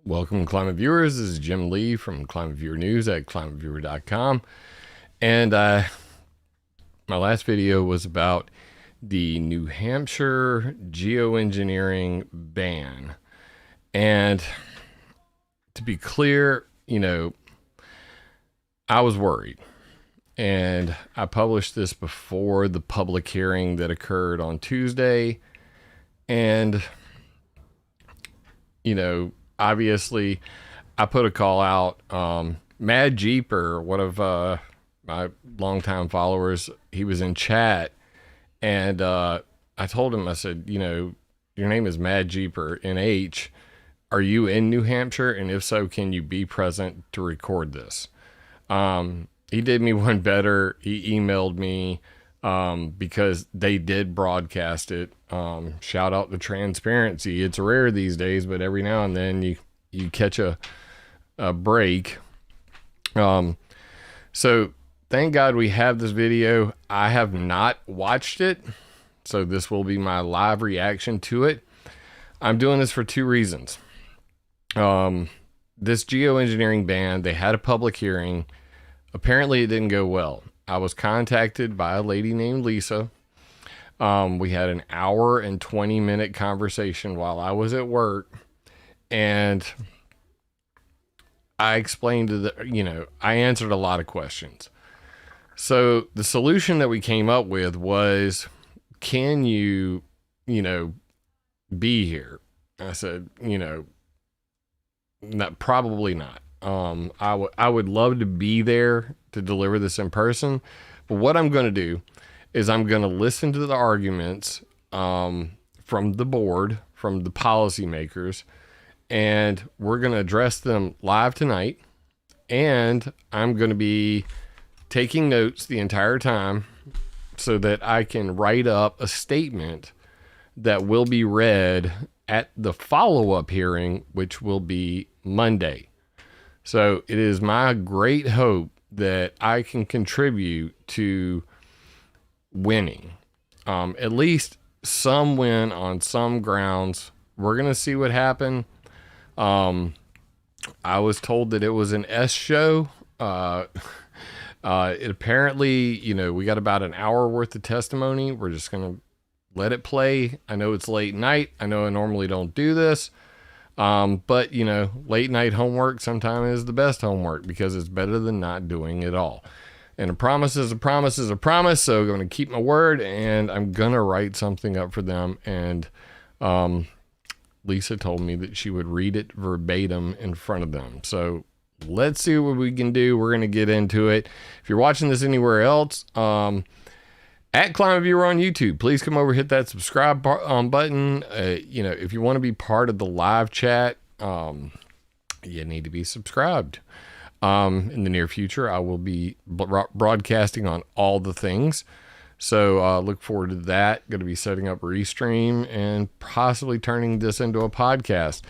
Welcome, Climate Viewers. This is Jim Lee from ClimateViewer News at ClimateViewer.com. And my last video was about the New Hampshire geoengineering ban. And to be clear, I was worried. And I published this before the public hearing that occurred on Tuesday. And, obviously, I put a call out. Mad Jeeper, one of my longtime followers, he was in chat, and I told him, I said, your name is Mad Jeeper, NH. Are you in New Hampshire? And if so, can you be present to record this? He did me one better. He emailed me because they did broadcast it. Shout out to transparency. It's rare these days, but every now and then you catch a break. So thank God we have this video. I have not watched it, so this will be my live reaction to it. I'm doing this for two reasons. This geoengineering ban, they had a public hearing. Apparently it didn't go well. I was contacted by a lady named Lisa. We had an hour and 20-minute conversation while I was at work, and I explained I answered a lot of questions. So the solution that we came up with was, can you, be here? I said, probably not. I would love to be there to deliver this in person, but what I'm going to do is I'm going to listen to the arguments from the board, from the policymakers, and we're going to address them live tonight. And I'm going to be taking notes the entire time so that I can write up a statement that will be read at the follow-up hearing, which will be Monday. So it is my great hope that I can contribute to winning, at least some win on some grounds. We're going to see what happened. I was told that it was an S show. It apparently, we got about an hour worth of testimony. We're just going to let it play. I know it's late night. I know I normally don't do this. But late night homework sometimes is the best homework because it's better than not doing it all. And a promise is a promise is a promise. So I'm going to keep my word, and I'm going to write something up for them. And, Lisa told me that she would read it verbatim in front of them. So let's see what we can do. We're going to get into it. If you're watching this anywhere else, at ClimateViewer on YouTube, please come over, hit that subscribe button. If you want to be part of the live chat, you need to be subscribed. In the near future, I will be broadcasting on all the things. So look forward to that. Going to be setting up Restream and possibly turning this into a podcast.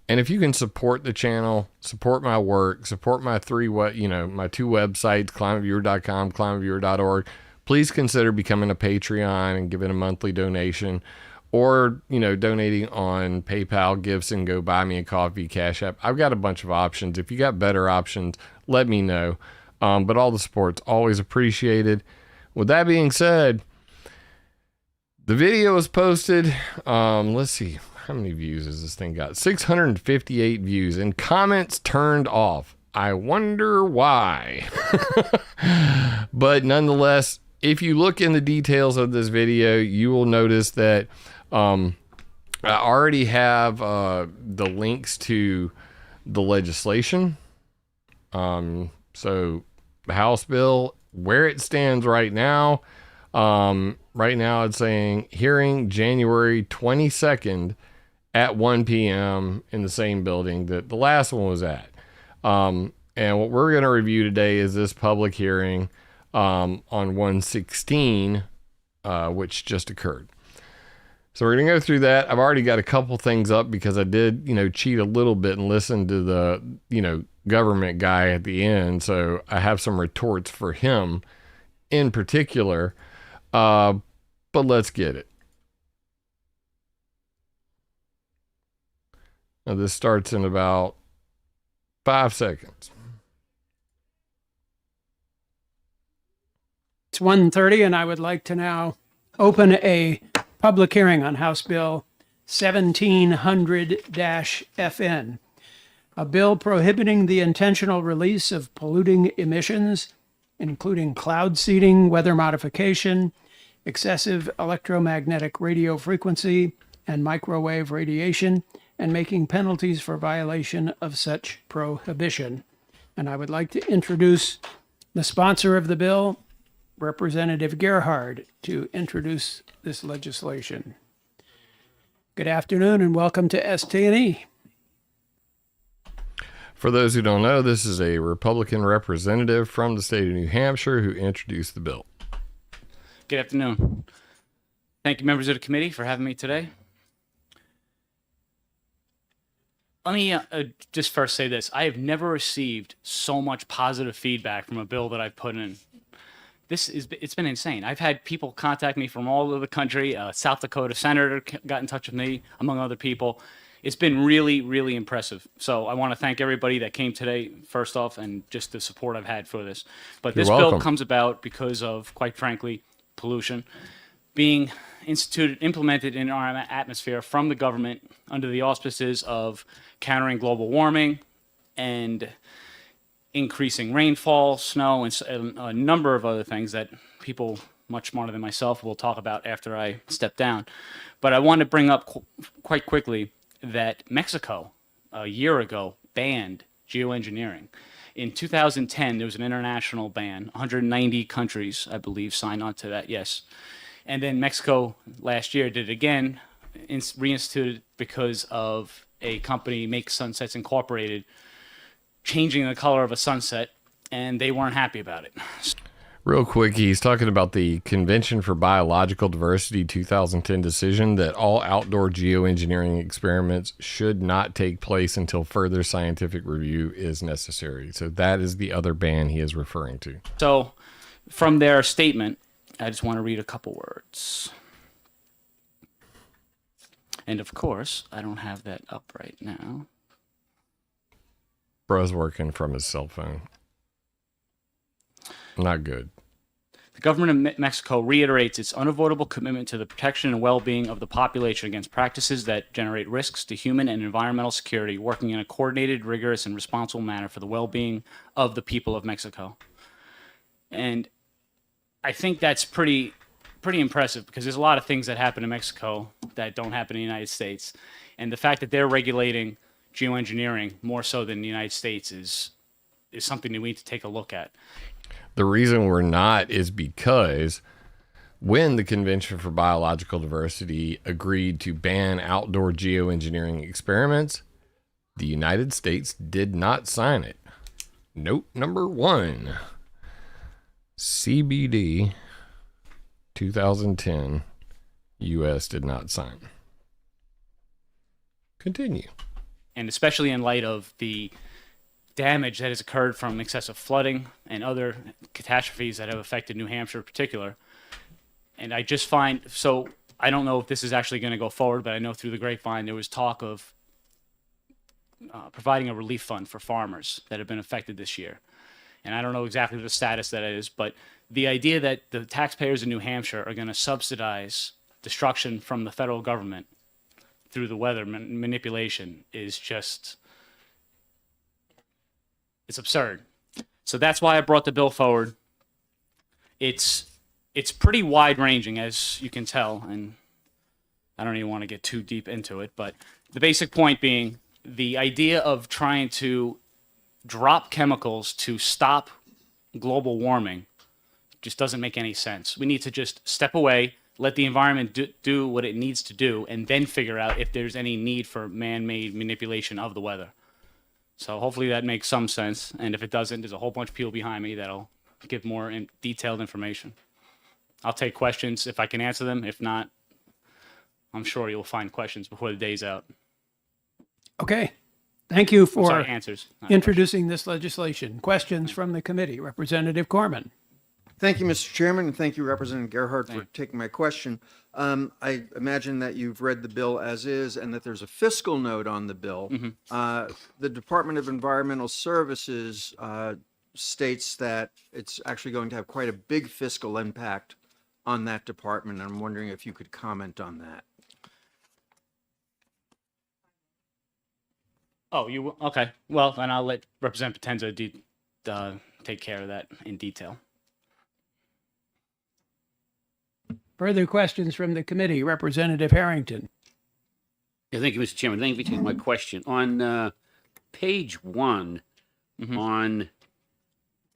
And if you can support the channel, support my work, support my my two websites, ClimateViewer.com, ClimateViewer.org, please consider becoming a Patreon and giving a monthly donation, or, donating on PayPal, Gifts, and Go Buy Me a Coffee, Cash App. I've got a bunch of options. If you got better options, let me know. But all the support's always appreciated. With that being said, the video was posted. Let's see. How many views has this thing got? 658 views, and comments turned off. I wonder why. But nonetheless, if you look in the details of this video, you will notice that I already have the links to the legislation. So the House bill, where it stands right now, it's saying hearing January 22nd at 1 p.m. in the same building that the last one was at. And what we're going to review today is this public hearing on 1/16, which just occurred. So we're going to go through that. I've already got a couple things up because I did, cheat a little bit and listen to the, government guy at the end. So I have some retorts for him in particular. But let's get it. Now this starts in about 5 seconds. It's 1:30, and I would like to now open a public hearing on House Bill 1700-FN, a bill prohibiting the intentional release of polluting emissions, including cloud seeding, weather modification, excessive electromagnetic radio frequency, and microwave radiation, and making penalties for violation of such prohibition. And I would like to introduce the sponsor of the bill, Representative Gerhard, to introduce this legislation. Good afternoon and welcome to ST&E. For those who don't know, this is a Republican representative from the state of New Hampshire who introduced the bill. Good afternoon. Thank you, members of the committee, for having me today. Let me just first say this. I have never received so much positive feedback from a bill that I've put in. It's been insane. I've had people contact me from all over the country. South Dakota senator got in touch with me, among other people. It's been really, really impressive. So I want to thank everybody that came today, first off, and just the support I've had for this. But this bill comes about because of, quite frankly, pollution being implemented in our atmosphere from the government under the auspices of countering global warming and increasing rainfall, snow, and a number of other things that people much smarter than myself will talk about after I step down. But I want to bring up quite quickly that Mexico, a year ago, banned geoengineering. In 2010, there was an international ban. 190 countries, I believe, signed on to that, yes. And then Mexico last year did it again, reinstituted because of a company, Make Sunsets Incorporated, changing the color of a sunset, and they weren't happy about it. Real quick, he's talking about the Convention for Biological Diversity 2010 decision that all outdoor geoengineering experiments should not take place until further scientific review is necessary. So that is the other ban he is referring to. So from their statement, I just want to read a couple words. And of course, I don't have that up right now. Bro's working from his cell phone. Not good. The government of Mexico reiterates its unavoidable commitment to the protection and well-being of the population against practices that generate risks to human and environmental security, working in a coordinated, rigorous, and responsible manner for the well-being of the people of Mexico. And I think that's pretty impressive, because there's a lot of things that happen in Mexico that don't happen in the United States. And the fact that they're regulating geoengineering more so than the United States is something that we need to take a look at. The reason we're not is because when the Convention for Biological Diversity agreed to ban outdoor geoengineering experiments, the United States did not sign it. Note number 1, CBD 2010, U.S. did not sign. Continue. And especially in light of the damage that has occurred from excessive flooding and other catastrophes that have affected New Hampshire in particular. And I just find, so I don't know if this is actually going to go forward, but I know through the grapevine there was talk of providing a relief fund for farmers that have been affected this year. And I don't know exactly the status that is, but the idea that the taxpayers in New Hampshire are going to subsidize destruction from the federal government through the weather manipulation is just, it's absurd. So that's why I brought the bill forward. It's pretty wide ranging, as you can tell, and I don't even want to get too deep into it, but the basic point being the idea of trying to drop chemicals to stop global warming just doesn't make any sense. We need to just step away, let the environment do what it needs to do, and then figure out if there's any need for man-made manipulation of the weather. So hopefully that makes some sense, and if it doesn't, there's a whole bunch of people behind me that'll give more detailed information. I'll take questions if I can answer them. If not, I'm sure you'll find questions before the day's out. Okay. Thank you for answers. introducing this legislation. Questions from the committee. Representative Corman. Thank you, Mr. Chairman, and thank you, Representative Gerhardt, for taking my question. I imagine that you've read the bill as is and that there's a fiscal note on the bill. The Department of Environmental Services states that it's actually going to have quite a big fiscal impact on that department. I'm wondering if you could comment on that. Oh, you okay? Well, then I'll let Representative Potenza take care of that in detail. Further questions from the committee? Representative Harrington. Yeah, thank you, Mr. Chairman. Thank you for taking my question. On page 1, on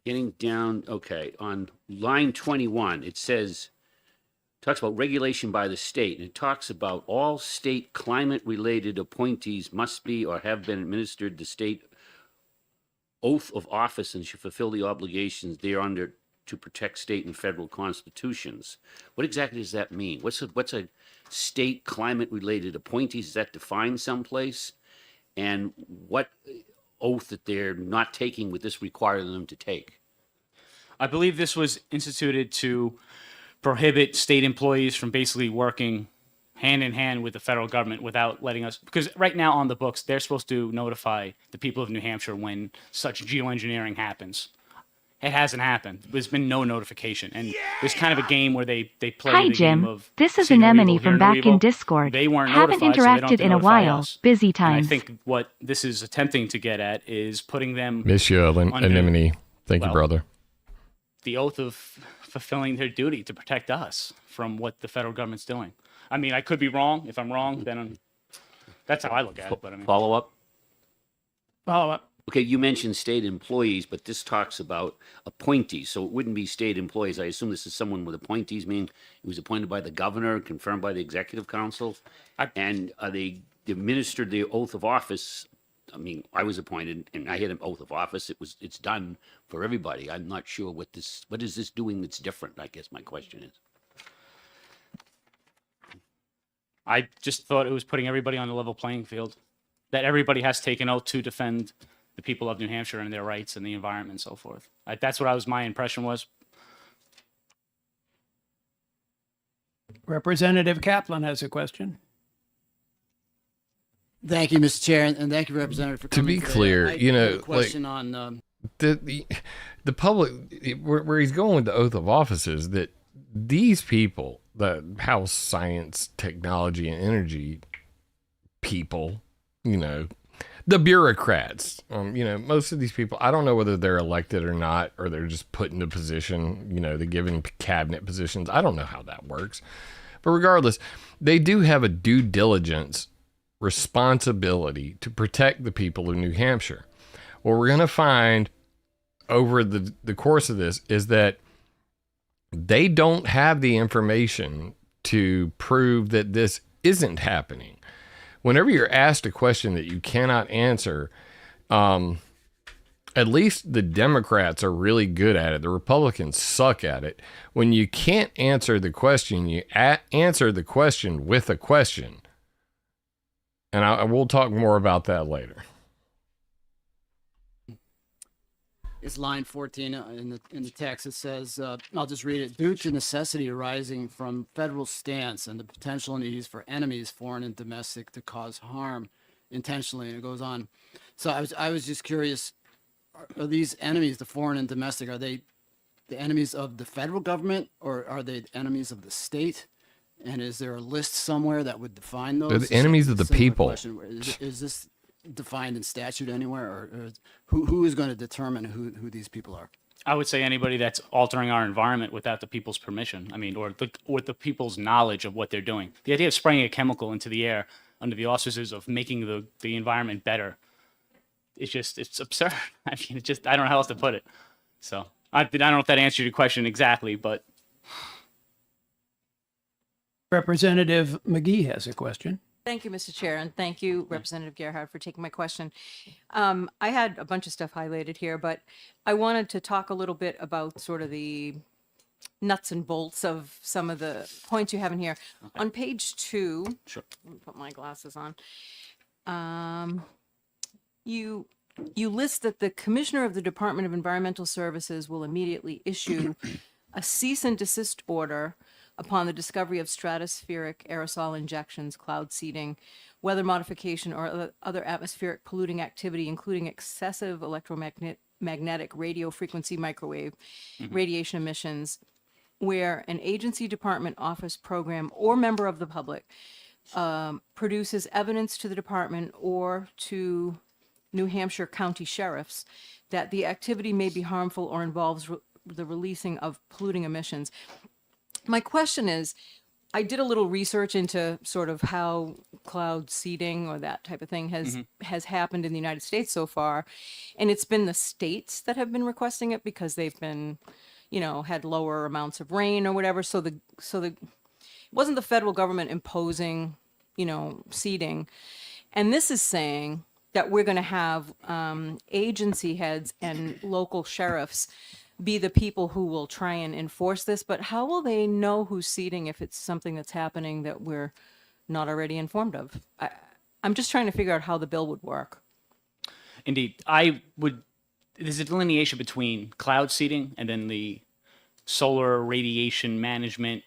getting down, okay, on line 21, it says, talks about regulation by the state, and it talks about all state climate-related appointees must be or have been administered the state oath of office and should fulfill the obligations they are under to protect state and federal constitutions. What exactly does that mean? What's a state climate-related appointees? Is that defined someplace? And what oath that they're not taking would this require them to take? I believe this was instituted to prohibit state employees from basically working hand in hand with the federal government without letting us, because right now on the books, they're supposed to notify the people of New Hampshire when such geoengineering happens. It hasn't happened. There's been no notification. And there's kind of a game where they play Hi, the Jim. game of This is see no Anemone evil, hear from no back evil. in Discord. They weren't Haven't notified, so they don't have interacted to in a notify while. us. Busy And times. I think what this is attempting to get at is putting them Miss you, Anemone. Thank you, well, brother. the oath of fulfilling their duty to protect us from what the federal government's doing. I mean, I could be wrong. If I'm wrong, then that's how I look at it. But I mean, Follow up? Follow up. Okay, you mentioned state employees, but this talks about appointees, so it wouldn't be state employees. I assume this is someone with appointees, meaning he was appointed by the governor, confirmed by the executive council, and they administered the oath of office. I mean, I was appointed and I had an oath of office. It's done for everybody. I'm not sure what is this doing that's different, I guess my question is. I just thought it was putting everybody on a level playing field. That everybody has taken oath to defend the people of New Hampshire and their rights and the environment and so forth. That's what my impression was. Representative Kaplan has a question. Thank you, Mr. Chair, and thank you, Representative, for coming. To be today. clear, I you have know, a question on the public, where he's going with the oath of office is that these people, the House Science, Technology, and Energy people, you know, the bureaucrats, you know, most of these people, I don't know whether they're elected or not, or they're just put into position, you know, they're given cabinet positions. I don't know how that works. But regardless, they do have a due diligence responsibility to protect the people of New Hampshire. What we're going to find over the course of this is that they don't have the information to prove that this isn't happening. Whenever you're asked a question that you cannot answer, at least the Democrats are really good at it. The Republicans suck at it. When you can't answer the question, you answer the question with a question. And I will talk more about that later. it's line 14 in the text. It says, I'll just read it. Due to necessity arising from federal stance and the potential needs for enemies, foreign and domestic, to cause harm intentionally, and it goes on. So I was just curious, are these enemies, the foreign and domestic, are they the enemies of the federal government, or are they enemies of the state? And is there a list somewhere that would define those? They're the enemies of the Similar people. question. Is this defined in statute anywhere, or who is going to determine who these people are? I would say anybody that's altering our environment without the people's permission. I mean, or with the people's knowledge of what they're doing. The idea of spraying a chemical into the air under the auspices of making the environment better, it's absurd. I mean, I don't know how else to put it. So I don't know if that answered your question exactly, but. Representative McGee has a question. Thank you, Mr. Chair, and thank you, Representative Gerhardt, for taking my question. I had a bunch of stuff highlighted here, but I wanted to talk a little bit about sort of the nuts and bolts of some of the points you have in here. Okay. On page 2, sure. Let me put my glasses on. You list that the Commissioner of the Department of Environmental Services will immediately issue a cease and desist order upon the discovery of stratospheric aerosol injections, cloud seeding, weather modification, or other atmospheric polluting activity, including excessive electromagnetic radio frequency microwave radiation emissions, where an agency, department, office, program, or member of the public produces evidence to the department or to New Hampshire county sheriffs that the activity may be harmful or involves the releasing of polluting emissions. My question is, I did a little research into sort of how cloud seeding or that type of thing has happened in the United States so far, and it's been the states that have been requesting it because they've been, had lower amounts of rain or whatever. So it wasn't the federal government imposing, seeding, and this is saying that we're going to have agency heads and local sheriffs be the people who will try and enforce this. But how will they know who's seeding if it's something that's happening that we're not already informed of? I'm just trying to figure out how the bill would work. Indeed. There's a delineation between cloud seeding and then the solar radiation management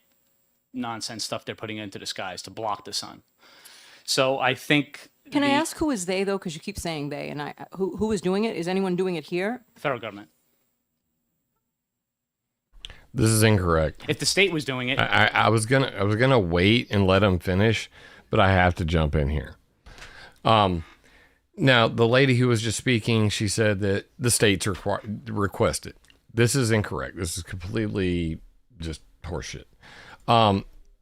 nonsense stuff they're putting into the skies to block the sun. So I think... Can I ask who is they, though? Because you keep saying they, and who is doing it? Is anyone doing it here? Federal government. This is incorrect. If the state was doing it... I was gonna wait and let him finish, but I have to jump in here. Now, the lady who was just speaking, she said that the states requested. This is incorrect. This is completely just horseshit.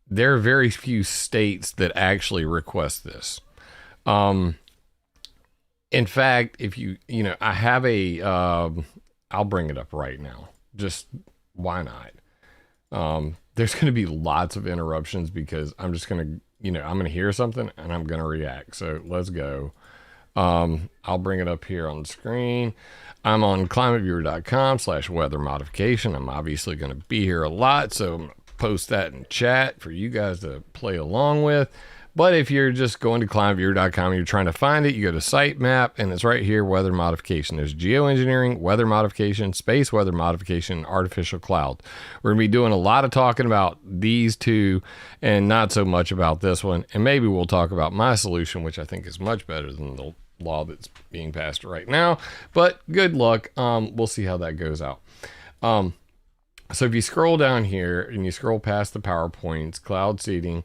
There are very few states that actually request this. In fact, if I have I'll bring it up right now. Just why not? There's going to be lots of interruptions because I'm just going to, I'm going to hear something and I'm going to react. So let's go. I'll bring it up here on the screen. I'm on climateviewer.com/weather modification. I'm obviously going to be here a lot, so I'm going to post that in chat for you guys to play along with. But if you're just going to climateviewer.com and you're trying to find it, you go to sitemap and it's right here, weather modification. There's geoengineering, weather modification, space weather modification, artificial cloud. We're going to be doing a lot of talking about these two and not so much about this one. And maybe we'll talk about my solution, which I think is much better than the law that's being passed right now. But good luck. We'll see how that goes out. So if you scroll down here and you scroll past the PowerPoints, cloud seeding,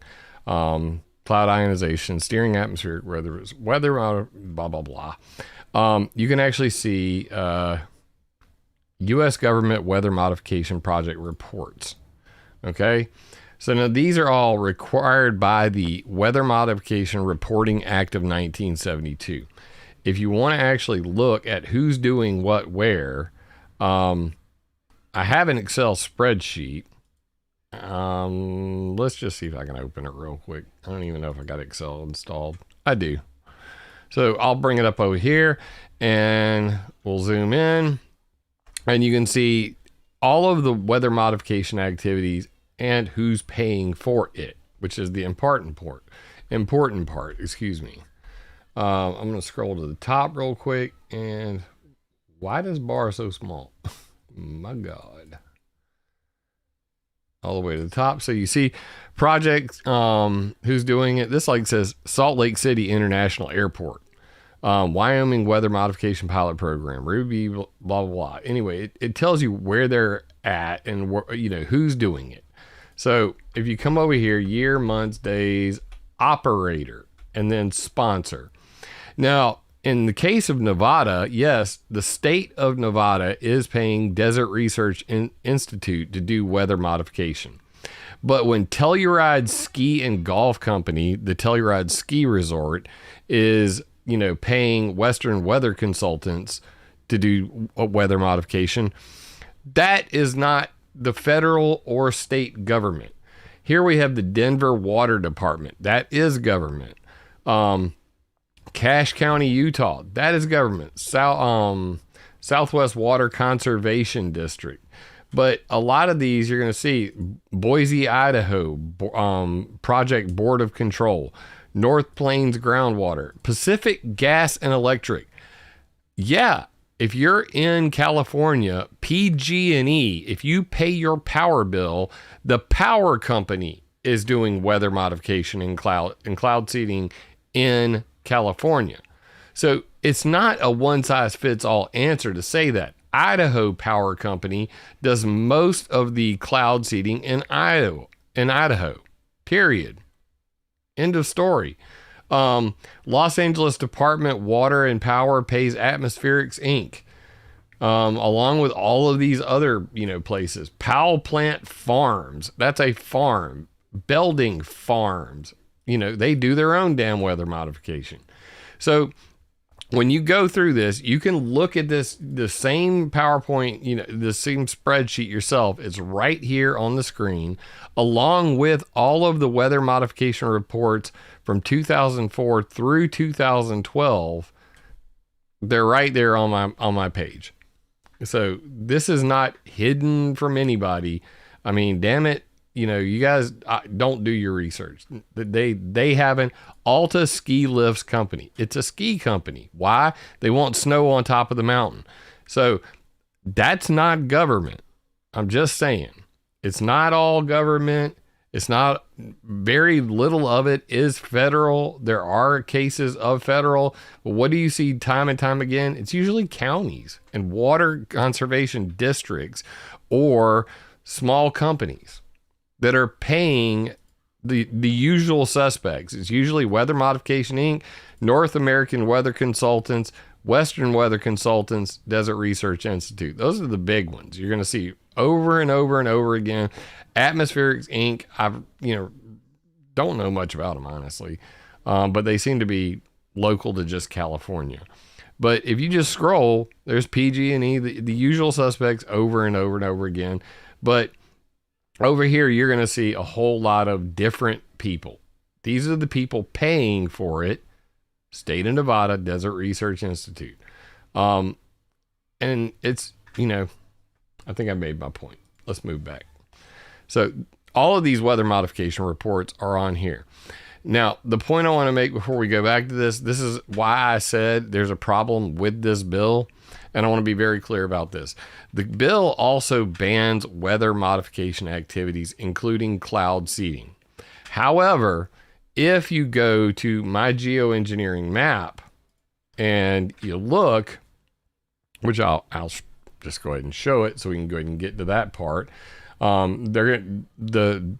cloud ionization, steering atmospheric weather, blah, blah, blah. You can actually see U.S. government weather modification project reports. Okay. So now these are all required by the Weather Modification Reporting Act of 1972. If you want to actually look at who's doing what where, I have an Excel spreadsheet. Let's just see if I can open it real quick. I don't even know if I got Excel installed. I do. So I'll bring it up over here and we'll zoom in and you can see all of the weather modification activities and who's paying for it, which is the important part, excuse me. I'm going to scroll to the top real quick and why does bar so small? My God. All the way to the top. So you see project, who's doing it. This says Salt Lake City International Airport, Wyoming Weather Modification Pilot Program, Ruby, blah, blah, blah. Anyway, it tells you where they're at and who's doing it. So if you come over here, year, months, days, operator, and then sponsor. Now, in the case of Nevada, yes, the state of Nevada is paying Desert Research Institute to do weather modification. But when Telluride Ski and Golf Company, the Telluride Ski Resort, is, paying Western Weather Consultants to do a weather modification, that is not the federal or state government. Here we have the Denver Water Department. That is government. Cache County, Utah. That is government. Southwest Water Conservation District. But a lot of these you're going to see Boise, Idaho, Project Board of Control, North Plains Groundwater, Pacific Gas and Electric. Yeah, if you're in California, PG&E, if you pay your power bill, the power company is doing weather modification and cloud seeding in California. So it's not a one size fits all answer to say that. Idaho Power Company does most of the cloud seeding in Idaho. Period. End of story. Los Angeles Department Water and Power pays Atmospherics Inc. Along with all of these other, places. Powell Plant Farms. That's a farm. Belding Farms. They do their own damn weather modification. So when you go through this, you can look at the same PowerPoint, the same spreadsheet yourself. It's right here on the screen, along with all of the weather modification reports from 2004 through 2012. They're right there on my page. So this is not hidden from anybody. I mean, damn it. You guys don't do your research. They have an Alta Ski Lifts company. It's a ski company. Why? They want snow on top of the mountain. So that's not government. I'm just saying. It's not all government. It's not, very little of it is federal. There are cases of federal. But what do you see time and time again? It's usually counties and water conservation districts or small companies that are paying the usual suspects. It's usually Weather Modification Inc., North American Weather Consultants, Western Weather Consultants, Desert Research Institute. Those are the big ones you're going to see over and over and over again. Atmospherics Inc., don't know much about them, honestly, but they seem to be local to just California. But if you just scroll, there's PG&E, the usual suspects over and over and over again. But over here, you're going to see a whole lot of different people. These are the people paying for it. State of Nevada Desert Research Institute. And it's, I think I made my point. Let's move back. So all of these weather modification reports are on here. Now, the point I want to make before we go back to this is why I said there's a problem with this bill. And I want to be very clear about this. The bill also bans weather modification activities, including cloud seeding. However, if you go to my geoengineering map and you look, which I'll just go ahead and show it so we can go ahead and get to that part. The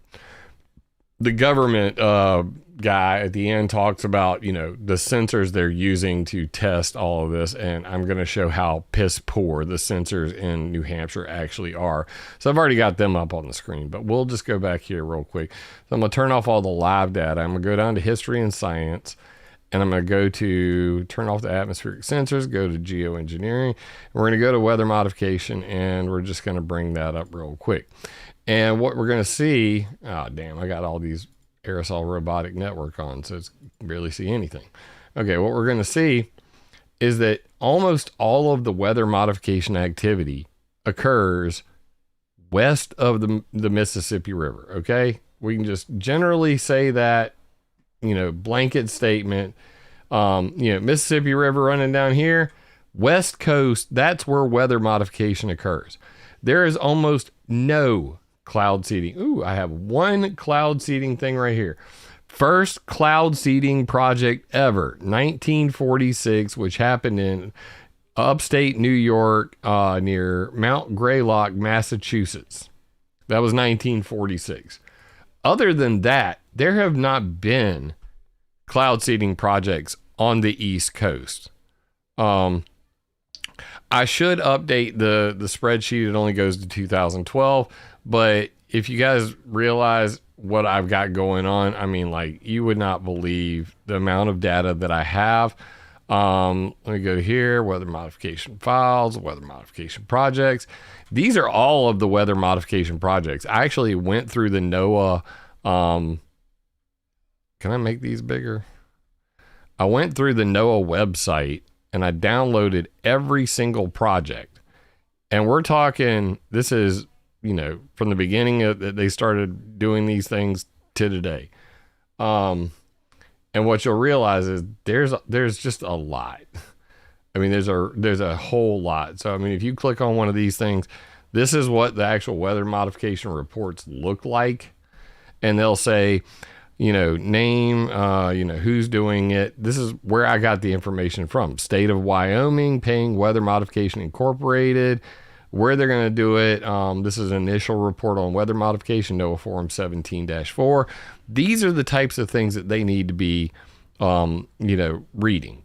government guy at the end talks about, the sensors they're using to test all of this. And I'm going to show how piss poor the sensors in New Hampshire actually are. So I've already got them up on the screen, but we'll just go back here real quick. So I'm going to turn off all the live data. I'm going to go down to history and science. And I'm going to go to turn off the atmospheric sensors, go to geoengineering. And we're going to go to weather modification, and we're just going to bring that up real quick. And what we're going to see, I got all these aerosol robotic network on, so it's barely see anything. Okay, what we're going to see is that almost all of the weather modification activity occurs west of the Mississippi River. Okay, we can just generally say that, blanket statement. Mississippi River running down here, West Coast, that's where weather modification occurs. There is almost no cloud seeding. Ooh, I have one cloud seeding thing right here. First cloud seeding project ever, 1946, which happened in upstate New York, near Mount Greylock, Massachusetts. That was 1946. Other than that, there have not been cloud seeding projects on the East Coast. I should update the spreadsheet. It only goes to 2012. But if you guys realize what I've got going on, I mean, you would not believe the amount of data that I have. Let me go here, weather modification files, weather modification projects. These are all of the weather modification projects. I actually went through the NOAA. Can I make these bigger? I went through the NOAA website and I downloaded every single project. And we're talking, this is, from the beginning that they started doing these things to today. And what you'll realize is there's just a lot. I mean, there's a whole lot. So, I mean, if you click on one of these things, this is what the actual weather modification reports look like. And they'll say, name, who's doing it. This is where I got the information from. State of Wyoming, paying Weather Modification Incorporated, where they're going to do it. This is an initial report on weather modification, NOAA Form 17-4. These are the types of things that they need to be, reading.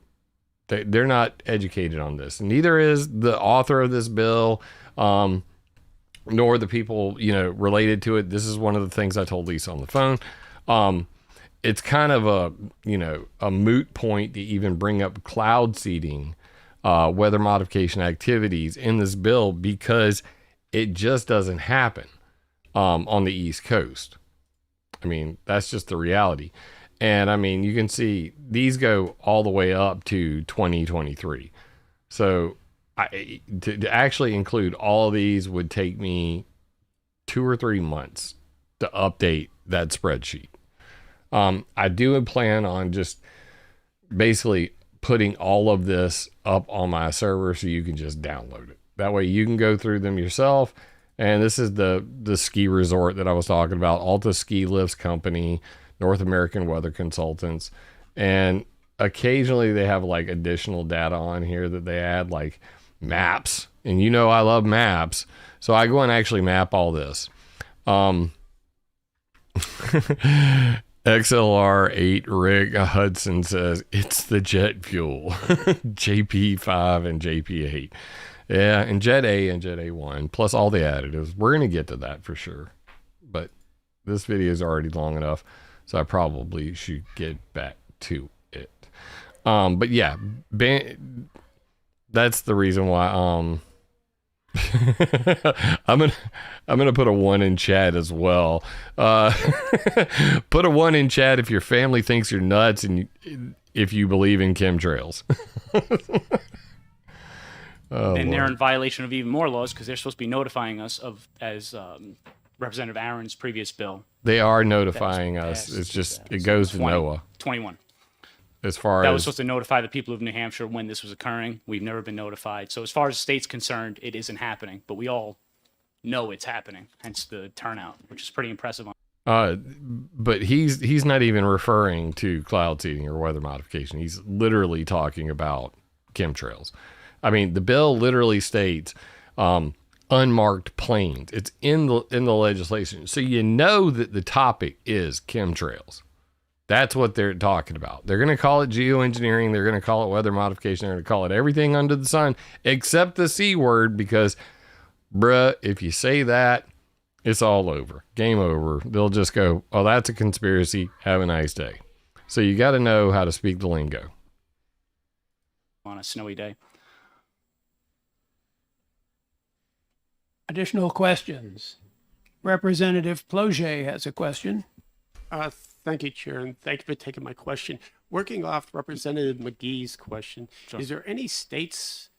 They're not educated on this. Neither is the author of this bill, nor the people, related to it. This is one of the things I told Lisa on the phone. It's kind of a moot point to even bring up cloud seeding, weather modification activities in this bill, because it just doesn't happen, on the East Coast. I mean, that's just the reality. And I mean, you can see these go all the way up to 2023. So to actually include all of these would take me 2 or 3 months to update that spreadsheet. I do plan on just basically putting all of this up on my server so you can just download it. That way you can go through them yourself. And this is the ski resort that I was talking about, Alta Ski Lifts Company, North American Weather Consultants. And occasionally they have like additional data on here that they add, like maps. And I love maps. So I go and actually map all this. XLR8 Rick Hudson says it's the jet fuel. JP5 and JP8. Yeah, and Jet A and Jet A1, plus all the additives. We're going to get to that for sure. But this video is already long enough, so I probably should get back to it. But yeah, that's the reason why I'm gonna put a 1 in chat as well. Put a 1 in chat if your family thinks you're nuts and if you believe in chemtrails. And they're in violation of even more laws because they're supposed to be notifying us as Representative Aaron's previous bill. They are notifying us. It's just, it goes to NOAA. 21. As far That as was supposed to notify the people of New Hampshire when this was occurring. We've never been notified. So as far as the state's concerned, it isn't happening. But we all know it's happening. Hence the turnout, which is pretty impressive. but he's not even referring to cloud seeding or weather modification. He's literally talking about chemtrails. I mean, the bill literally states unmarked planes. It's in the legislation. So that the topic is chemtrails. That's what they're talking about. They're going to call it geoengineering. They're going to call it weather modification. They're going to call it everything under the sun except the C word because, bruh, if you say that, it's all over. Game over. They'll just go, oh, that's a conspiracy. Have a nice day. So you got to know how to speak the lingo. On a snowy day. Additional questions? Representative Ploget has a question. Thank you, Chair, and thank you for taking my question. Working off Representative McGee's question, Sure. Is there any states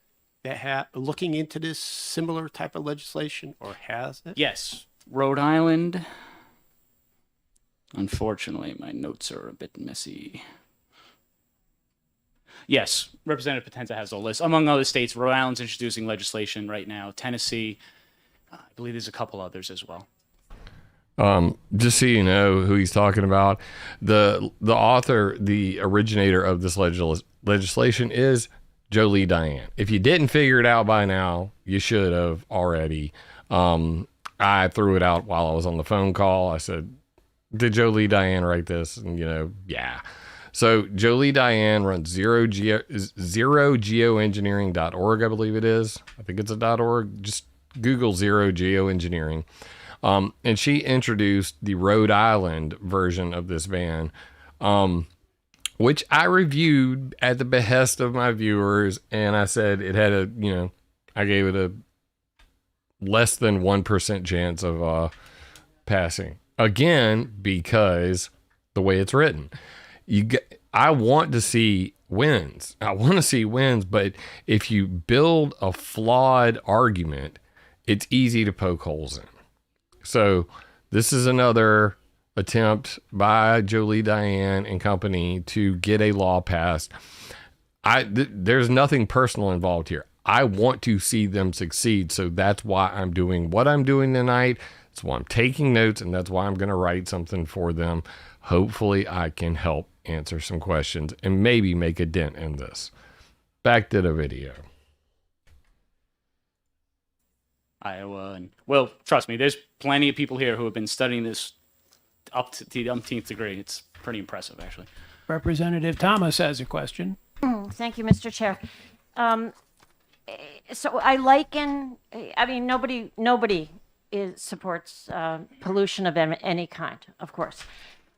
that looking into this similar type of legislation, or has it? Yes. Rhode Island. Unfortunately, my notes are a bit messy. Yes, Representative Potenza has a list. Among other states, Rhode Island's introducing legislation right now. Tennessee, I believe there's a couple others as well. Just so you know who he's talking about, the author, the originator of this legislation is Jolie Diane. If you didn't figure it out by now, you should have already. I threw it out while I was on the phone call. I said, did Jolie Diane write this? And, yeah. So Jolie Diane runs zerogeoengineering.org, I believe it is. I think it's a .org. Just Google Zero Geoengineering. And she introduced the Rhode Island version of this ban, which I reviewed at the behest of my viewers. And I said it had I gave it a less than 1% chance of passing. Again, because the way it's written. I want to see wins. But if you build a flawed argument, it's easy to poke holes in. So this is another attempt by Jolie Diane and company to get a law passed. There's nothing personal involved here. I want to see them succeed. So that's why I'm doing what I'm doing tonight. That's why I'm taking notes, and that's why I'm going to write something for them. Hopefully I can help answer some questions and maybe make a dent in this. Back to the video. Iowa. Well, trust me, there's plenty of people here who have been studying this up to the umpteenth degree. It's pretty impressive, actually. Representative Thomas has a question. Thank you, Mr. Chair. So I liken, I mean, nobody supports pollution of any kind, of course.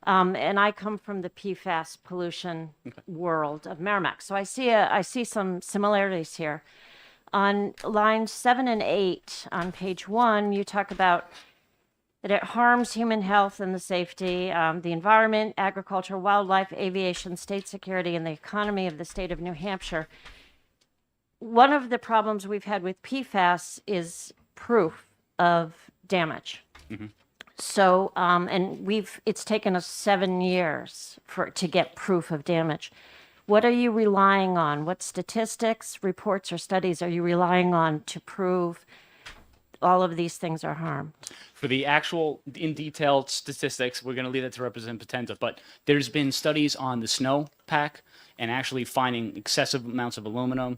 And I come from the PFAS pollution world of Merrimack. So I see some similarities here. On lines 7 and 8 on page 1, you talk about that it harms human health and the safety, the environment, agriculture, wildlife, aviation, state security, and the economy of the state of New Hampshire. One of the problems we've had with PFAS is proof of damage. So, and it's taken us 7 years to get proof of damage. What are you relying on? What statistics, reports, or studies are you relying on to prove all of these things are harmed? For the actual in detailed statistics, we're going to leave that to Representative Potenta, but there's been studies on the snowpack and actually finding excessive amounts of aluminum,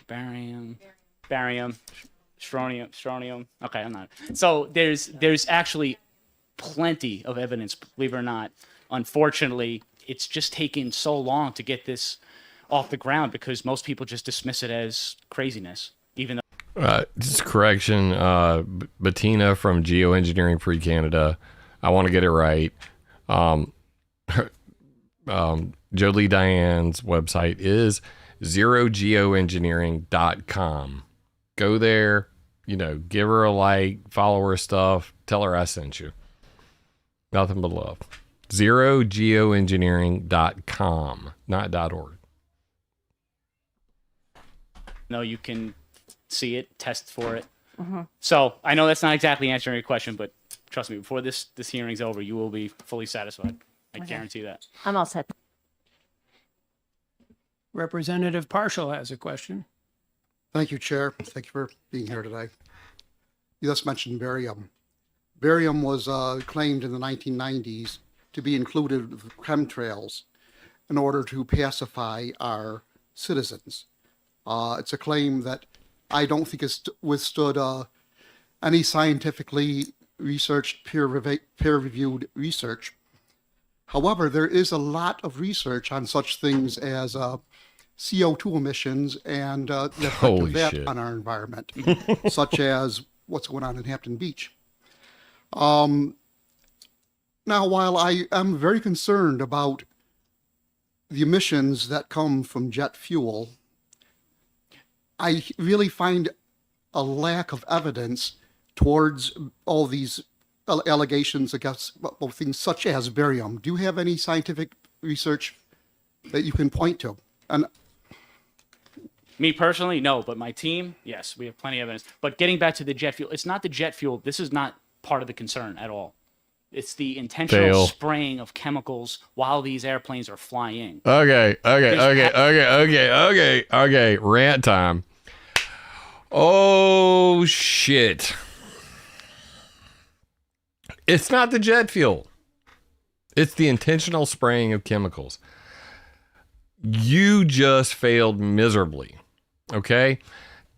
barium, strontium. Okay, I'm not. So there's actually plenty of evidence, believe it or not. Unfortunately, it's just taken so long to get this off the ground because most people just dismiss it as craziness, even though. Just correction, Bettina from Geoengineering Free Canada. I want to get it right. Jolie Diane's website is zerogeoengineering.com. Go there, give her a like, follow her stuff, tell her I sent you. Nothing but love. zerogeoengineering.com, not .org. No, you can see it, test for it. So I know that's not exactly answering your question, but trust me, before this hearing's over, you will be fully satisfied. I guarantee that. I'm all set. Representative Partial has a question. Thank you, Chair. Thank you for being here today. You just mentioned barium. Barium was claimed in the 1990s to be included with chemtrails in order to pacify our citizens. It's a claim that I don't think has withstood any scientifically researched, peer-reviewed research. However, there is a lot of research on such things as CO2 emissions and the effect of that on our environment, such as what's going on in Hampton Beach. Now, while I am very concerned about the emissions that come from jet fuel, I really find a lack of evidence towards all these allegations against things such as barium. Do you have any scientific research that you can point to? And Me personally, no, but my team, yes, we have plenty of evidence. But getting back to the jet fuel, it's not the jet fuel. This is not part of the concern at all. It's the intentional spraying of chemicals while these airplanes are flying. Okay. Rant time. Oh, shit. It's not the jet fuel. It's the intentional spraying of chemicals. You just failed miserably. Okay?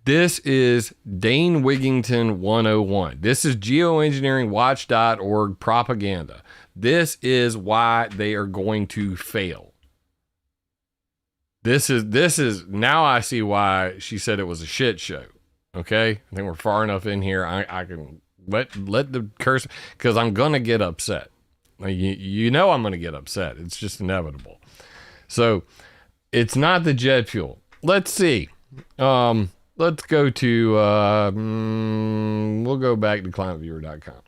This is Dane Wigington 101. This is geoengineeringwatch.org propaganda. This is why they are going to fail. This is now I see why she said it was a shit show. Okay? I think we're far enough in here. I can let the curse, because I'm going to get upset. You know I'm going to get upset. It's just inevitable. So it's not the jet fuel. Let's see. Let's go to, we'll go back to climateviewer.com.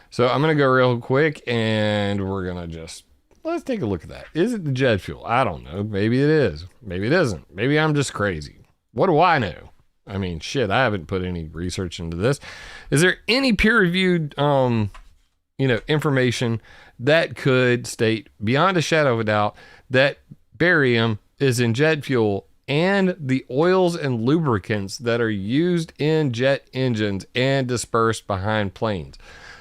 So I'm going to go real quick and we're going to let's take a look at that. Is it the jet fuel? I don't know. Maybe it is. Maybe it isn't. Maybe I'm just crazy. What do I know? I mean, shit, I haven't put any research into this. Is there any peer-reviewed, information that could state beyond a shadow of a doubt that barium is in jet fuel and the oils and lubricants that are used in jet engines and dispersed behind planes.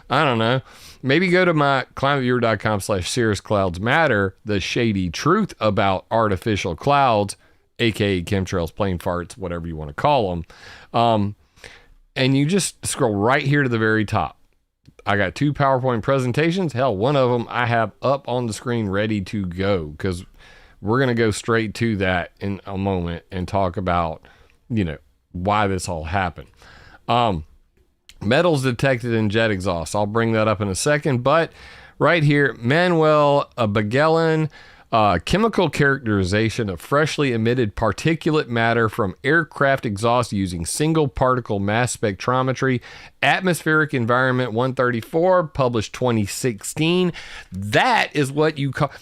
I don't know. Maybe go to my climateviewer.com/Cirrus Clouds Matter, the shady truth about artificial clouds, aka chemtrails, plane farts, whatever you want to call them. And you just scroll right here to the very top. I got 2 PowerPoint presentations. Hell, one of them I have up on the screen ready to go, because we're going to go straight to that in a moment and talk about, why this all happened. Metals detected in jet exhaust. I'll bring that up in a second. But right here, Manuel Bagellan, chemical characterization of freshly emitted particulate matter from aircraft exhaust using single particle mass spectrometry, atmospheric environment 134, published 2016. That is what you call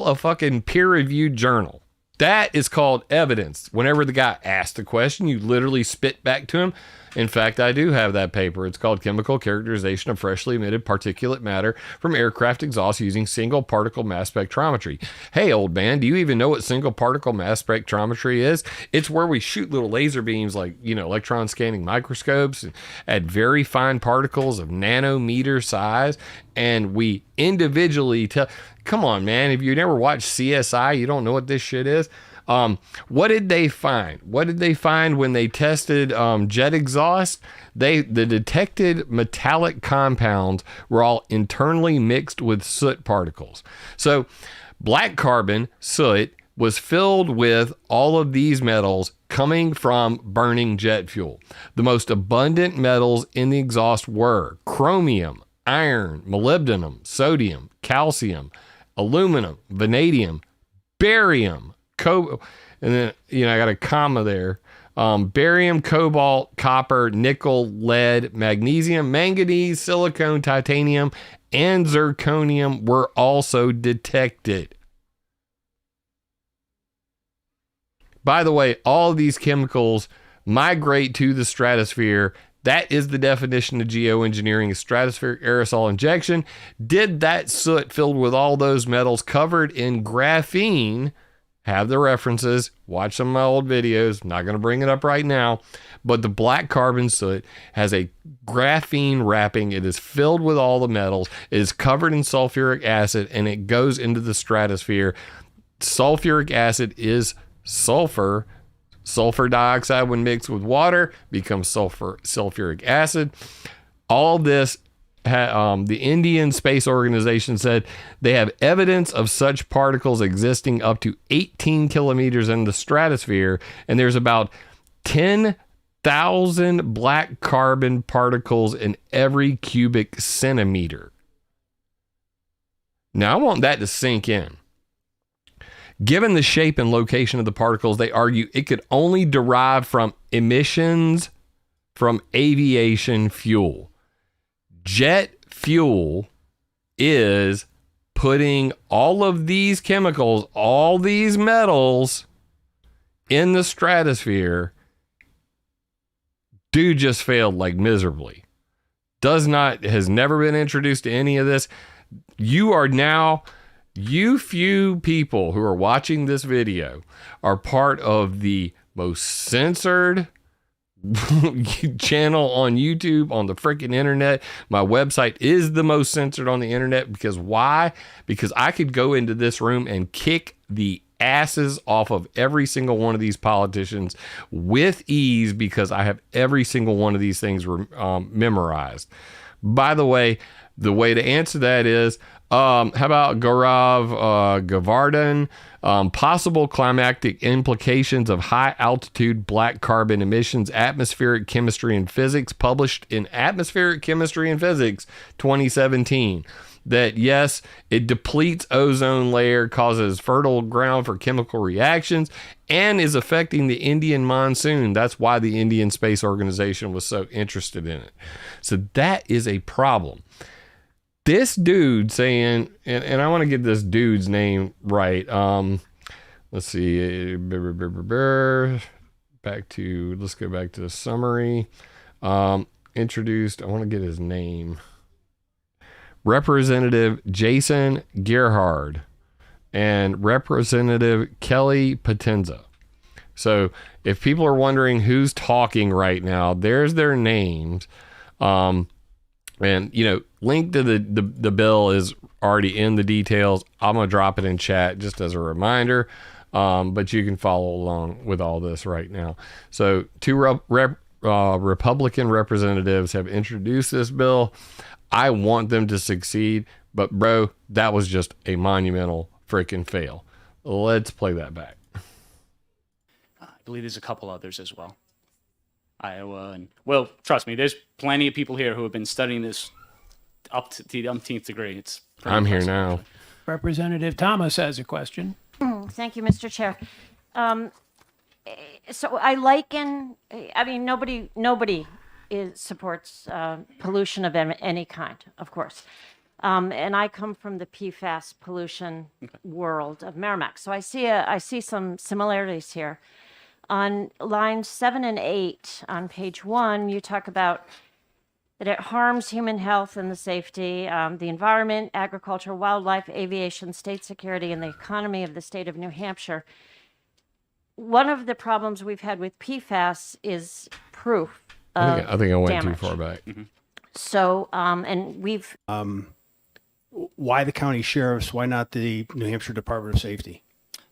a fucking peer-reviewed journal. That is called evidence. Whenever the guy asked a question, you literally spit back to him. In fact, I do have that paper. It's called Chemical Characterization of Freshly Emitted Particulate Matter from Aircraft Exhaust Using Single Particle Mass Spectrometry. Hey, old man, do you even know what single particle mass spectrometry is? It's where we shoot little laser beams like, electron scanning microscopes at very fine particles of nanometer size, and we individually tell... Come on, man. If you never watched CSI, you don't know what this shit is. What did they find? What did they find when they tested jet exhaust? The detected metallic compounds were all internally mixed with soot particles. So black carbon, soot, was filled with all of these metals coming from burning jet fuel. The most abundant metals in the exhaust were chromium, iron, molybdenum, sodium, calcium, aluminum, vanadium, barium, and then, I got a comma there. Barium, cobalt, copper, nickel, lead, magnesium, manganese, silicon, titanium, and zirconium were also detected. By the way, all of these chemicals migrate to the stratosphere. That is the definition of geoengineering, is stratospheric aerosol injection. Did that soot filled with all those metals covered in graphene have the references? Watch some of my old videos. I'm not going to bring it up right now. But the black carbon soot has a graphene wrapping. It is filled with all the metals. It is covered in sulfuric acid, and it goes into the stratosphere. Sulfuric acid is sulfur. Sulfur dioxide, when mixed with water, becomes sulfuric acid. All this, the Indian Space Organization said they have evidence of such particles existing up to 18 kilometers in the stratosphere, and there's about 10,000 black carbon particles in every cubic centimeter. Now, I want that to sink in. Given the shape and location of the particles, they argue it could only derive from emissions from aviation fuel. Jet fuel is putting all of these chemicals, all these metals in the stratosphere. Dude just failed like miserably. Has never been introduced to any of this. You few people who are watching this video are part of the most censored channel on YouTube, on the freaking internet. My website is the most censored on the internet. Because why? Because I could go into this room and kick the asses off of every single one of these politicians with ease, because I have every single one of these things memorized. By the way to answer that is, how about Gaurav Govardhan? Possible climatic implications of high altitude black carbon emissions, atmospheric chemistry and physics, published in Atmospheric Chemistry and Physics 2017. That yes, it depletes ozone layer, causes fertile ground for chemical reactions, and is affecting the Indian monsoon. That's why the Indian Space Organization was so interested in it. So that is a problem. This dude saying, and I want to get this dude's name right. Let's see. Let's go back to the summary. Introduced, I want to get his name. Representative Jason Gerhard. and Representative Kelly Potenza. So if people are wondering who's talking right now, there's their names. And, link to the bill is already in the details. I'm going to drop it in chat just as a reminder. But you can follow along with all this right now. So 2 Republican representatives have introduced this bill. I want them to succeed, but bro, that was just a monumental freaking fail. Let's play that back. I believe there's a couple others as well. Iowa and, well, trust me, there's plenty of people here who have been studying this up to the umpteenth degree. It's pretty I'm here impressive. now. Representative Thomas has a question. Thank you, Mr. Chair. So I liken, I mean, nobody supports pollution of any kind, of course. And I come from the PFAS pollution world of Merrimack. So I see some similarities here. On lines 7 and 8 on page 1, you talk about that it harms human health and the safety, the environment, agriculture, wildlife, aviation, state security, and the economy of the state of New Hampshire. One of the problems we've had with PFAS is proof of I think I went damage. too far back. So, and we've Why the county sheriffs? Why not the New Hampshire Department of Safety?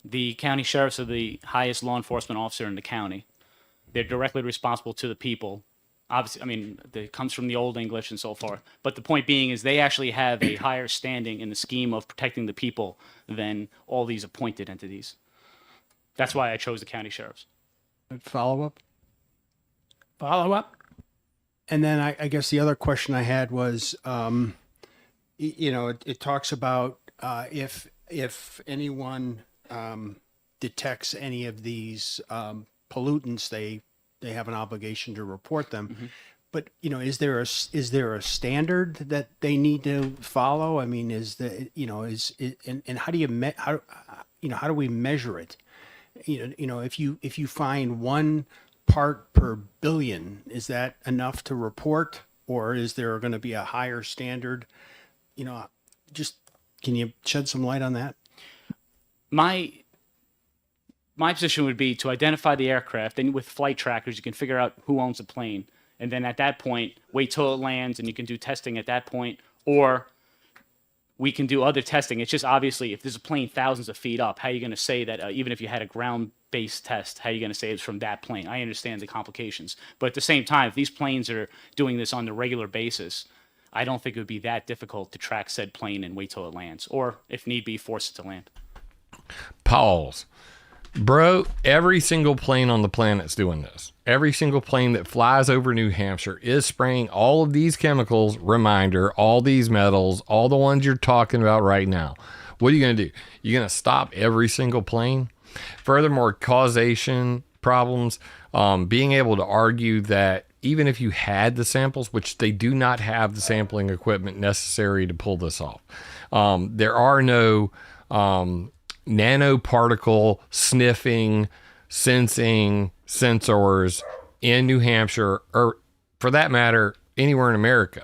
The county sheriffs are the highest law enforcement officer in the county. They're directly responsible to the people. Obviously, I mean, it comes from the Old English and so forth. But the point being is they actually have a higher standing in the scheme of protecting the people than all these appointed entities. That's why I chose the county sheriffs. Follow up? Follow up? And then I guess the other question I had was, it talks about if anyone detects any of these pollutants, they have an obligation to report them. Mm-hmm. But is there a standard that they need to follow? I mean, and how do how do we measure it? If you find 1 part per billion, is that enough to report, or is there going to be a higher standard? Just can you shed some light on that? My position would be to identify the aircraft, and with flight trackers, you can figure out who owns the plane. And then at that point, wait till it lands, and you can do testing at that point. Or we can do other testing. It's just obviously, if there's a plane thousands of feet up, how are you going to say that, even if you had a ground-based test, how are you going to say it's from that plane? I understand the complications. But at the same time, if these planes are doing this on a regular basis, I don't think it would be that difficult to track said plane and wait till it lands. Or, if need be, force it to land. Pause. Bro, every single plane on the planet's doing this. Every single plane that flies over New Hampshire is spraying all of these chemicals, reminder, all these metals, all the ones you're talking about right now. What are you going to do? You're going to stop every single plane? Furthermore, causation problems, being able to argue that even if you had the samples, which they do not have the sampling equipment necessary to pull this off, there are no nanoparticle sniffing, sensing sensors in New Hampshire, or for that matter, anywhere in America.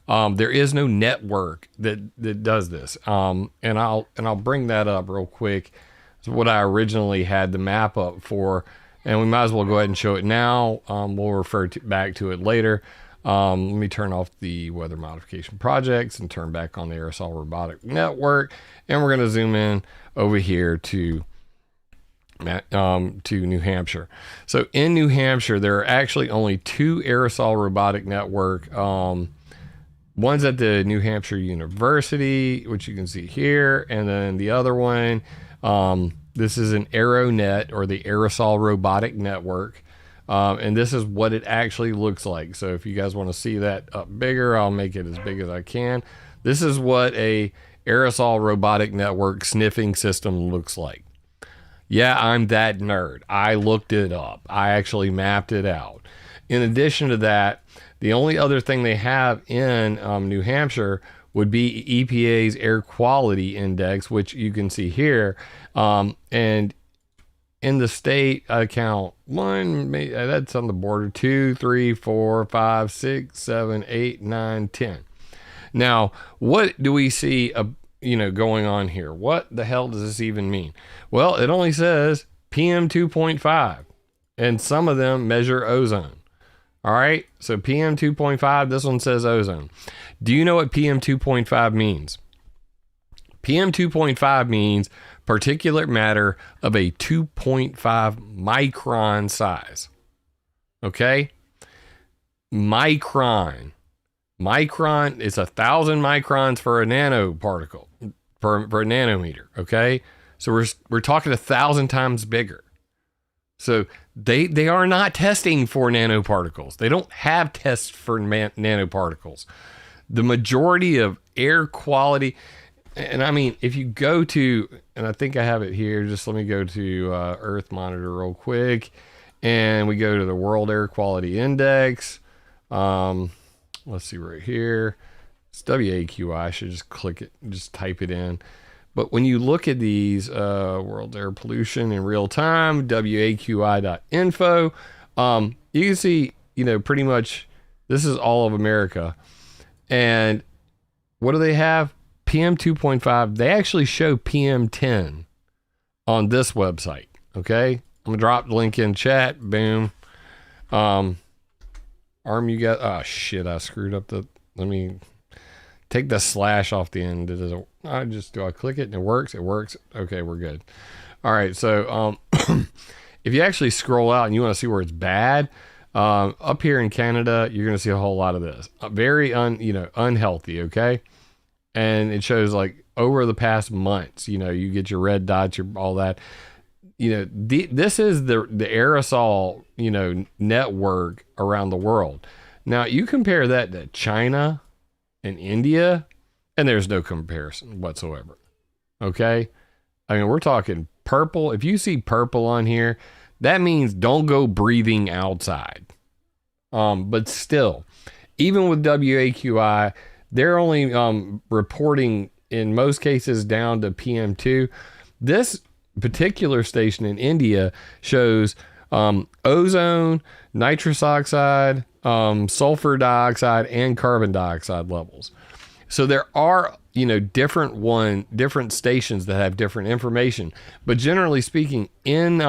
There is no network that does this. And I'll bring that up real quick. It's what I originally had the map up for, and we might as well go ahead and show it now. We'll refer back to it later. Let me turn off the weather modification projects and turn back on the aerosol robotic network. And we're going to zoom in over here to New Hampshire. So in New Hampshire, there are actually only 2 aerosol robotic network. One's at the New Hampshire University, which you can see here. And then the other one, this is an AeroNet, or the Aerosol Robotic Network. And this is what it actually looks like. So if you guys want to see that up bigger, I'll make it as big as I can. This is what a aerosol robotic network sniffing system looks like. Yeah, I'm that nerd. I looked it up. I actually mapped it out. In addition to that, the only other thing they have in New Hampshire would be EPA's Air Quality Index, which you can see here. And in the state, I count 1, that's on the border, 2, 3, 4, 5, 6, 7, 8, 9, 10. Now, what do we see going on here? What the hell does this even mean? Well, it only says PM 2.5, and some of them measure ozone. All right, so PM 2.5, this one says ozone. Do you know what PM 2.5 means? PM 2.5 means particulate matter of a 2.5 micron size. Okay? Micron is 1,000 microns for a nanoparticle, for a nanometer. Okay? So we're talking 1,000 times bigger. So they are not testing for nanoparticles. They don't have tests for nanoparticles. The majority of air quality, and I mean, if you go to, and I think I have it here, just let me go to Earth Monitor real quick, and we go to the World Air Quality Index. Let's see right here. It's WAQI. I should just click it, just type it in. But when you look at these world air pollution in real time, waqi.info, you can see, pretty much this is all of America. And what do they have? PM 2.5. They actually show PM 10 on this website. Okay. I'm going to drop the link in chat. Boom. You got, oh shit, I screwed up let me take the slash off the end. Do I click it and it works? It works. Okay, we're good. All right. So, if you actually scroll out and you want to see where it's bad, up here in Canada, you're going to see a whole lot of this. Very unhealthy. Okay. And it shows like over the past months, you get your red dots, all that. This is the aerosol, network around the world. Now you compare that to China and India, and there's no comparison whatsoever. Okay. I mean, we're talking purple. If you see purple on here, that means don't go breathing outside. But still, even with WAQI, they're only reporting in most cases down to PM2. This particular station in India shows ozone, nitrous oxide, sulfur dioxide, and carbon dioxide levels. So there are, different stations that have different information. But generally speaking, in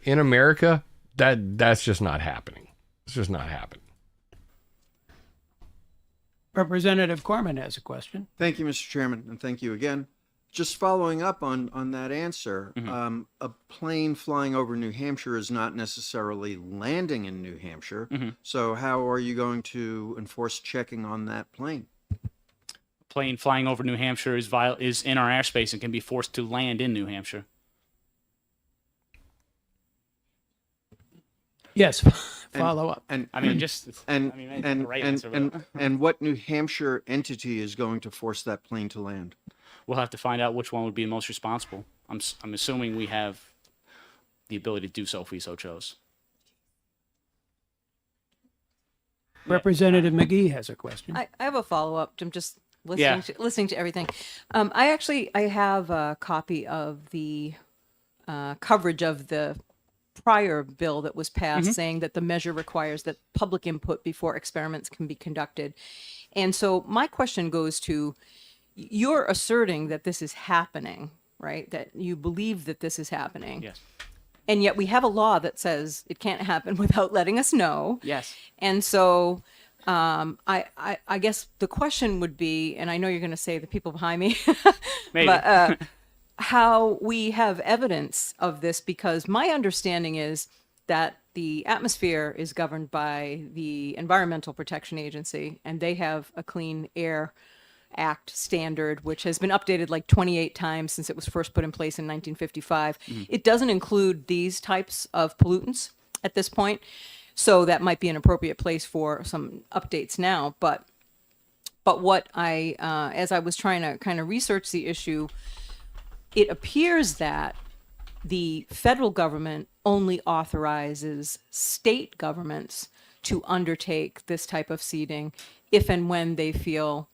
America, that's just not happening. It's just not happening. Representative Corman has a question. Thank you, Mr. Chairman, and thank you again. Just following up on that answer, a plane flying over New Hampshire is not necessarily landing in New Hampshire. So how are you going to enforce checking on that plane? A plane flying over New Hampshire is in our airspace and can be forced to land in New Hampshire. Yes, follow up. And what New Hampshire entity is going to force that plane to land? We'll have to find out which one would be the most responsible. I'm assuming we have the ability to do so if we so chose. Representative McGee has a question. I have a follow-up. I'm just listening to everything. I have a copy of the coverage of the prior bill that was passed saying that the measure requires that public input before experiments can be conducted. And so my question goes to, you're asserting that this is happening, right? That you believe that this is happening. Yes. And yet we have a law that says it can't happen without letting us know. Yes. And so I guess the question would be, and I know you're going to say the people behind me, Maybe. but how we have evidence of this, because my understanding is that the atmosphere is governed by the Environmental Protection Agency, and they have a Clean Air Act standard, which has been updated like 28 times since it was first put in place in 1955. It doesn't include these types of pollutants at this point, so that might be an appropriate place for some updates now. But what as I was trying to kind of research the issue, it appears that the federal government only authorizes state governments to undertake this type of seeding if and when they feel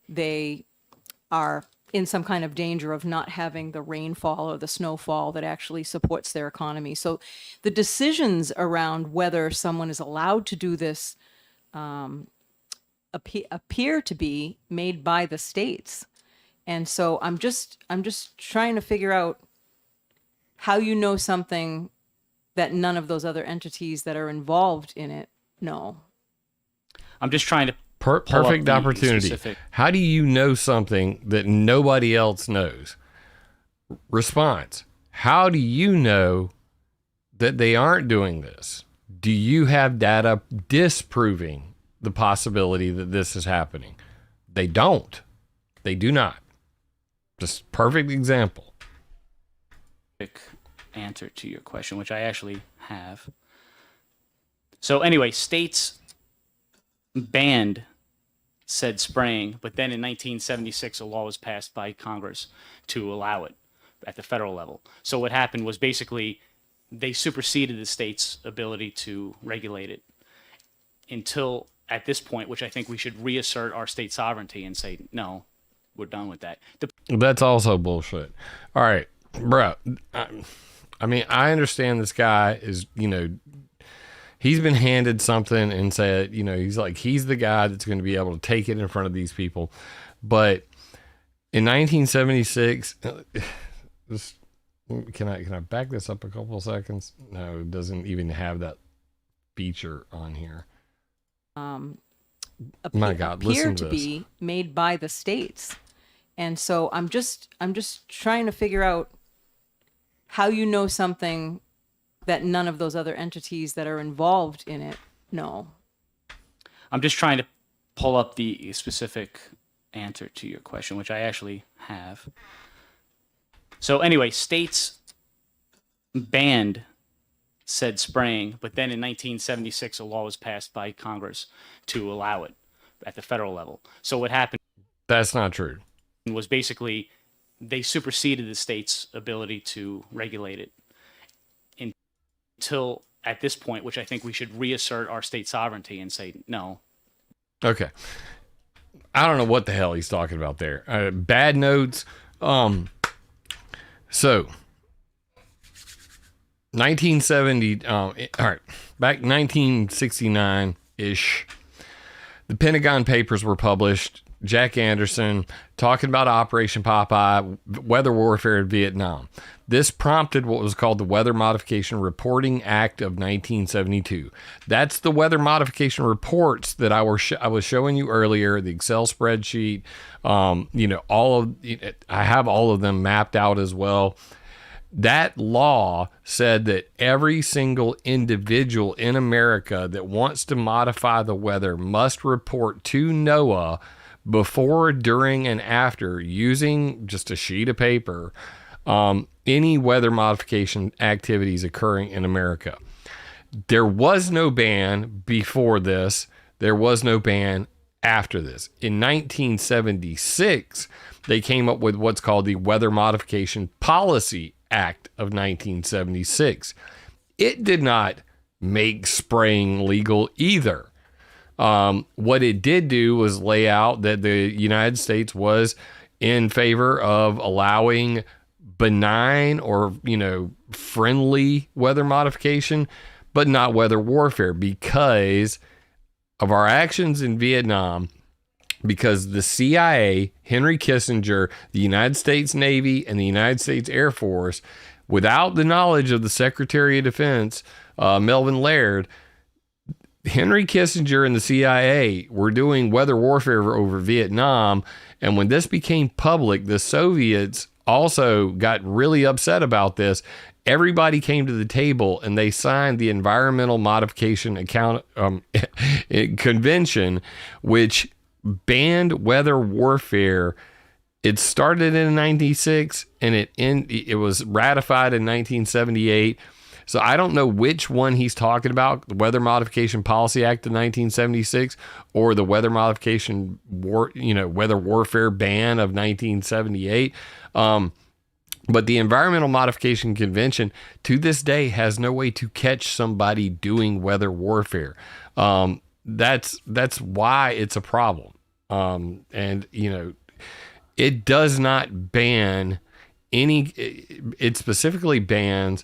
they are in some kind of danger of not having the rainfall or the snowfall that actually supports their economy. So the decisions around whether someone is allowed to do this appear to be made by the states. And so I'm just trying to figure out how you know something that none of those other entities that are involved in it know. I'm just trying to Perfect opportunity. How do you know something that nobody else knows? Response. How do you know that they aren't doing this? Do you have data disproving the possibility that this is happening? They don't. They do not. Just perfect example. Answer to your question, which I actually have. So anyway, states banned said spraying, but then in 1976 a law was passed by Congress to allow it at the federal level. So what happened was basically they superseded the state's ability to regulate it until at this point, which I think we should reassert our state sovereignty and say, no, we're done with that. That's also bullshit. All right, bro. I mean, I understand this guy is, he's been handed something and said, he's the guy that's going to be able to take it in front of these people. But in 1976, can I back this up a couple of seconds? No, it doesn't even have that feature on here. My God, listen to this. Appear to be made by the states. And so I'm just trying to figure out how you know something that none of those other entities that are involved in it know. I'm just trying to pull up the specific answer to your question, which I actually have. So anyway, states banned said spraying, but then in 1976 a law was passed by Congress to allow it at the federal level. So what happened? That's not true. Was basically they superseded the state's ability to regulate it until at this point, which I think we should reassert our state sovereignty and say, no. Okay. I don't know what the hell he's talking about there. Bad notes. So 1970, all right, back 1969-ish, the Pentagon Papers were published. Jack Anderson talking about Operation Popeye, weather warfare in Vietnam. This prompted what was called the Weather Modification Reporting Act of 1972. That's the weather modification reports that I was showing you earlier, the Excel spreadsheet. I have all of them mapped out as well. That law said that every single individual in America that wants to modify the weather must report to NOAA before, during, and after, using just a sheet of paper, any weather modification activities occurring in America. There was no ban before this. There was no ban after this. In 1976, they came up with what's called the Weather Modification Policy Act of 1976. It did not make spraying legal either. What it did do was lay out that the United States was in favor of allowing benign or, friendly weather modification, but not weather warfare because of our actions in Vietnam, because the CIA, Henry Kissinger, the United States Navy, and the United States Air Force, without the knowledge of the Secretary of Defense, Melvin Laird, Henry Kissinger and the CIA were doing weather warfare over Vietnam. And when this became public, the Soviets also got really upset about this. Everybody came to the table and they signed the Environmental Modification Convention, which banned weather warfare. It started in 1996 and it was ratified in 1978. So I don't know which one he's talking about, the Weather Modification Policy Act of 1976 or the Weather Modification Weather Warfare Ban of 1978. But the Environmental Modification Convention to this day has no way to catch somebody doing weather warfare. That's why it's a problem. It does not ban it specifically bans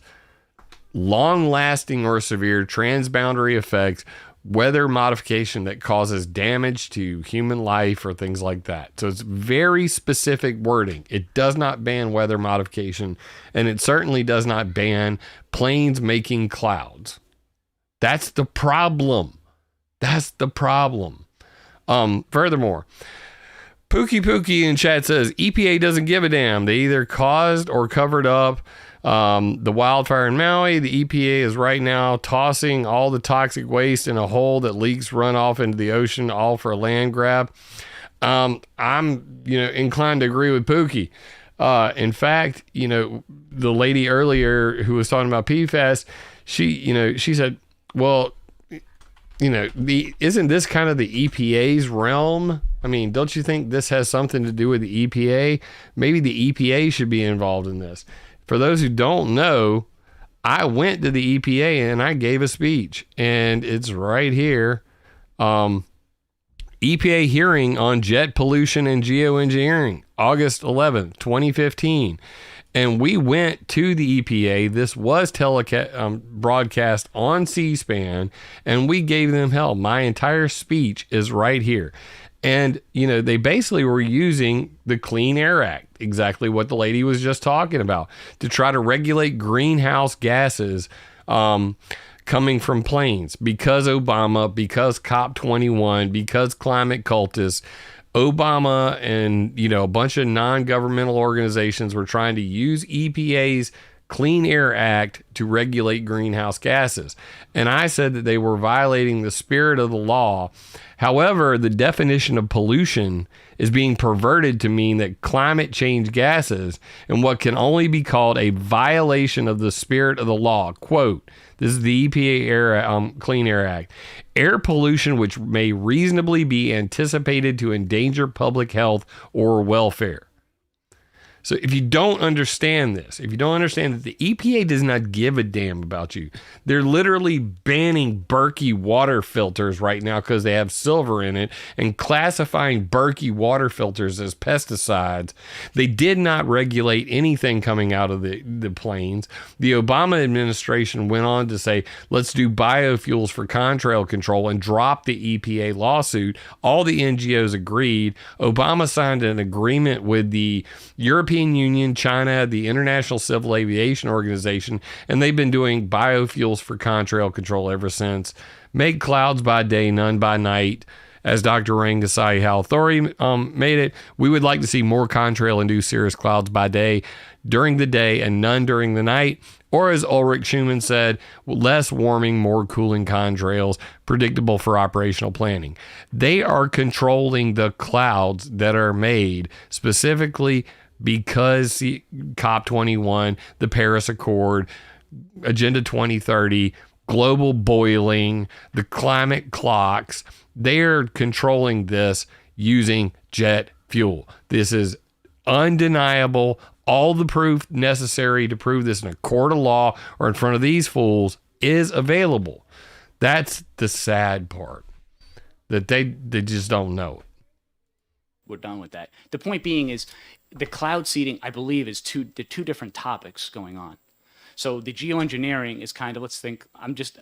long-lasting or severe transboundary effects weather modification that causes damage to human life or things like that. So it's very specific wording. It does not ban weather modification, and it certainly does not ban planes making clouds. That's the problem. That's the problem. Furthermore, Pookie in chat says EPA doesn't give a damn. They either caused or covered up the wildfire in Maui. The EPA is right now tossing all the toxic waste in a hole that leaks runoff into the ocean, all for a land grab. I'm inclined to agree with Pookie. In fact, the lady earlier who was talking about PFAS, she said, well, isn't this kind of the EPA's realm? I mean, don't you think this has something to do with the EPA? Maybe the EPA should be involved in this. For those who don't know, I went to the EPA and I gave a speech, and it's right here. EPA hearing on jet pollution and geoengineering, August 11th, 2015. And we went to the EPA. This was broadcast on C-SPAN, and we gave them hell. My entire speech is right here. And, they basically were using the Clean Air Act, exactly what the lady was just talking about, to try to regulate greenhouse gases coming from planes. Because Obama, because COP21, because climate cultists, Obama and, a bunch of non-governmental organizations were trying to use EPA's Clean Air Act to regulate greenhouse gases. And I said that they were violating the spirit of the law. However, the definition of pollution is being perverted to mean that climate change gases and what can only be called a violation of the spirit of the law. Quote, this is the EPA Clean Air Act. Air pollution which may reasonably be anticipated to endanger public health or welfare. So if you don't understand this, if you don't understand that the EPA does not give a damn about you, they're literally banning Berkey water filters right now because they have silver in it and classifying Berkey water filters as pesticides. They did not regulate anything coming out of the planes. The Obama administration went on to say, let's do biofuels for contrail control and drop the EPA lawsuit. All the NGOs agreed. Obama signed an agreement with the European Union, China, the International Civil Aviation Organization, and they've been doing biofuels for contrail control ever since. Make clouds by day, none by night. As Dr. Rangasai Halthori made it, we would like to see more contrail-induced cirrus clouds by day, during the day, and none during the night. Or as Ulrich Schumann said, less warming, more cooling contrails, predictable for operational planning. They are controlling the clouds that are made specifically because COP21, the Paris Accord, Agenda 2030, global boiling, the climate clocks, they're controlling this using jet fuel. This is undeniable. All the proof necessary to prove this in a court of law or in front of these fools is available. That's the sad part, that they just don't know it. We're done with that. The point being is the cloud seeding, I believe, is two different topics going on. So the geoengineering is kind of, let's think,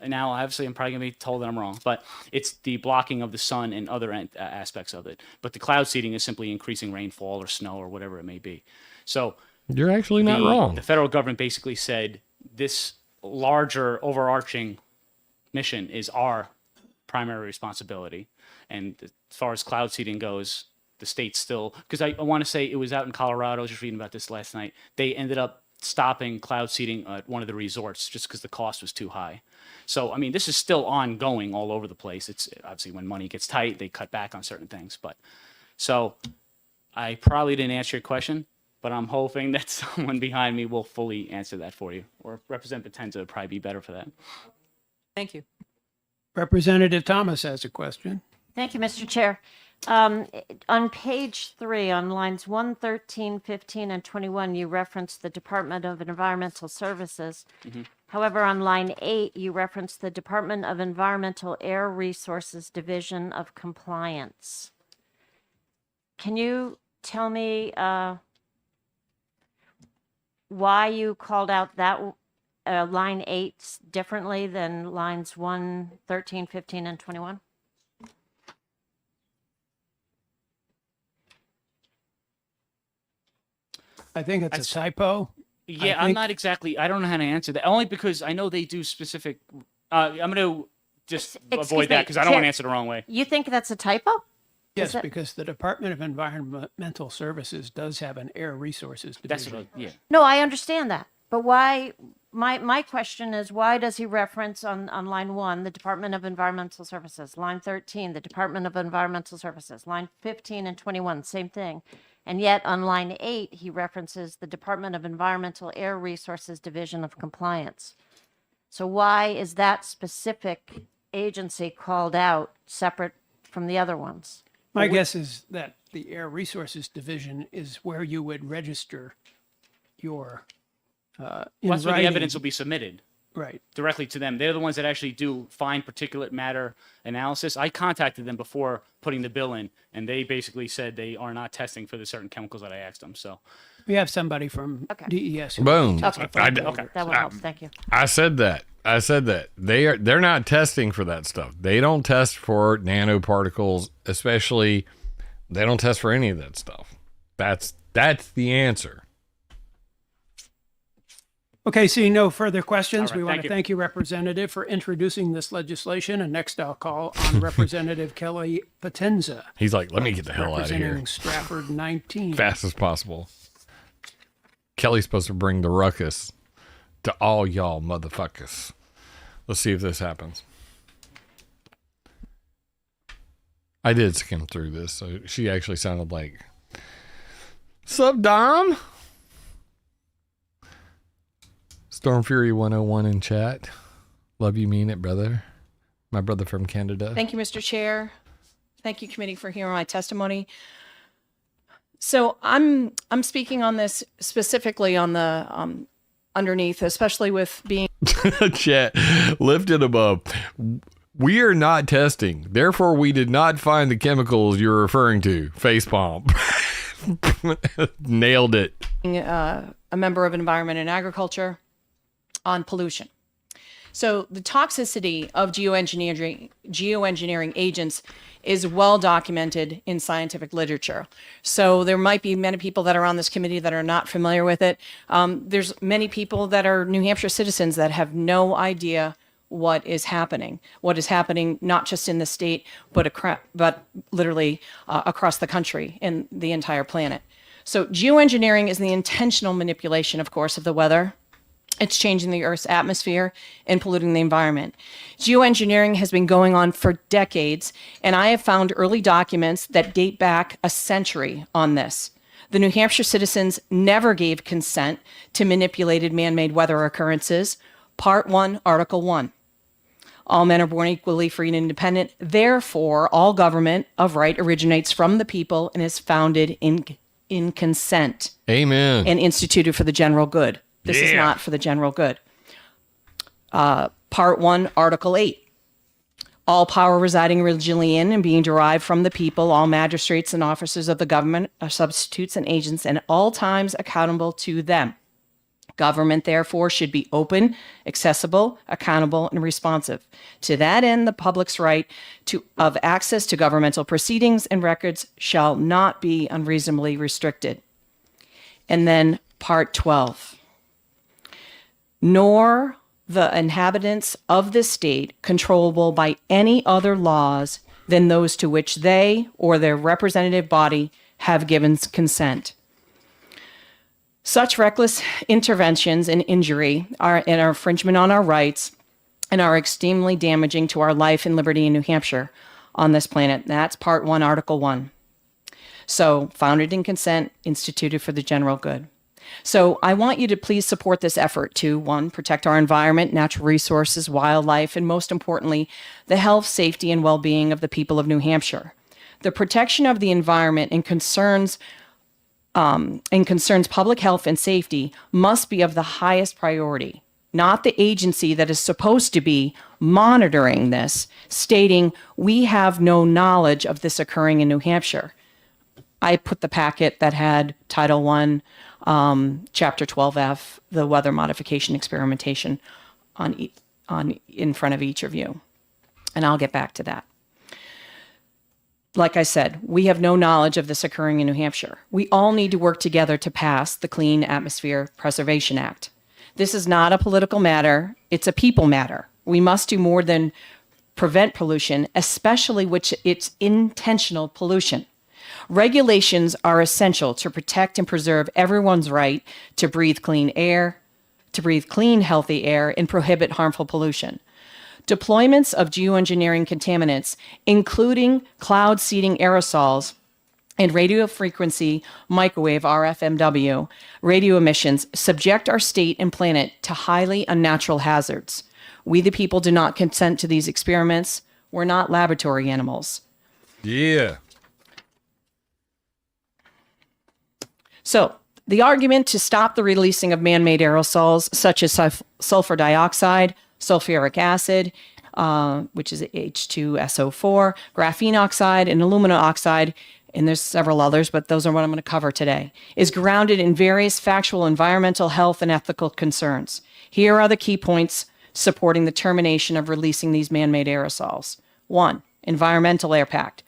now obviously I'm probably going to be told that I'm wrong, but it's the blocking of the sun and other aspects of it. But the cloud seeding is simply increasing rainfall or snow or whatever it may be. So you're actually not wrong. The federal government basically said this larger overarching mission is our primary responsibility. And as far as cloud seeding goes, the state still, because I want to say it was out in Colorado, I was just reading about this last night, they ended up stopping cloud seeding at one of the resorts just because the cost was too high. So, I mean, this is still ongoing all over the place. It's obviously when money gets tight, they cut back on certain things. But so I probably didn't answer your question, but I'm hoping that someone behind me will fully answer that for you. Or Representative Potenza would probably be better for that. Thank you. Representative Thomas has a question. Thank you, Mr. Chair. On page 3, on lines 1, 13, 15, and 21, you reference the Department of Environmental Services. Mm-hmm. However, on line 8, you reference the Department of Environmental Air Resources Division of Compliance. Can you tell me why you called out that line 8 differently than lines 1, 13, 15, and 21? I think it's a typo. Yeah, I'm think- not exactly. I don't know how to answer that. Only because I know they do specific. I'm going to just Excuse avoid that me, because I don't want Chair- to answer the wrong way. You think that's a typo? Yes, that- because the Department of Environmental Services does have an air resources That's division. yeah. No, I understand that. But why, my question is, why does he reference on line 1, the Department of Environmental Services, line 13, the Department of Environmental Services, line 15 and 21, same thing. And yet on line 8, he references the Department of Environmental Air Resources Division of Compliance. So why is that specific agency called out separate from the other ones? My guess is that the Air Resources Division is where you would register your in Well, that's where the writing- evidence will be submitted Right. directly to them. They're the ones that actually do fine particulate matter analysis. I contacted them before putting the bill in, and they basically said they are not testing for the certain chemicals that I asked them. So We have somebody from Okay. DES. who Boom. can Okay, testify. okay. that will help. Thank you. I said that. They're not testing for that stuff. They don't test for nanoparticles, especially they don't test for any of that stuff. That's the answer. Okay, seeing no further questions, All right, we want thank to you. thank you, Representative, for introducing this legislation. And next I'll call on Representative Kelly Potenza, He's like, let me get the hell out of here representing Stratford 19. fast as possible. Kelly's supposed to bring the ruckus to all y'all motherfuckers. Let's see if this happens. I did skim through this, so she actually sounded like, "Sup, Dom?" Storm Fury 101 in chat. Love you, mean it, brother. My brother from Canada. Thank you, Mr. Chair. Thank you, committee, for hearing my testimony. So I'm speaking on this specifically on the underneath, especially with being Chat, lift it above. We are not testing. Therefore, we did not find the chemicals you're referring to. Facepalm. Nailed it. a member of Environment and Agriculture on pollution. So the toxicity of geoengineering agents is well documented in scientific literature. So there might be many people that are on this committee that are not familiar with it. There's many people that are New Hampshire citizens that have no idea what is happening not just in the state, but literally across the country and the entire planet. So geoengineering is the intentional manipulation, of course, of the weather. It's changing the Earth's atmosphere and polluting the environment. Geoengineering has been going on for decades, and I have found early documents that date back a century on this. The New Hampshire citizens never gave consent to manipulated man-made weather occurrences. Part 1, Article 1. All men are born equally free and independent. Therefore, all government of right originates from the people and is founded in consent Amen. and instituted for the general good. This is not for the general good. Part 1, Article 8. All power residing originally in and being derived from the people, all magistrates and officers of the government are substitutes and agents and all times accountable to them. Government, therefore, should be open, accessible, accountable, and responsive. To that end, the public's right of access to governmental proceedings and records shall not be unreasonably restricted. And then Part 12. Nor the inhabitants of this state controllable by any other laws than those to which they or their representative body have given consent. Such reckless interventions and injury are an infringement on our rights and are extremely damaging to our life and liberty in New Hampshire on this planet. That's Part 1, Article 1. So, founded in consent, instituted for the general good. So I want you to please support this effort to, 1, protect our environment, natural resources, wildlife, and most importantly, the health, safety, and well-being of the people of New Hampshire. The protection of the environment and concerns public health and safety must be of the highest priority, not the agency that is supposed to be monitoring this, stating we have no knowledge of this occurring in New Hampshire. I put the packet that had Title I Chapter 12F, the weather modification experimentation in front of each of you. And I'll get back to that. Like I said, we have no knowledge of this occurring in New Hampshire. We all need to work together to pass the Clean Atmosphere Preservation Act. This is not a political matter, it's a people matter. We must do more than prevent pollution, especially which it's intentional pollution. Regulations are essential to protect and preserve everyone's right to breathe clean air, to breathe clean, healthy air, and prohibit harmful pollution. Deployments of geoengineering contaminants, including cloud seeding aerosols and radio frequency microwave RFMW radio emissions, subject our state and planet to highly unnatural hazards. We, the people, do not consent to these experiments. We're not laboratory animals. Yeah. So, the argument to stop the releasing of man-made aerosols such as sulfur dioxide, sulfuric acid, which is H2SO4, graphene oxide, and aluminum oxide, and there's several others, but those are what I'm going to cover today, is grounded in various factual environmental, health, and ethical concerns. Here are the key points supporting the termination of releasing these man-made aerosols. 1, environmental impact.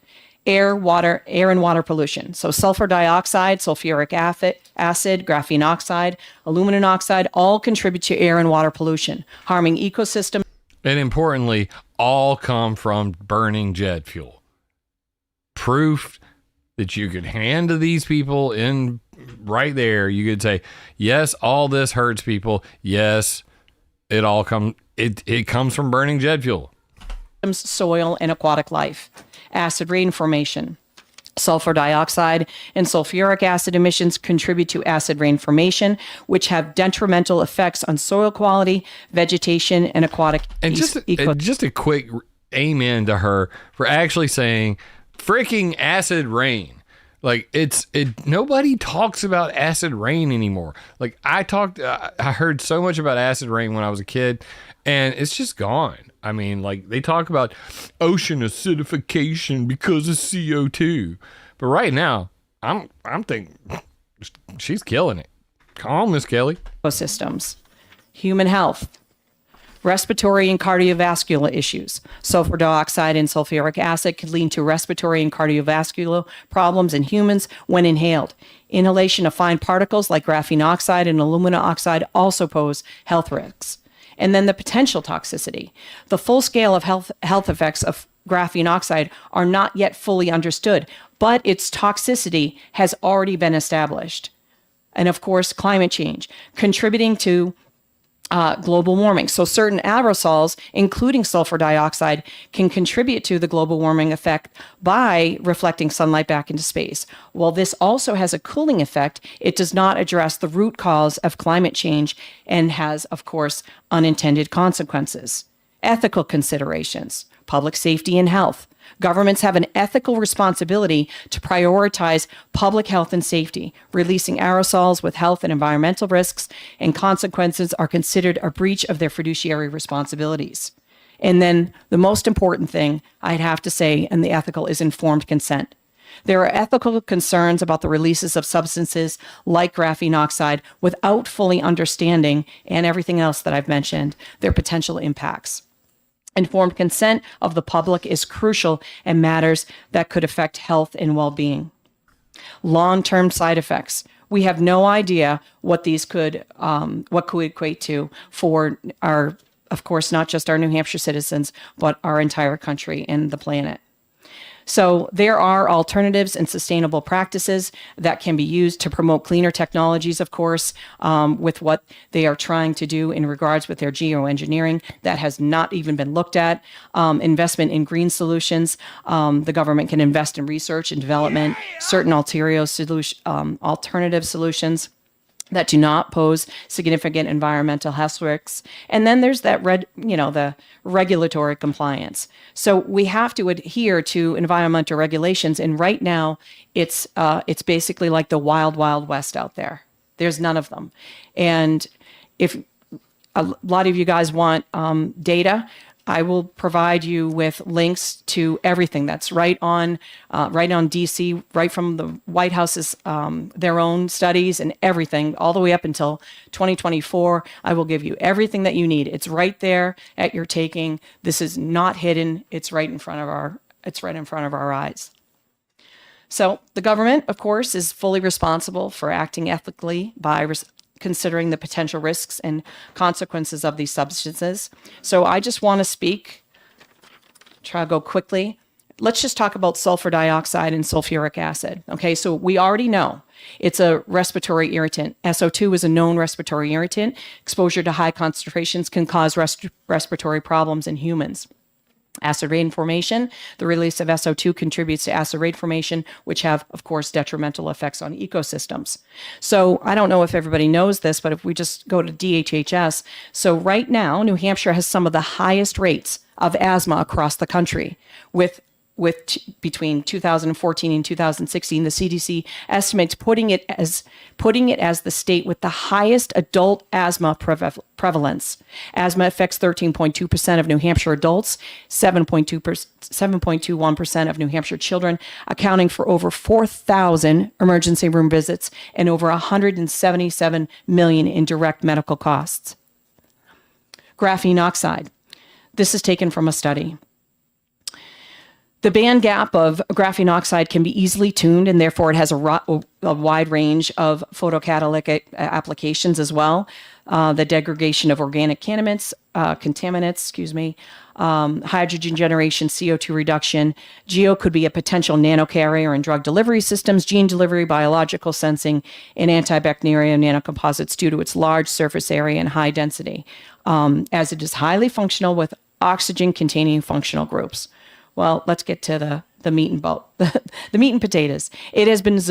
Air and water pollution. So sulfur dioxide, sulfuric acid, graphene oxide, aluminum oxide, all contribute to air and water pollution, harming ecosystems. And importantly, all come from burning jet fuel. Proof that you could hand to these people in right there. You could say, yes, all this hurts people. Yes, it comes from burning jet fuel. Soil and aquatic life. Acid rain formation. Sulfur dioxide and sulfuric acid emissions contribute to acid rain formation, which have detrimental effects on soil quality, vegetation, and aquatic and just a quick amen to her for actually saying freaking acid rain. Like nobody talks about acid rain anymore. Like I heard so much about acid rain when I was a kid, and it's just gone. I mean, like they talk about ocean acidification because of CO2, but right now I'm thinking she's killing it. Calm, Miss Kelly. Ecosystems, human health, respiratory and cardiovascular issues. Sulfur dioxide and sulfuric acid can lead to respiratory and cardiovascular problems in humans when inhaled. Inhalation of fine particles like graphene oxide and aluminum oxide also pose health risks. And then the potential toxicity. The full scale of health effects of graphene oxide are not yet fully understood, but its toxicity has already been established. And of course, climate change, contributing to global warming. So certain aerosols, including sulfur dioxide, can contribute to the global warming effect by reflecting sunlight back into space. While this also has a cooling effect, it does not address the root cause of climate change and has, of course, unintended consequences. Ethical considerations, public safety and health. Governments have an ethical responsibility to prioritize public health and safety. Releasing aerosols with health and environmental risks and consequences are considered a breach of their fiduciary responsibilities. And then the most important thing I'd have to say, and the ethical, is informed consent. There are ethical concerns about the releases of substances like graphene oxide without fully understanding, and everything else that I've mentioned, their potential impacts. Informed consent of the public is crucial in matters that could affect health and well-being. Long-term side effects. We have no idea what these could equate to for our, of course, not just our New Hampshire citizens, but our entire country and the planet. So there are alternatives and sustainable practices that can be used to promote cleaner technologies, of course, with what they are trying to do in regards with their geoengineering that has not even been looked at. Investment in green solutions. The government can invest in research and development, certain alternative solutions that do not pose significant environmental health risks. And then there's that the regulatory compliance. So we have to adhere to environmental regulations. And right now it's basically like the wild, wild west out there. There's none of them. And if a lot of you guys want data, I will provide you with links to everything that's right on DC, right from the White House's their own studies and everything, all the way up until 2024. I will give you everything that you need. It's right there at your taking. This is not hidden. It's right in front of our eyes. So the government, of course, is fully responsible for acting ethically by considering the potential risks and consequences of these substances. So I just want to try to go quickly. Let's just talk about sulfur dioxide and sulfuric acid. Okay, so we already know it's a respiratory irritant. SO2 is a known respiratory irritant. Exposure to high concentrations can cause respiratory problems in humans. Acid rain formation, the release of SO2 contributes to acid rain formation, which have, of course, detrimental effects on ecosystems. So I don't know if everybody knows this, but if we just go to DHHS, so right now, New Hampshire has some of the highest rates of asthma across the country, with between 2014 and 2016, the CDC estimates putting it as the state with the highest adult asthma prevalence. Asthma affects 13.2% of New Hampshire adults, 7.21% of New Hampshire children, accounting for over 4,000 emergency room visits and over 177 million in direct medical costs. Graphene oxide. This is taken from a study. The band gap of graphene oxide can be easily tuned, and therefore it has a wide range of photocatalytic applications as well. The degradation of organic contaminants, hydrogen generation, CO2 reduction. Geo could be a potential nanocarrier in drug delivery systems, gene delivery, biological sensing, and antibacterial nanocomposites due to its large surface area and high density, as it is highly functional with oxygen-containing functional groups. Well, let's get to the meat and the meat and potatoes. It has been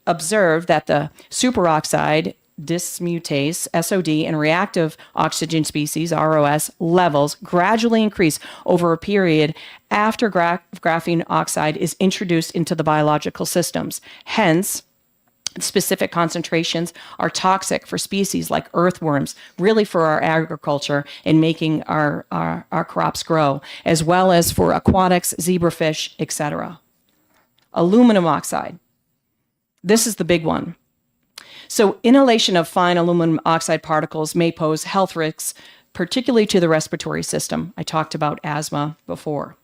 observed that the superoxide dismutase, SOD, and reactive oxygen species, ROS, levels gradually increase over a period after graphene oxide is introduced into the biological systems. Hence, specific concentrations are toxic for species like earthworms, really for our agriculture and making our crops grow, as well as for aquatics, zebrafish, etc. Aluminum oxide. This is the big one. So inhalation of fine aluminum oxide particles may pose health risks, particularly to the respiratory system. I talked about asthma before.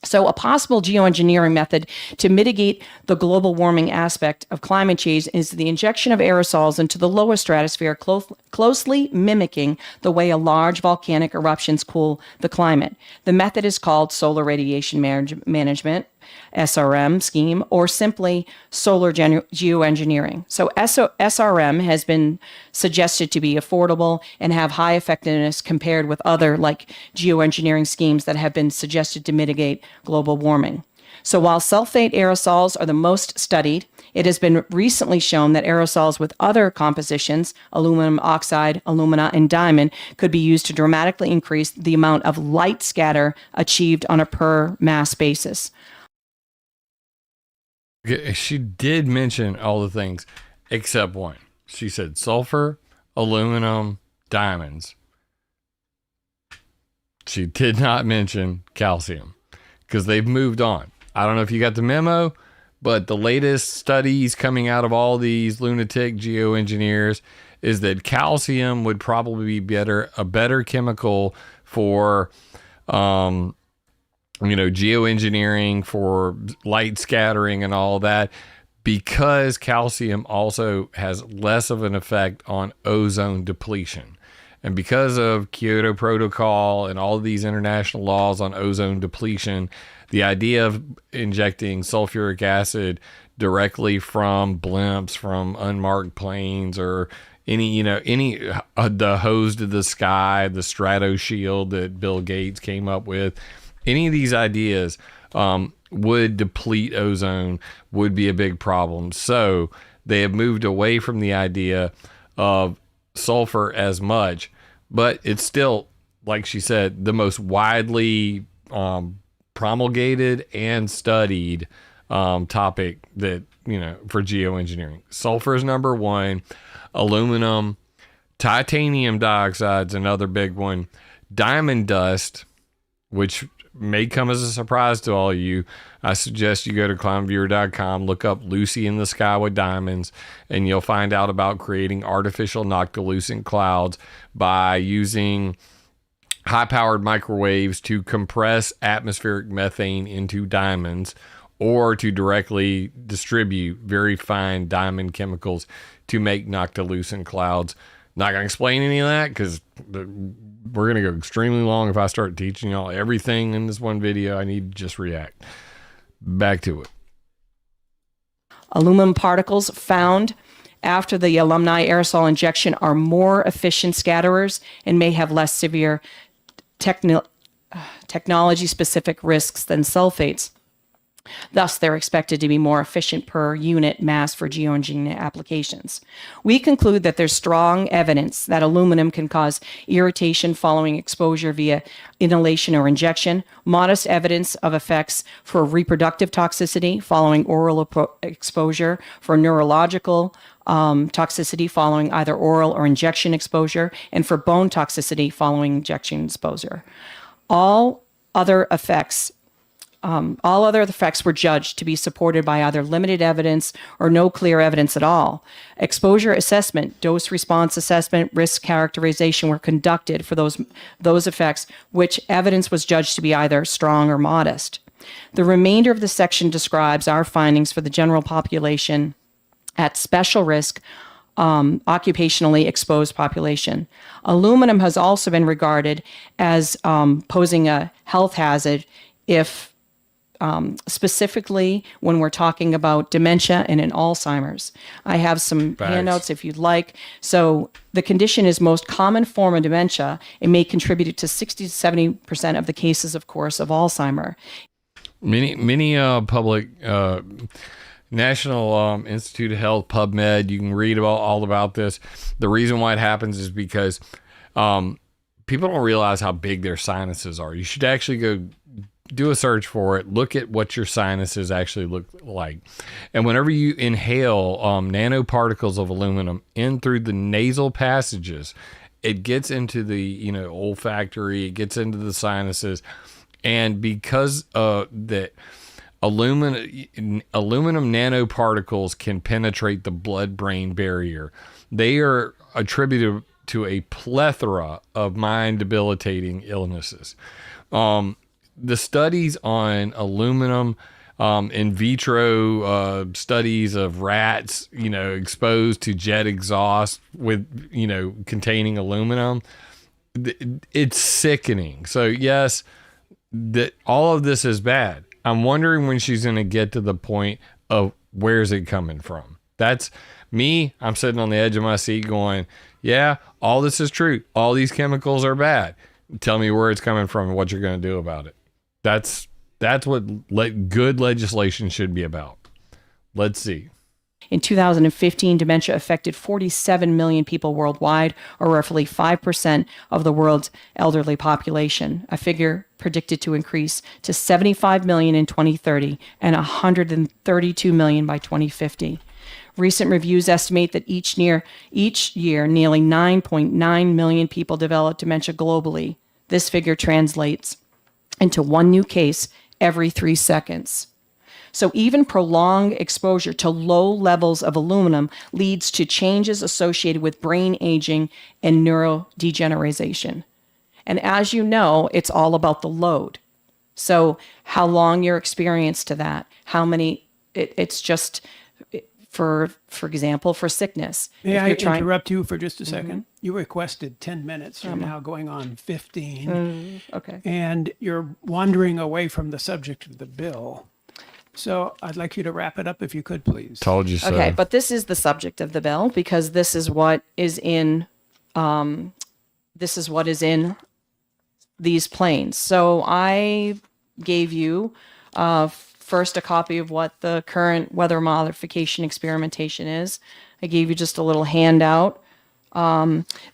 So a possible geoengineering method to mitigate the global warming aspect of climate change is the injection of aerosols into the lower stratosphere, closely mimicking the way a large volcanic eruptions cool the climate. The method is called solar radiation management, SRM scheme, or simply solar geoengineering. So SRM has been suggested to be affordable and have high effectiveness compared with other like geoengineering schemes that have been suggested to mitigate global warming. So while sulfate aerosols are the most studied, it has been recently shown that aerosols with other compositions, aluminum oxide, alumina, and diamond, could be used to dramatically increase the amount of light scatter achieved on a per mass basis. She did mention all the things except one. She said sulfur, aluminum, diamonds. She did not mention calcium because they've moved on. I don't know if you got the memo, but the latest studies coming out of all these lunatic geoengineers is that calcium would probably be a better chemical for geoengineering, for light scattering and all that, because calcium also has less of an effect on ozone depletion. And because of Kyoto Protocol and all of these international laws on ozone depletion, the idea of injecting sulfuric acid directly from blimps, from unmarked planes, or the hose to the sky, the strato shield that Bill Gates came up with, any of these ideas would deplete ozone, would be a big problem. So they have moved away from the idea of sulfur as much, but it's still, like she said, the most widely promulgated and studied topic that, for geoengineering. Sulfur is number one, aluminum, titanium dioxide's another big one, diamond dust which may come as a surprise to all of you, I suggest you go to ClimateViewer.com, look up Lucy in the Sky with Diamonds, and you'll find out about creating artificial noctilucent clouds by using high-powered microwaves to compress atmospheric methane into diamonds, or to directly distribute very fine diamond chemicals to make noctilucent clouds. Not going to explain any of that because we're going to go extremely long if I start teaching y'all everything in this one video. I need to just react. Back to it. Aluminum particles found after the alumni aerosol injection are more efficient scatterers and may have less severe technology-specific risks than sulfates. Thus, they're expected to be more efficient per unit mass for geoengineering applications. We conclude that there's strong evidence that aluminum can cause irritation following exposure via inhalation or injection, modest evidence of effects for reproductive toxicity following oral exposure, for neurological toxicity following either oral or injection exposure, and for bone toxicity following injection exposure. All other effects were judged to be supported by either limited evidence or no clear evidence at all. Exposure assessment, dose response assessment, risk characterization were conducted for those effects, which evidence was judged to be either strong or modest. The remainder of the section describes our findings for the general population at special risk, occupationally exposed population. Aluminum has also been regarded as posing a health hazard if specifically when we're talking about dementia and in Alzheimer's. I have some handouts if you'd like. So the condition is most common form of dementia. It may contribute to 60 to 70% of the cases, of course, of Alzheimer. Many public National Institute of Health, PubMed, you can read all about this. The reason why it happens is because people don't realize how big their sinuses are. You should actually go do a search for it. Look at what your sinuses actually look like. And whenever you inhale nanoparticles of aluminum in through the nasal passages, it gets into the olfactory, it gets into the sinuses. And because that aluminum nanoparticles can penetrate the blood-brain barrier, they are attributed to a plethora of mind-debilitating illnesses. The studies on aluminum, in vitro studies of rats, exposed to jet exhaust with, containing aluminum, it's sickening. So yes, that all of this is bad. I'm wondering when she's going to get to the point of where's it coming from. That's me. I'm sitting on the edge of my seat going, yeah, all this is true. All these chemicals are bad. Tell me where it's coming from and what you're going to do about it. That's what good legislation should be about. Let's see. In 2015, dementia affected 47 million people worldwide, or roughly 5% of the world's elderly population, a figure predicted to increase to 75 million in 2030 and 132 million by 2050. Recent reviews estimate that each year, nearly 9.9 million people develop dementia globally. This figure translates into one new case every 3 seconds. So even prolonged exposure to low levels of aluminum leads to changes associated with brain aging and neurodegeneration. And as you know, it's all about the load. So how long you're experienced to that, how many, it's just, for example, for sickness. May I interrupt you for just a second? You requested 10 minutes. You're now going on 15. Okay. And you're wandering away from the subject of the bill. So I'd like you to wrap it up if you could, please. Told you so. Okay, but this is the subject of the bill because this is what is in these planes. So I gave you first a copy of what the current weather modification experimentation is. I gave you just a little handout.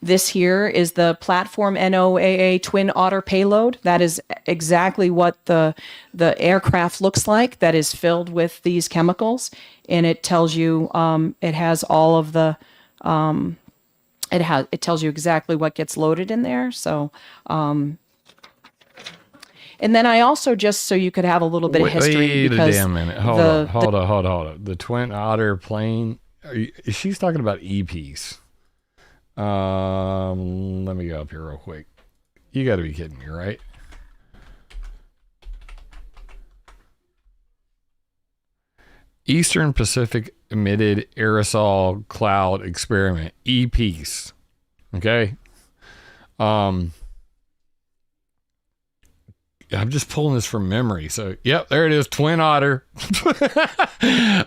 This here is the platform NOAA Twin Otter payload. That is exactly what the aircraft looks like that is filled with these chemicals. And it tells you, it has all of the, it tells you exactly what gets loaded in there. So, And then I also, just so you could have a little bit of history, Wait because a damn minute. Hold on. The Twin Otter plane. She's talking about E-piece. Let me go up here real quick. You got to be kidding me, right? Eastern Pacific Emitted Aerosol Cloud Experiment, E-piece. Okay. I'm just pulling this from memory. So, yep, there it is. Twin Otter.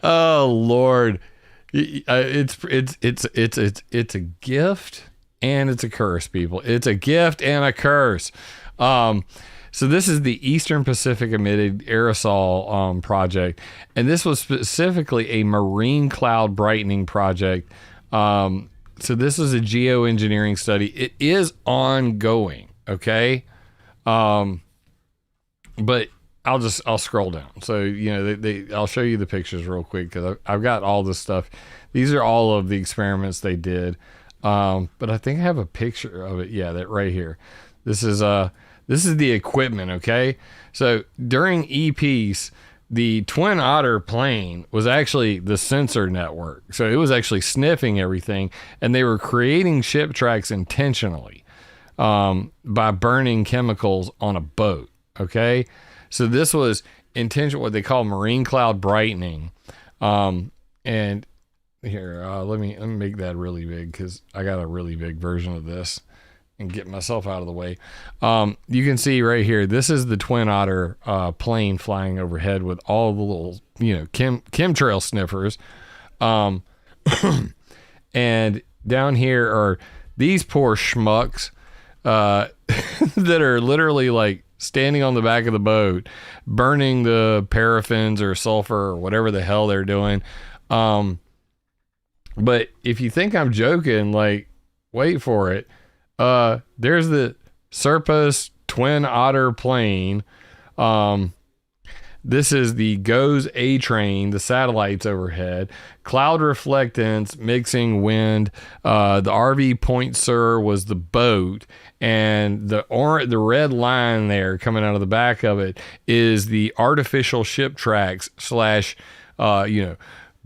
Oh Lord. It's a gift and it's a curse, people. It's a gift and a curse. So this is the Eastern Pacific Emitted Aerosol project, and this was specifically a marine cloud brightening project. So this is a geoengineering study. It is ongoing, okay? But I'll scroll down. So, I'll show you the pictures real quick because I've got all this stuff. These are all of the experiments they did. But I think I have a picture of it. Yeah, that right here. This is the equipment, okay? So during E-piece, the Twin Otter plane was actually the sensor network. So it was actually sniffing everything, and they were creating ship tracks intentionally by burning chemicals on a boat, okay? So this was intentional, what they call marine cloud brightening. And here, let me make that really big because I got a really big version of this and get myself out of the way. You can see right here, this is the Twin Otter plane flying overhead with all the little, chemtrail sniffers. And down here are these poor schmucks that are literally like standing on the back of the boat, burning the paraffins or sulfur or whatever the hell they're doing. But if you think I'm joking, like, wait for it. There's the Serpus Twin Otter plane. This is the GOES A train, the satellites overhead, cloud reflectance, mixing wind. The RV Point Sur was the boat, and the red line there coming out of the back of it is the artificial ship tracks /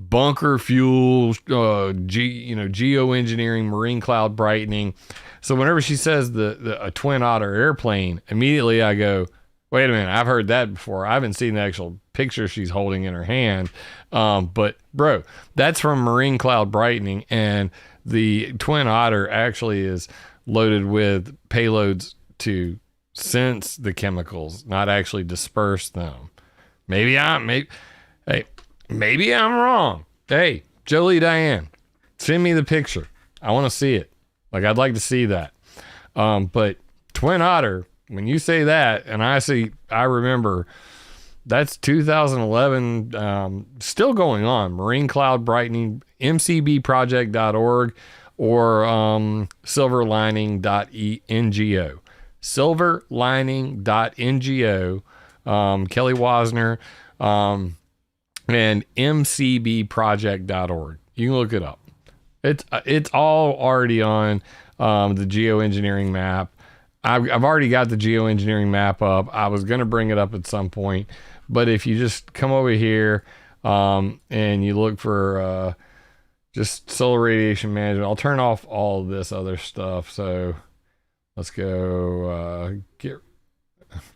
bunker fuel, geoengineering, marine cloud brightening. So whenever she says a Twin Otter airplane, immediately I go, wait a minute, I've heard that before. I haven't seen the actual picture she's holding in her hand. But bro, that's from marine cloud brightening, and the Twin Otter actually is loaded with payloads to sense the chemicals, not actually disperse them. Maybe I'm wrong. Hey, Jolie Diane, send me the picture. I want to see it. Like, I'd like to see that. But Twin Otter, when you say that, and I remember that's 2011, still going on. Marine Cloud Brightening, mcbproject.org or silverlining.ngo. Silverlining.ngo, Kelly Wasner, and mcbproject.org. You can look it up. It's all already on the geoengineering map. I've already got the geoengineering map up. I was going to bring it up at some point, but if you just come over here and you look for just solar radiation management, I'll turn off all of this other stuff. So let's go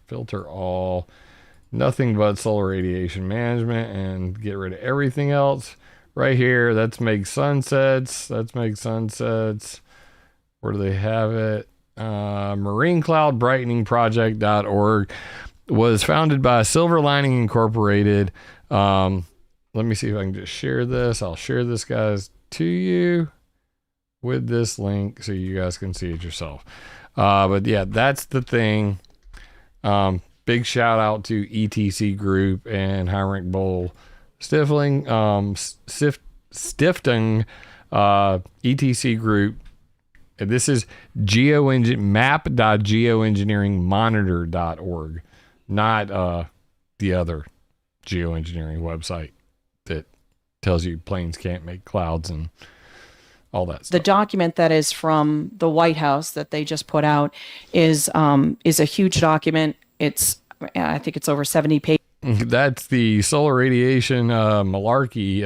filter all, nothing but solar radiation management, and get rid of everything else. Right here, that's Make Sunsets. Where do they have it? MarineCloudBrighteningProject.org was founded by Silver Lining Incorporated. Let me see if I can just share this. I'll share this, guys, to you with this link so you guys can see it yourself. But yeah, that's the thing. Big shout out to ETC Group and Heinrich Boll Stifling, Stiftung, ETC Group. This is map.geoengineeringmonitor.org, not the other geoengineering website that tells you planes can't make clouds and all that stuff. The document that is from the White House that they just put out is a huge document. It's I think it's over 70 pages. That's the solar radiation malarkey,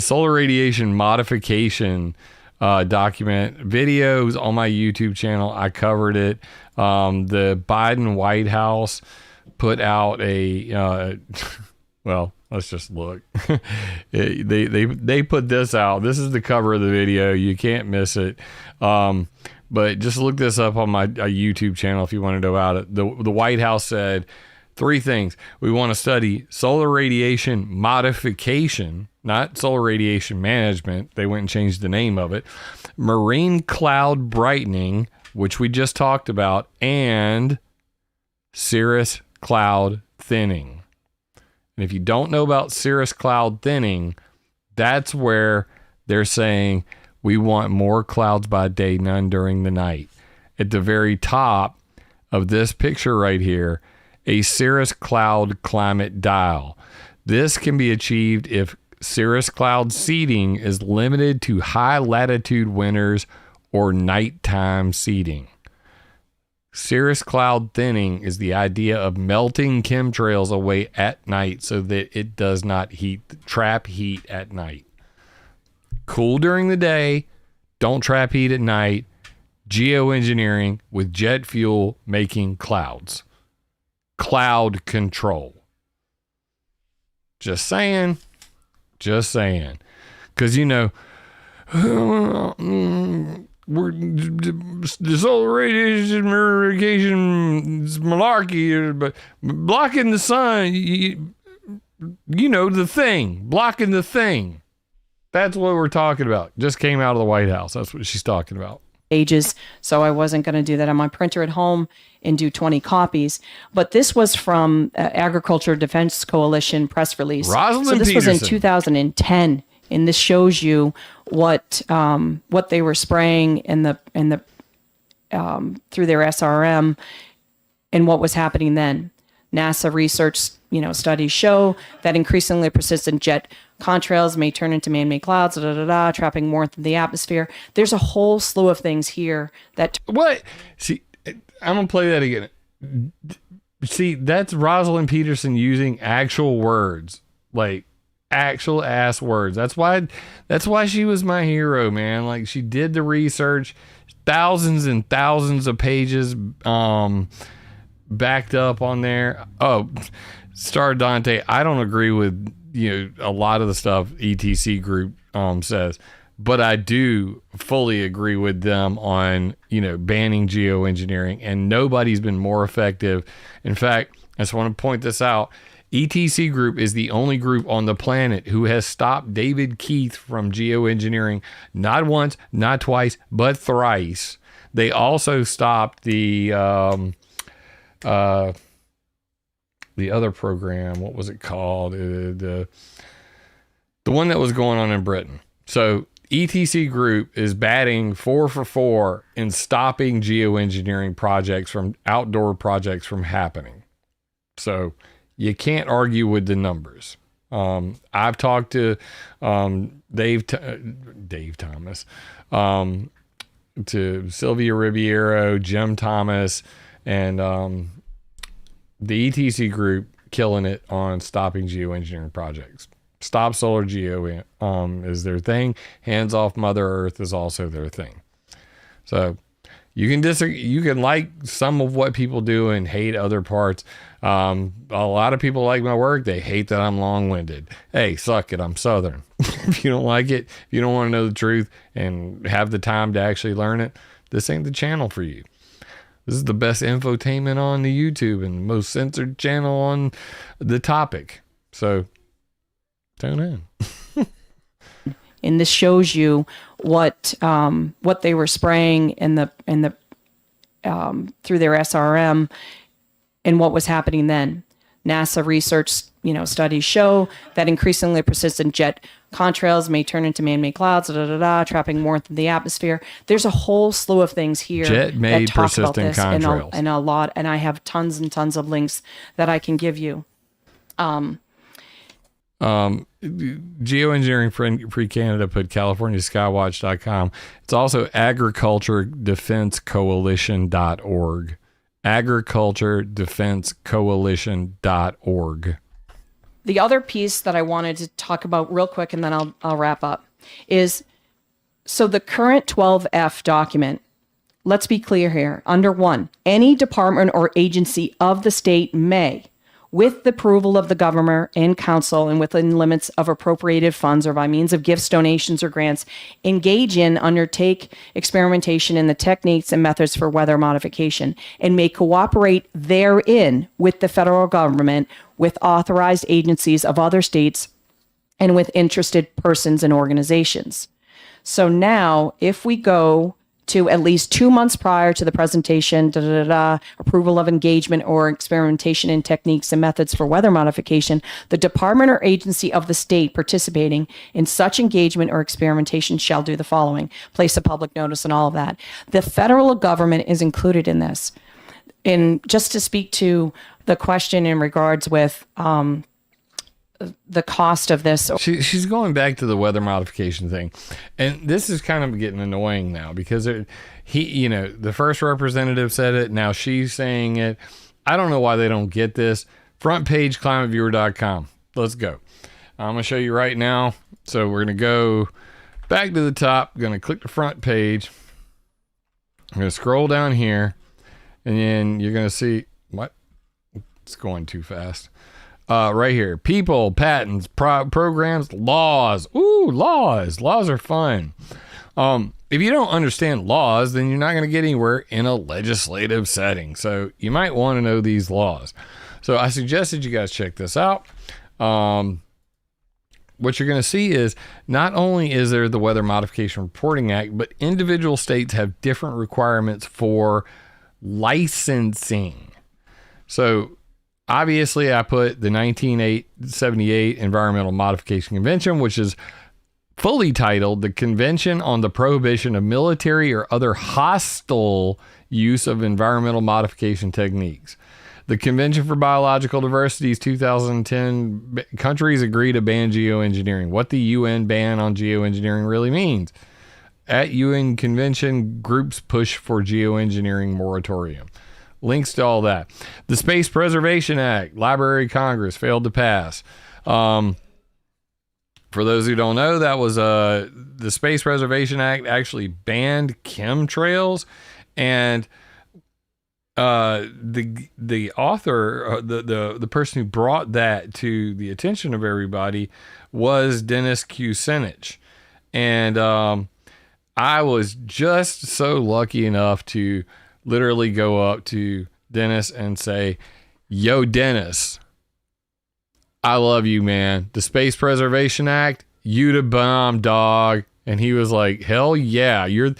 solar radiation modification document. Videos on my YouTube channel. I covered it. The Biden White House put out a well, let's just look. They put this out. This is the cover of the video. You can't miss it. But just look this up on my YouTube channel if you want to know about it. The White House said 3 things. We want to study solar radiation modification, not solar radiation management. They went and changed the name of it. Marine cloud brightening, which we just talked about, and cirrus cloud thinning. And if you don't know about cirrus cloud thinning, that's where they're saying we want more clouds by day, none during the night. At the very top of this picture right here, a cirrus cloud climate dial. This can be achieved if cirrus cloud seeding is limited to high latitude winters or nighttime seeding. Cirrus cloud thinning is the idea of melting chemtrails away at night so that it does not trap heat at night. Cool during the day, don't trap heat at night. Geoengineering with jet fuel making clouds. Cloud control. Just saying. Because, the solar radiation malarkey, but blocking the sun, the thing. Blocking the thing. That's what we're talking about. Just came out of the White House. That's what she's talking about. Pages, so I wasn't going to do that on my printer at home and do 20 copies. But this was from Agriculture Defense Coalition press release. Rosalind so this Peterson. was in 2010, and this shows you what they were spraying in the through their SRM and what was happening then. NASA research studies show that increasingly persistent jet contrails may turn into man-made clouds, trapping warmth in the atmosphere. There's a whole slew of things here that... What? See, I'm going to play that again. See, that's Rosalind Peterson using actual words, like actual ass words. That's why she was my hero, man. Like, she did the research, thousands and thousands of pages backed up on there. Oh, Star Dante, I don't agree with a lot of the stuff ETC group says, but I do fully agree with them on banning geoengineering, and nobody's been more effective. In fact, I just want to point this out. ETC group is the only group on the planet who has stopped David Keith from geoengineering, not once, not twice, but thrice. They also stopped the other program. What was it called? The one that was going on in Britain. So ETC group is batting 4 for 4 in stopping geoengineering projects outdoor projects from happening. So you can't argue with the numbers. I've talked to Dave Thomas, to Sylvia Ribeiro, Jim Thomas, and the ETC group killing it on stopping geoengineering projects. Stop Solar Geo is their thing. Hands off Mother Earth is also their thing. So you can disagree. You can like some of what people do and hate other parts. A lot of people like my work. They hate that I'm long-winded. Hey, suck it. I'm Southern. If you don't like it, if you don't want to know the truth and have the time to actually learn it, this ain't the channel for you. This is the best infotainment on the YouTube and the most censored channel on the topic. So tune in. And this shows you what they were spraying in the through their SRM and what was happening then. NASA research studies show that increasingly persistent jet contrails may turn into man-made clouds, trapping warmth in the atmosphere. There's a whole slew of things here Jet-made that talk about persistent this, contrails. and a lot. And I have tons and tons of links that I can give you. Geoengineering Free Canada put CaliforniaSkywatch.com. It's also agriculturedefensecoalition.org. agriculturedefensecoalition.org. The other piece that I wanted to talk about real quick, and then I'll wrap up, is so the current 12F document, let's be clear here. Under 1, any department or agency of the state may, with the approval of the governor and council and within limits of appropriated funds or by means of gifts, donations, or grants, engage in, undertake experimentation in the techniques and methods for weather modification, and may cooperate therein with the federal government, with authorized agencies of other states, and with interested persons and organizations. So now, if we go to at least 2 months prior to the presentation, approval of engagement or experimentation in techniques and methods for weather modification, the department or agency of the state participating in such engagement or experimentation shall do the following: place a public notice and all of that. The federal government is included in this. And just to speak to the question in regards with the cost of this. She's going back to the weather modification thing. And this is kind of getting annoying now because the first representative said it. Now she's saying it. I don't know why they don't get this. Front page, climateviewer.com. Let's go. I'm going to show you right now. So we're going to go back to the top. I'm going to click the front page. I'm going to scroll down here. And then you're going to see what? It's going too fast. Right here, people, patents, programs, laws. Ooh, laws. Laws are fun. If you don't understand laws, then you're not going to get anywhere in a legislative setting. So you might want to know these laws. So I suggested you guys check this out. What you're going to see is not only is there the Weather Modification Reporting Act, but individual states have different requirements for licensing. So obviously, I put the 1978 Environmental Modification Convention, which is fully titled the Convention on the Prohibition of Military or Other Hostile Use of Environmental Modification Techniques. The Convention for Biological Diversity's 2010 countries agree to ban geoengineering. What the UN ban on geoengineering really means. At UN convention, groups push for geoengineering moratorium. Links to all that. The Space Preservation Act, Library of Congress, failed to pass. For those who don't know, that was the Space Preservation Act actually banned chemtrails, and the author, the person who brought that to the attention of everybody was Dennis Kucinich, and I was just so lucky enough to literally go up to Dennis and say, "Yo, Dennis, I love you, man. The Space Preservation Act, you the bomb, dog." And he was like, "Hell yeah, you're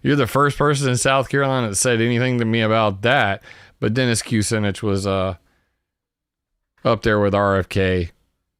the first person in South Carolina that said anything to me about that." But Dennis Kucinich was up there with RFK.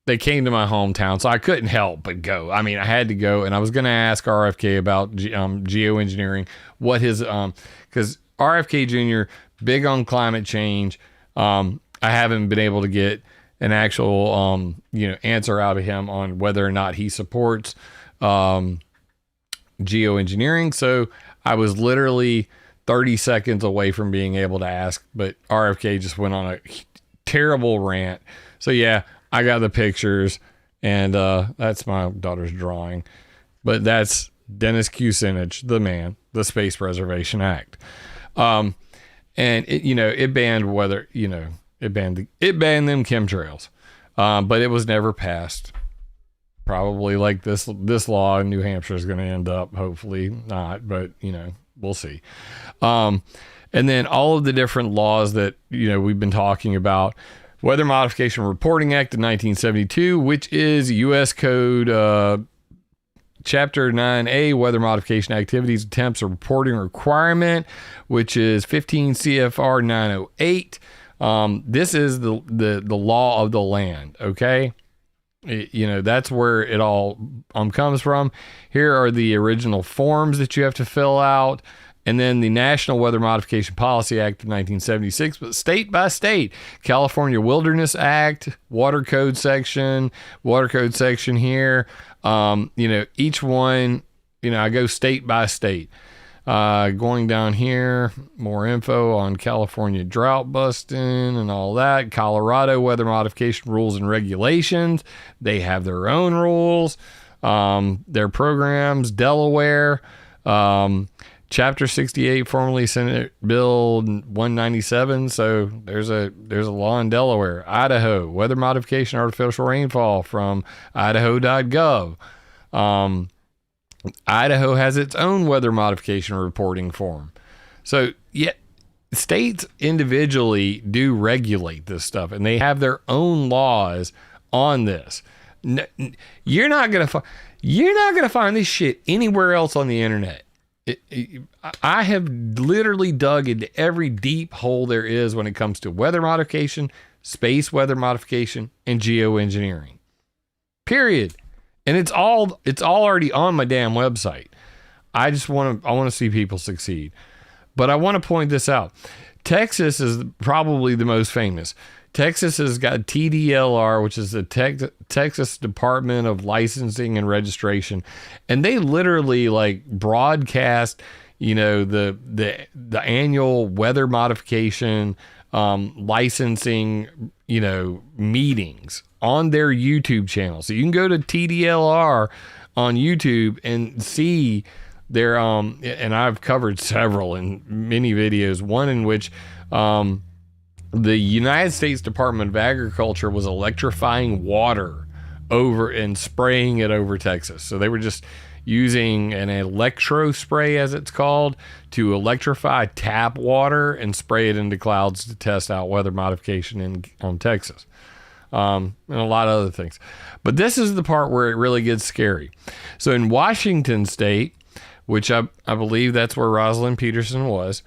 They came to my hometown, so I couldn't help but go. I mean, I had to go, and I was going to ask RFK about geoengineering, what his because RFK Jr. big on climate change. I haven't been able to get an actual answer out of him on whether or not he supports geoengineering. So I was literally 30 seconds away from being able to ask, but RFK just went on a terrible rant. So yeah, I got the pictures, and that's my daughter's drawing. But that's Dennis Kucinich, the man, the Space Preservation Act. And it banned weather, it banned them chemtrails. But it was never passed. Probably like this law in New Hampshire is going to end up, hopefully not, but we'll see. And then all of the different laws that, we've been talking about. Weather Modification Reporting Act of 1972, which is U.S. Code Chapter 9A, Weather Modification Activities, Attempts, or Reporting Requirement, which is 15 CFR 908. This is the law of the land, okay? That's where it all comes from. Here are the original forms that you have to fill out. And then the National Weather Modification Policy Act of 1976, but state by state. California Wilderness Act, Water Code section here. Each one, I go state by state. Going down here, more info on California drought busting and all that. Colorado weather modification rules and regulations. They have their own rules, their programs. Delaware, Chapter 68, formerly Senate Bill 197. So there's a law in Delaware. Idaho, weather modification, artificial rainfall from idaho.gov. Idaho has its own weather modification reporting form. So, yeah, states individually do regulate this stuff, and they have their own laws on this. You're not gonna find this shit anywhere else on the internet. I have literally dug into every deep hole there is when it comes to weather modification, space weather modification, and geoengineering. Period. And it's all already on my damn website. I want to see people succeed. But I want to point this out. Texas is probably the most famous. Texas has got TDLR, which is the Texas Department of Licensing and Registration, and they literally like broadcast, the annual weather modification licensing, meetings on their YouTube channel. So you can go to TDLR on YouTube and see their and I've covered several in many videos. One in which the United States Department of Agriculture was electrifying water over and spraying it over Texas. So they were just using an electro spray, as it's called, to electrify tap water and spray it into clouds to test out weather modification on Texas. And a lot of other things. But this is the part where it really gets scary. So in Washington State, which I believe that's where Rosalind Peterson was,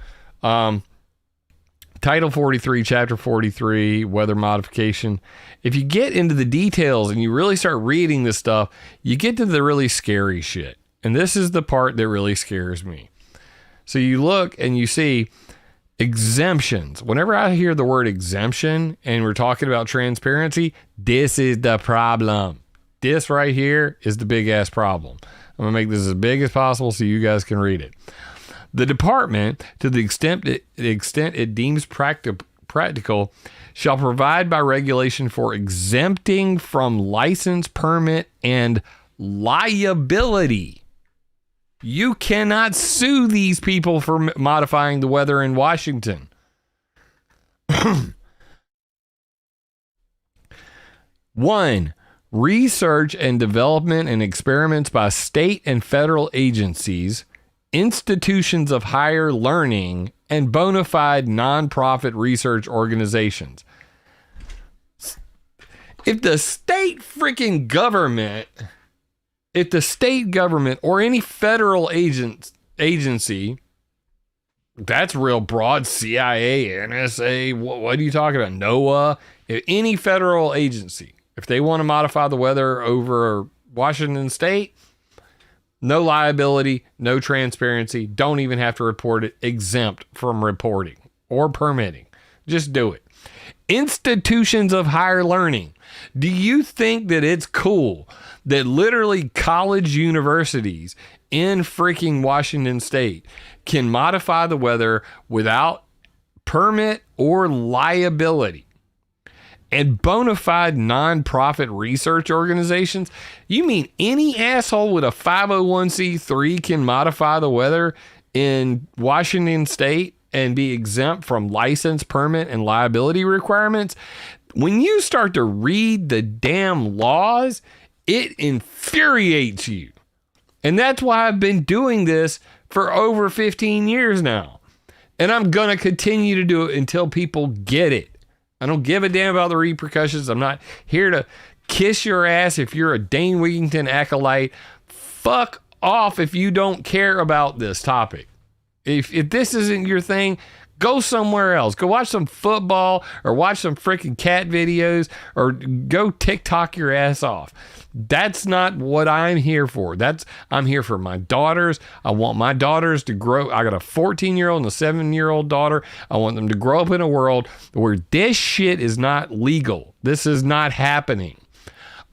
Title 43, Chapter 43, weather modification. If you get into the details and you really start reading this stuff, you get to the really scary shit. And this is the part that really scares me. So you look and you see exemptions. Whenever I hear the word exemption and we're talking about transparency, this is the problem. This right here is the big ass problem. I'm going to make this as big as possible so you guys can read it. The department, to the extent it deems practical, shall provide by regulation for exempting from license, permit, and liability. You cannot sue these people for modifying the weather in Washington. 1. Research and development and experiments by state and federal agencies, institutions of higher learning, and bona fide nonprofit research organizations. If the state government or any federal agency, that's real broad, CIA, NSA, what are you talking about? NOAA, if any federal agency, if they want to modify the weather over Washington State, no liability, no transparency, don't even have to report it, exempt from reporting or permitting. Just do it. Institutions of higher learning. Do you think that it's cool that literally college universities in freaking Washington State can modify the weather without permit or liability? And bona fide nonprofit research organizations? You mean any asshole with a 501c3 can modify the weather in Washington State and be exempt from license, permit, and liability requirements? When you start to read the damn laws, it infuriates you. And that's why I've been doing this for over 15 years now. And I'm going to continue to do it until people get it. I don't give a damn about the repercussions. I'm not here to kiss your ass if you're a Dane Wigington acolyte. Fuck off if you don't care about this topic. If this isn't your thing, go somewhere else. Go watch some football or watch some freaking cat videos or go TikTok your ass off. That's not what I'm here for. I'm here for my daughters. I want my daughters to grow. I got a 14-year-old and a 7-year-old daughter. I want them to grow up in a world where this shit is not legal. This is not happening.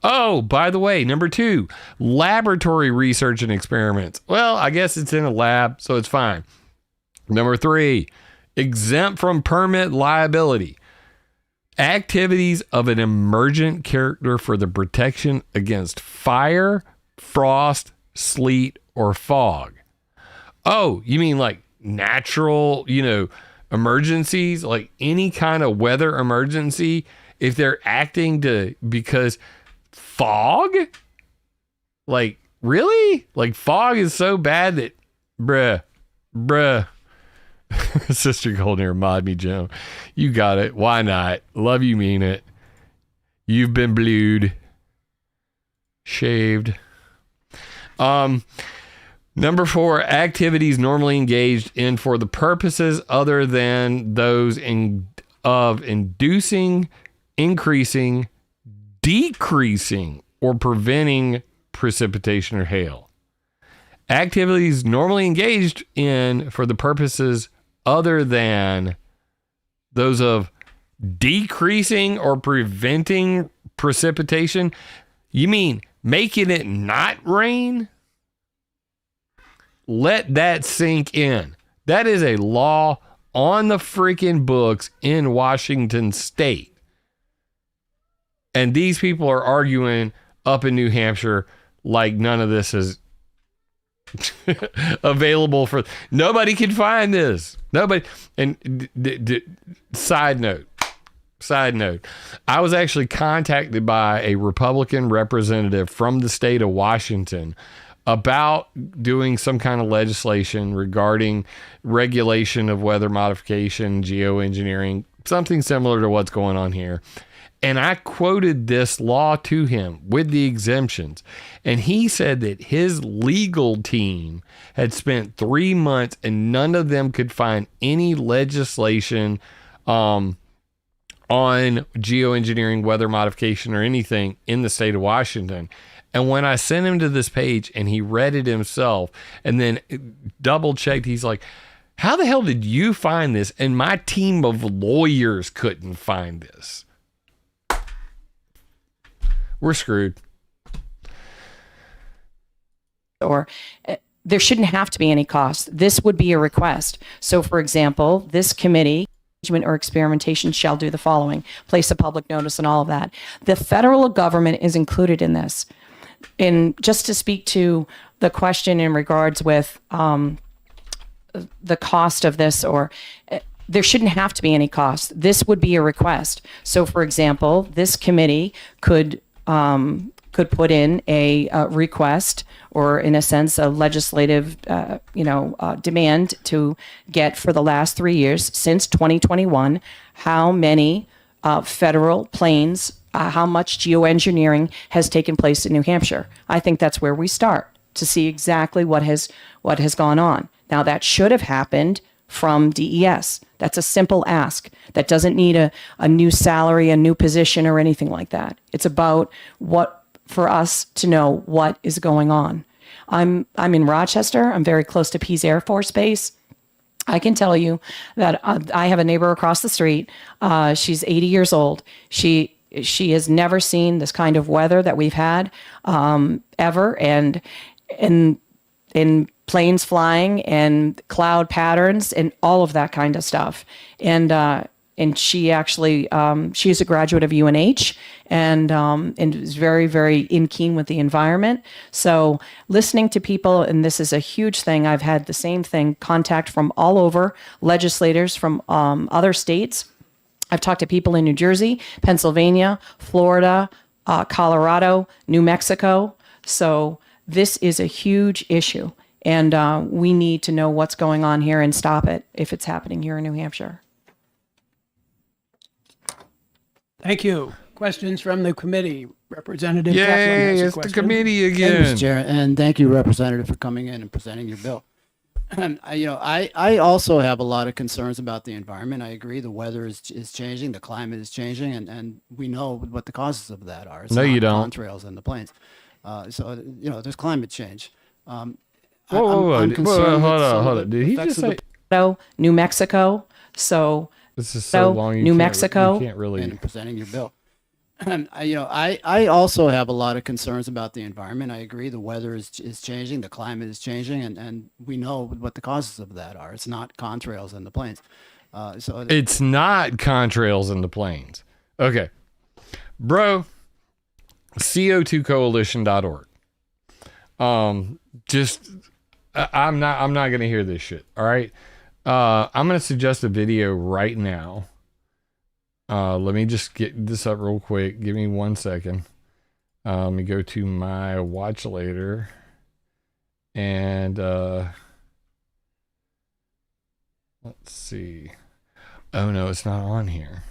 Oh, by the way, number 2, laboratory research and experiments. Well, I guess it's in a lab, so it's fine. Number 3, exempt from permit liability. Activities of an emergent character for the protection against fire, frost, sleet, or fog. Oh, you mean like natural, emergencies, like any kind of weather emergency, if they're acting because fog? Like, really? Like, fog is so bad that, bruh. Sister Golden mod me, Joe. You got it. Why not? Love you, mean it. You've been blued. Shaved. Number 4, activities normally engaged in for the purposes other than those of inducing, increasing, decreasing, or preventing precipitation or hail. Activities normally engaged in for the purposes other than those of decreasing or preventing precipitation. You mean making it not rain? Let that sink in. That is a law on the freaking books in Washington State. And these people are arguing up in New Hampshire like none of this is available for. Nobody can find this. Nobody. And side note, I was actually contacted by a Republican representative from the state of Washington about doing some kind of legislation regarding regulation of weather modification, geoengineering, something similar to what's going on here. And I quoted this law to him with the exemptions. And he said that his legal team had spent 3 months and none of them could find any legislation on geoengineering, weather modification, or anything in the state of Washington. And when I sent him to this page and he read it himself and then double checked, he's like, how the hell did you find this? And my team of lawyers couldn't find this. We're screwed. Or there shouldn't have to be any cost. This would be a request. So, for example, this committee or experimentation shall do the following: place a public notice and all of that. The federal government is included in this. And just to speak to the question in regards with the cost of this, or there shouldn't have to be any cost. This would be a request. So, for example, this committee could put in a request, or in a sense, a legislative, demand to get for the last 3 years since 2021, how many federal planes, how much geoengineering has taken place in New Hampshire. I think that's where we start to see exactly what has gone on. Now, that should have happened from DES. That's a simple ask. That doesn't need a new salary, a new position, or anything like that. It's about for us to know what is going on. I'm in Rochester. I'm very close to Pease Air Force Base. I can tell you that I have a neighbor across the street. She's 80 years old. She has never seen this kind of weather that we've had ever, and in planes flying and cloud patterns and all of that kind of stuff. And she actually she is a graduate of UNH and is very, very in keen with the environment. So listening to people, and this is a huge thing. I've had the same thing, contact from all over, legislators from other states. I've talked to people in New Jersey, Pennsylvania, Florida, Colorado, New Mexico. So this is a huge issue, and we need to know what's going on here and stop it if it's happening here in New Hampshire. Thank you. Questions from the committee. Representative Kaplan Yay, has a it's the question. committee Thank you, again. Mr. Chair, and thank you, Representative, for coming in and presenting your bill. And I also have a lot of concerns about the environment. I agree the weather is changing, the climate is changing, and we know what the causes of that are. It's No, you not don't. contrails and the planes. So there's climate change. Whoa, I'm concerned with some hold of on. the Did he effects just of say? New Mexico. So This is so long. You New can't- Mexico. You can't really. and presenting your bill. I also have a lot of concerns about the environment. I agree. The weather is changing, the climate is changing, and we know what the causes of that are. It's not contrails in the plains. It's not contrails in the plains. Okay. Bro, co2coalition.org. I'm not going to hear this shit. All right. I'm going to suggest a video right now. Let me just get this up real quick. Give me 1 second. Let me go to my watch later. And let's see. Oh no, it's not on here.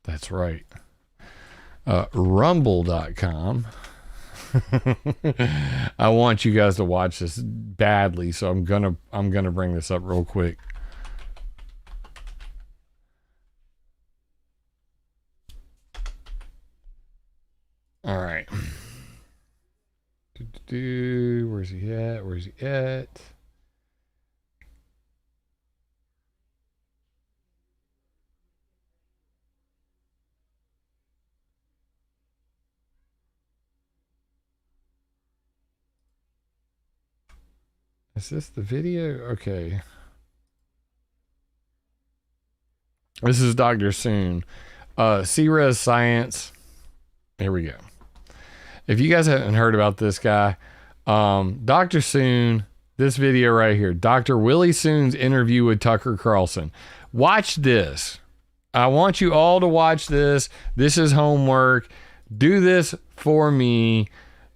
That's right. Rumble.com. I want you guys to watch this badly, so I'm gonna bring this up real quick. All right. Where's he at? Where's he at? Is this the video? Okay. This is Dr. Soon. C-Res Science. Here we go. If you guys haven't heard about this guy, Dr. Soon, this video right here, Dr. Willie Soon's interview with Tucker Carlson. Watch this. I want you all to watch this. This is homework. Do this for me.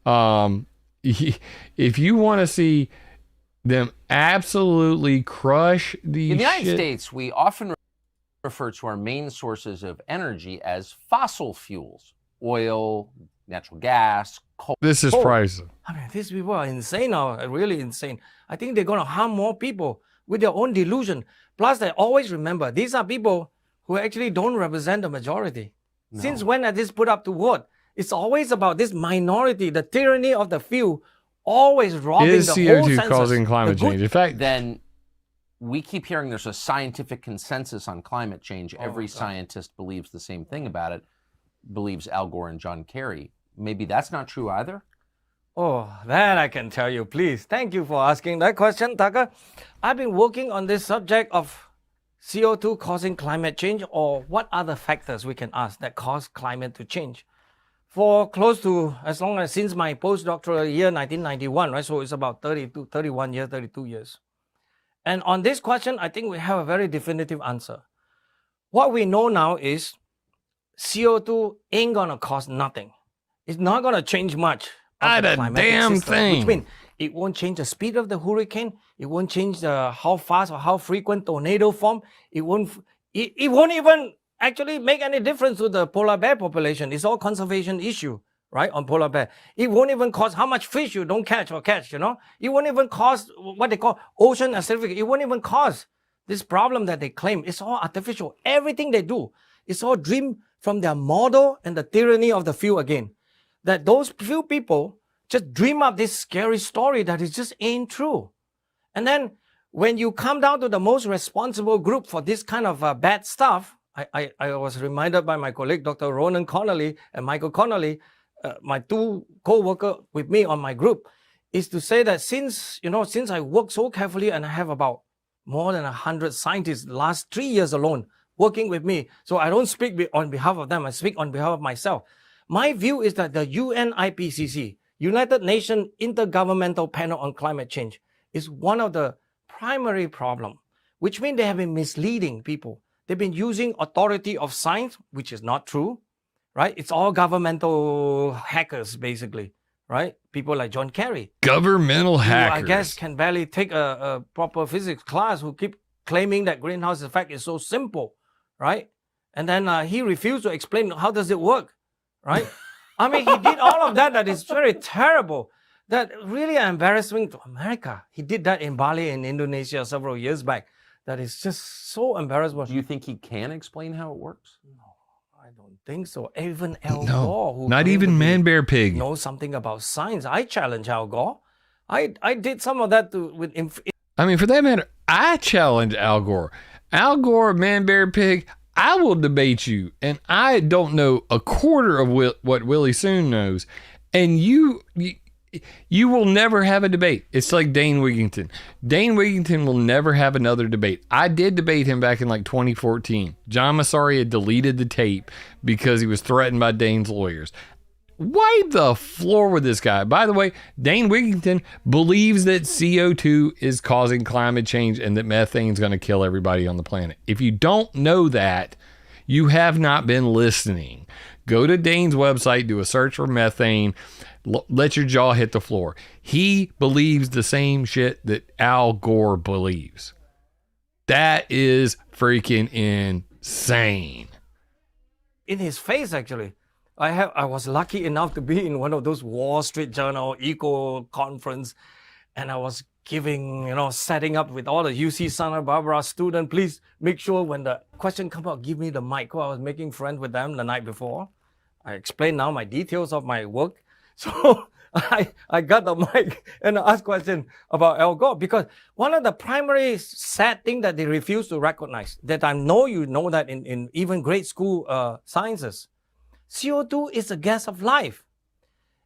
If you want to see them absolutely crush the In the United shit. States, we often refer to our main sources of energy as fossil fuels: oil, natural gas, coal. This is priceless. I mean, these people are insane now, really insane. I think they're going to harm more people with their own delusion. Plus, they always remember, these are people who actually don't represent the majority. No. Since when are this put up to vote? It's always about this minority, the tyranny of the few, always robbing Is the CO2 whole census. causing climate change? In fact, then we keep hearing there's a scientific consensus on climate change. Every scientist believes the same thing about it, believes Al Gore and John Kerry. Maybe that's not true either? Oh, that I can tell you, please. Thank you for asking that question, Tucker. I've been working on this subject of CO2 causing climate change, or what other factors we can ask that cause climate to change, for close to as long as since my postdoctoral year 1991, right? So it's about 32 years. And on this question, I think we have a very definitive answer. What we know now is CO2 ain't gonna cost nothing. It's not gonna change much. Not a damn thing. Which means it won't change the speed of the hurricane. It won't change how fast or how frequent tornado form. It won't even actually make any difference to the polar bear population. It's all conservation issue, right, on polar bear. It won't even cause how much fish you don't catch, you know. It won't even cause what they call ocean acidification. It won't even cause this problem that they claim. It's all artificial. Everything they do, it's all dream from their model and the tyranny of the few again. That those few people just dream up this scary story that it just ain't true. And then when you come down to the most responsible group for this kind of bad stuff, I was reminded by my colleague, Dr. Ronan Connolly and Michael Connolly, my two co-workers with me on my group, is to say that since I work so carefully and I have about more than 100 scientists the last 3 years alone working with me, so I don't speak on behalf of them, I speak on behalf of myself. My view is that the UNIPCC, United Nations Intergovernmental Panel on Climate Change, is one of the primary problems, which means they have been misleading people. They've been using authority of science, which is not true, right? It's all governmental hackers, basically, right? People like John Kerry. Governmental hackers. Who I guess can barely take a proper physics class, who keep claiming that greenhouse effect is so simple, right? And then he refused to explain how does it work, right? I mean, he did all of that is very terrible. That really embarrassing to America. He did that in Bali in Indonesia several years back. That is just so embarrassing. Do you think he can explain how it works? No, I don't think so. Even Al No, Gore, who not claimed even to be- Man Bear Pig. knows something about science. I challenge Al Gore. I did some of that I mean, for that matter, I challenge Al Gore. Al Gore, Man Bear Pig, I will debate you, and I don't know a quarter of what Willie Soon knows, and you will never have a debate. It's like Dane Wigington. Dane Wigington will never have another debate. I did debate him back in like 2014. John Massari had deleted the tape because he was threatened by Dane's lawyers. Wipe the floor with this guy. By the way, Dane Wigington believes that CO2 is causing climate change and that methane is going to kill everybody on the planet. If you don't know that, you have not been listening. Go to Dane's website, do a search for methane, let your jaw hit the floor. He believes the same shit that Al Gore believes. That is freaking insane. In his face, actually. I was lucky enough to be in one of those Wall Street Journal eco conference, and I was giving, setting up with all the UC Santa Barbara students. Please make sure when the question comes out, give me the mic. I was making friends with them the night before. I explained now my details of my work. So I got the mic and I asked question about Al Gore, because one of the primary sad thing that they refuse to recognize, that I know you know that in even grade school sciences, CO2 is a gas of life.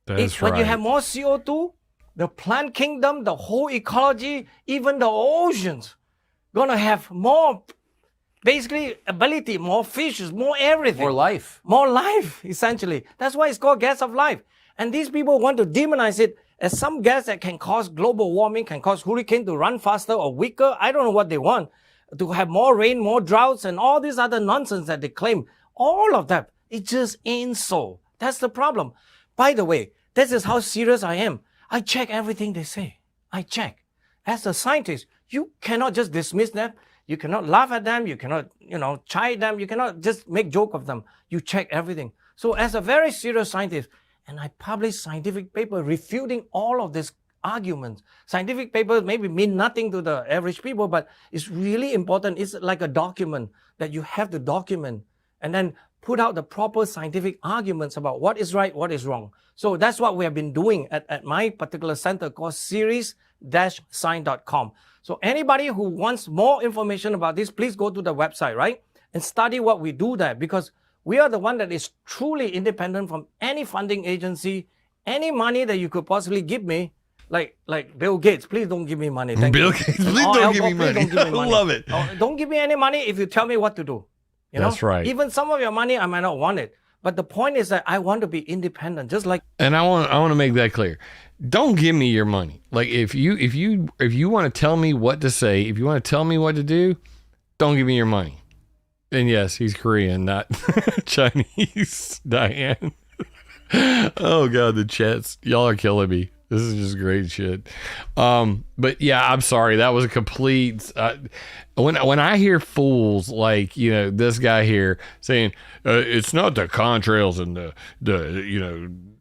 That's when right. you have more CO2, the plant kingdom, the whole ecology, even the oceans, gonna have more, basically ability, more fishes, more everything. More life. More life, essentially. That's why it's called gas of life. And these people want to demonize it as some gas that can cause global warming, can cause hurricane to run faster or weaker. I don't know what they want. To have more rain, more droughts, and all this other nonsense that they claim. All of that. It just ain't so. That's the problem. By the way, this is how serious I am. I check everything they say. I check. As a scientist, you cannot just dismiss them. You cannot laugh at them. You cannot, chide them. You cannot just make joke of them. You check everything. So as a very serious scientist, and I publish scientific paper refuting all of these arguments. Scientific papers maybe mean nothing to the average people, but it's really important. It's like a document that you have to document and then put out the proper scientific arguments about what is right, what is wrong. So that's what we have been doing at my particular center called series-science.com. So anybody who wants more information about this, please go to the website, right? And study what we do there, because we are the one that is truly independent from any funding agency, any money that you could possibly give me, like Bill Gates. Please don't give me money. Thank Bill you. Gates, please don't give me money. I love it. Don't give me any money if you tell me what to do. That's right. Even some of your money, I might not want it. But the point is that I want to be independent, just like. And I want to make that clear. Don't give me your money. Like if you want to tell me what to say, if you want to tell me what to do, don't give me your money. And yes, he's Korean, not Chinese, Diane. Oh God, the chats, y'all are killing me. This is just great shit. But yeah, I'm sorry. That was a complete. When I hear fools like this guy here saying it's not the contrails and the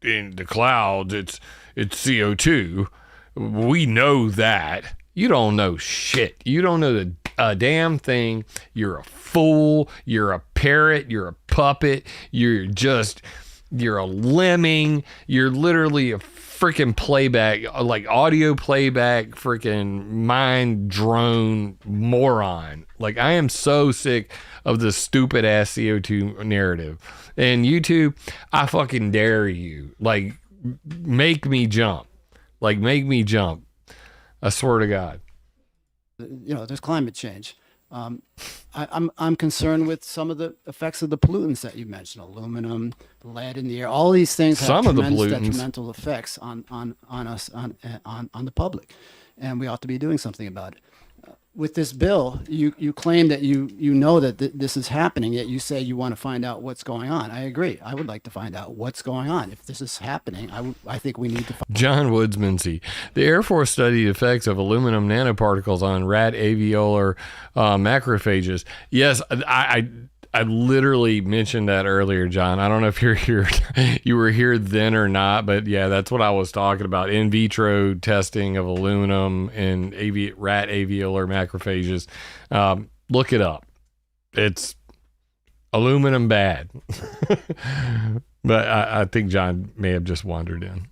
in the clouds, it's CO2. We know that. You don't know shit. You don't know a damn thing. You're a fool. You're a parrot. You're a puppet. You're a lemming. You're literally a freaking playback, like audio playback, freaking mind drone moron. Like, I am so sick of the stupid ass CO2 narrative. And YouTube, I fucking dare you. Like, make me jump. Like, make me jump. I swear to God. There's climate change. I'm concerned with some of the effects of the pollutants that you mentioned, aluminum, lead in the air. All these things have tremendous detrimental effects on us, on the public, and we ought to be doing something about it. With this bill, you claim that you know that this is happening, yet you say you want to find out what's going on. I agree. I would like to find out what's going on. If this is happening, I think we need to find John Woodsmansey. The Air Force studied effects of aluminum nanoparticles on rat alveolar macrophages. Yes, I literally mentioned that earlier, John. I don't know if you're here, you were here then or not, but yeah, that's what I was talking about. In vitro testing of aluminum and rat alveolar macrophages. Look it up. It's aluminum bad. But I think John may have just wandered in.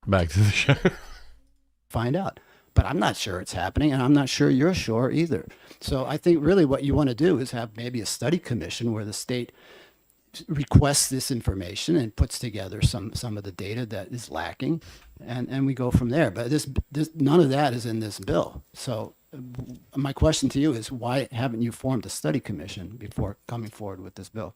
Back to the show. find out. but I'm not sure it's happening, and I'm not sure you're sure either. So I think really what you want to do is have maybe a study commission where the state requests this information and puts together some of the data that is lacking, and we go from there. But this none of that is in this bill. So my question to you is, why haven't you formed a study commission before coming forward with this bill?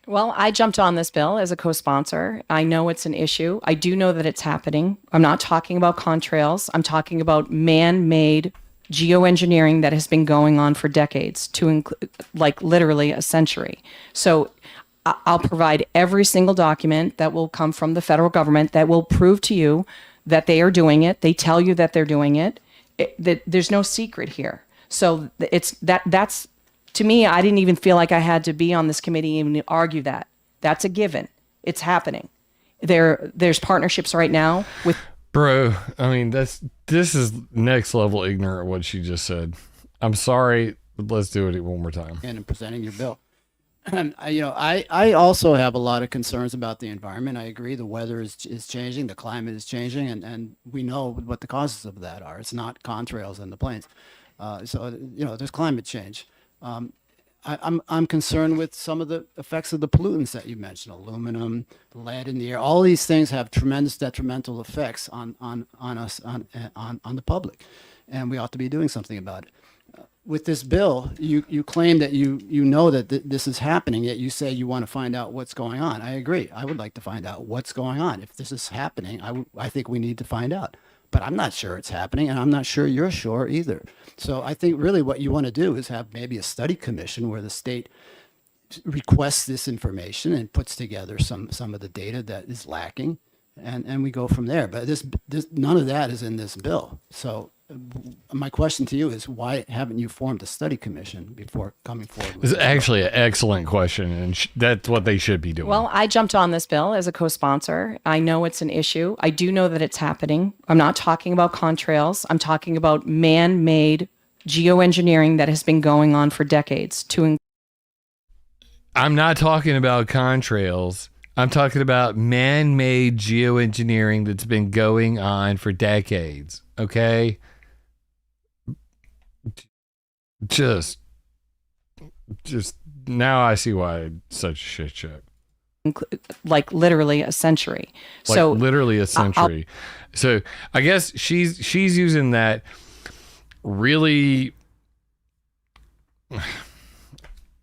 Well, I jumped on this bill as a co-sponsor. I know it's an issue. I do know that it's happening. I'm not talking about contrails. I'm talking about man-made geoengineering that has been going on for decades, to include like literally a century. So I'll provide every single document that will come from the federal government that will prove to you that they are doing it. They tell you that they're doing it. That there's no secret here. So that's to me, I didn't even feel like I had to be on this committee even to argue that. That's a given. It's happening. There's partnerships right now with. Bro, I mean, this is next level ignorant what she just said. I'm sorry, but let's do it one more time. And in presenting your bill. I also have a lot of concerns about the environment. I agree the weather is changing, the climate is changing, and we know what the causes of that are. It's not contrails in the plains. There's climate change. I'm concerned with some of the effects of the pollutants that you mentioned, aluminum, lead in the air. All these things have tremendous detrimental effects on us, on the public, and we ought to be doing something about it. With this bill, you claim that you know that this is happening, yet you say you want to find out what's going on. I agree. I would like to find out what's going on. If this is happening, I think we need to find out. But I'm not sure it's happening, and I'm not sure you're sure either. So I think really what you want to do is have maybe a study commission where the state requests this information and puts together some of the data that is lacking, and we go from there. But this none of that is in this bill. So my question to you is, why haven't you formed a study commission before coming forward with This is this bill? actually an excellent question, and that's what they should be doing. Well, I jumped on this bill as a co-sponsor. I know it's an issue. I do know that it's happening. I'm not talking about contrails. I'm talking about man-made geoengineering that has been going on for decades. I'm not talking about contrails. I'm talking about man-made geoengineering that's been going on for decades. Okay? Just now I see why it's such a shit show. Like literally a century. Literally a century. So I guess she's using that really.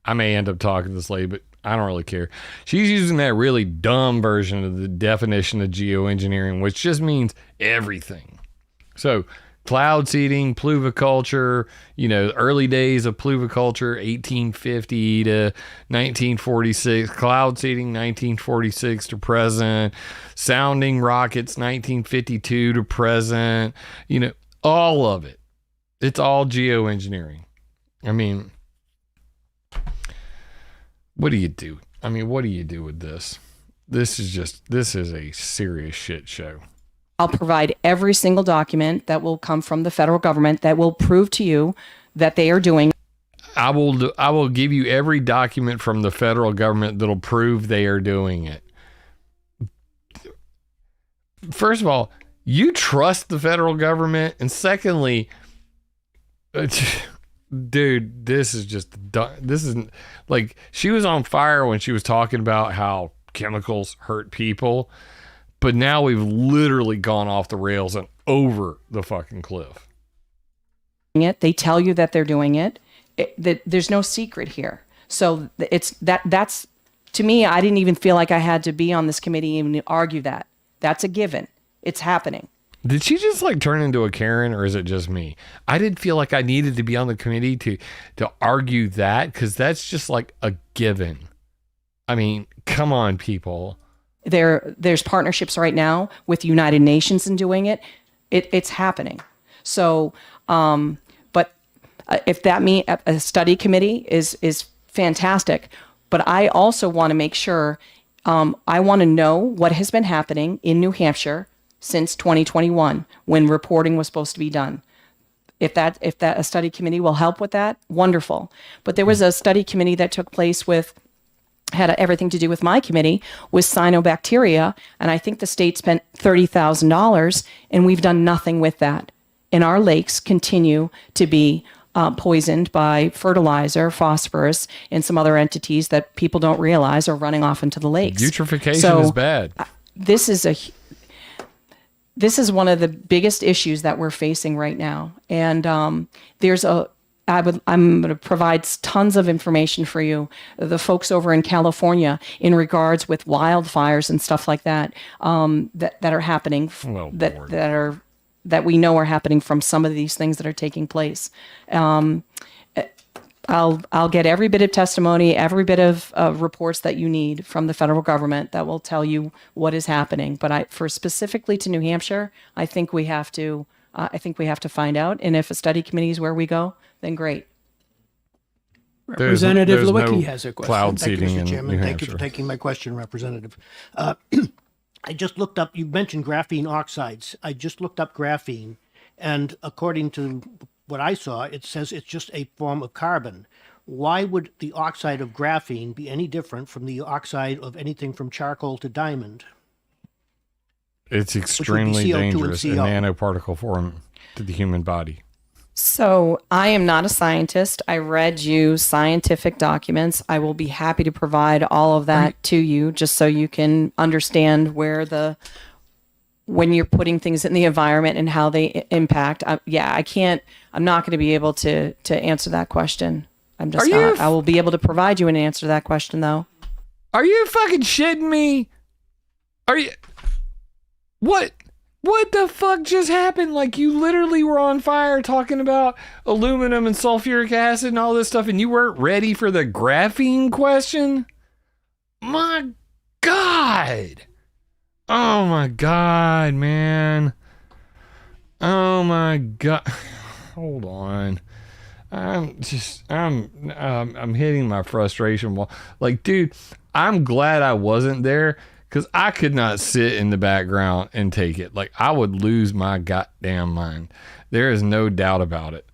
I may end up talking this late, but I don't really care. She's using that really dumb version of the definition of geoengineering, which just means everything. So cloud seeding, pluviculture, early days of pluviculture, 1850 to 1946, cloud seeding, 1946 to present, sounding rockets, 1952 to present, all of it. It's all geoengineering. I mean, what do you do? What do you do with this? This is a serious shit show. I'll provide every single document that will come from the federal government that will prove to you that they are doing. I will give you every document from the federal government that'll prove they are doing it. First of all, you trust the federal government, and secondly, dude, this isn't like, she was on fire when she was talking about how chemicals hurt people. But now we've literally gone off the rails and over the fucking cliff. They tell you that they're doing it. There's no secret here. So that's to me, I didn't even feel like I had to be on this committee even to argue that. That's a given. It's happening. Did she just turn into a Karen, or is it just me? I didn't feel like I needed to be on the committee to argue that, because that's just like a given. Come on, people. There's partnerships right now with the United Nations in doing it. It's happening. So, but if that means a study committee is fantastic, but I also want to make sure, I want to know what has been happening in New Hampshire since 2021 when reporting was supposed to be done. If a study committee will help with that, wonderful. But there was a study committee that took place with had everything to do with my committee, was cyanobacteria. And I think the state spent $30,000, and we've done nothing with that. And our lakes continue to be poisoned by fertilizer, phosphorus, and some other entities that people don't realize are running off into the lakes. Eutrophication is bad. This is one of the biggest issues that we're facing right now. And I'm going to provide tons of information for you, the folks over in California, in regards with wildfires and stuff like that, that are happening, that we know are happening from some of these things that are taking place. I'll get every bit of testimony, every bit of reports that you need from the federal government that will tell you what is happening. But for specifically to New Hampshire, I think we have to find out. And if a study committee is where we go, then great. Representative there's Lewicki no has a question. cloud Thank you, seeding Mr. in Chairman. New Thank you for Hampshire. taking my question, Representative. I just looked up, you mentioned graphene oxides. I just looked up graphene, and according to what I saw, it says it's just a form of carbon. Why would the oxide of graphene be any different from the oxide of anything from charcoal to diamond? It's would be extremely CO2 and dangerous in CO. nanoparticle form to the human body. So I am not a scientist. I read you scientific documents. I will be happy to provide all of that to you, just so you can understand when you're putting things in the environment and how they impact. I'm not going to be able to answer that question. I'm just not. I will be able to provide you an answer to that question, though. Are you fucking shitting me? Are you? What the fuck just happened? Like, you literally were on fire talking about aluminum and sulfuric acid and all this stuff, and you weren't ready for the graphene question? My God. Oh my God, man. Oh my God. Hold on. I'm hitting my frustration wall. Like, dude, I'm glad I wasn't there, because I could not sit in the background and take it. Like, I would lose my goddamn mind. There is no doubt about it.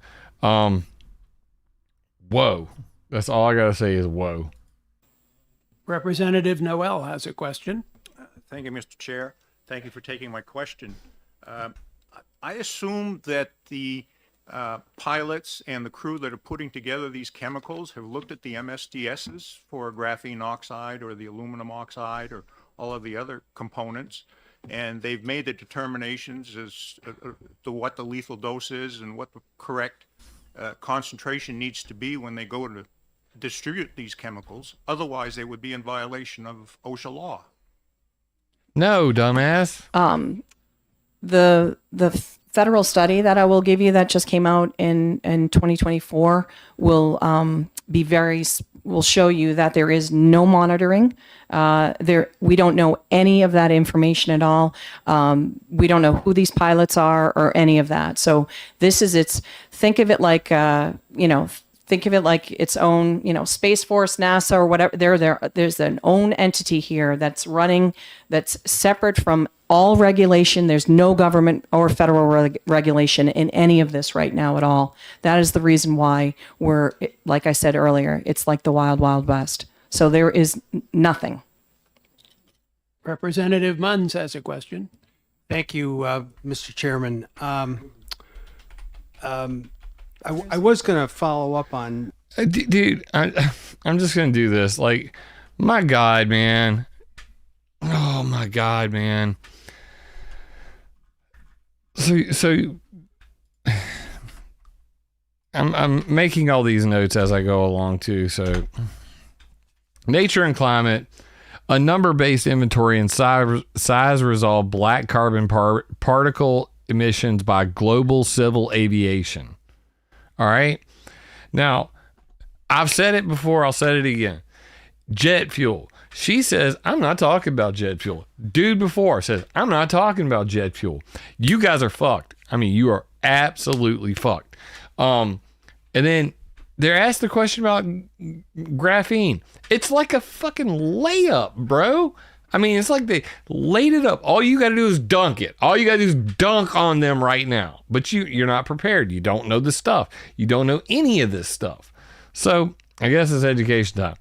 Whoa. That's all I got to say is whoa. Representative Noel has a question. Thank you, Mr. Chair. Thank you for taking my question. I assume that the pilots and the crew that are putting together these chemicals have looked at the MSDSs for graphene oxide or the aluminum oxide or all of the other components, and they've made the determinations as to what the lethal dose is and what the correct concentration needs to be when they go to distribute these chemicals. Otherwise, they would be in violation of OSHA law. No, dumbass. The federal study that I will give you that just came out in 2024 will show you that there is no monitoring. We don't know any of that information at all. We don't know who these pilots are or any of that. So think of it like its own, Space Force, NASA, or whatever. There's an own entity here that's running, that's separate from all regulation. There's no government or federal regulation in any of this right now at all. That is the reason why like I said earlier, it's like the wild, wild west. So there is nothing. Representative Munns has a question. Thank you, Mr. Chairman. I was going to follow up on... Dude, I'm just going to do this. Like, my God, man. Oh, my God, man. So I'm making all these notes as I go along too. So nature and climate, a number-based inventory and size resolve black carbon particle emissions by global civil aviation. All right. Now, I've said it before. I'll say it again. Jet fuel. She says, I'm not talking about jet fuel. Dude before says, I'm not talking about jet fuel. You guys are fucked. I mean, you are absolutely fucked. And then they're asked the question about graphene. It's like a fucking layup, bro. I mean, it's like they laid it up. All you got to do is dunk it. All you got to do is dunk on them right now. But you're not prepared. You don't know the stuff. You don't know any of this stuff. So I guess it's education time.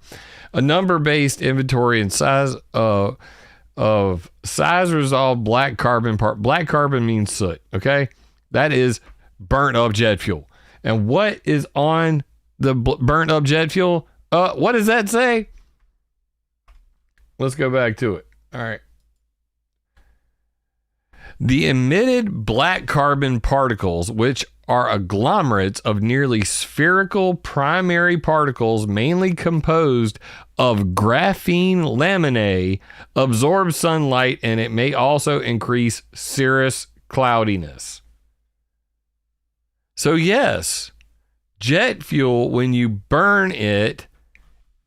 A number-based inventory and size of size resolved black carbon part. Black carbon means soot. Okay, that is burnt up jet fuel. And what is on the burnt up jet fuel? What does that say? Let's go back to it. All right. The emitted black carbon particles, which are agglomerates of nearly spherical primary particles mainly composed of graphene laminae, absorb sunlight, and it may also increase cirrus cloudiness. So yes, jet fuel, when you burn it,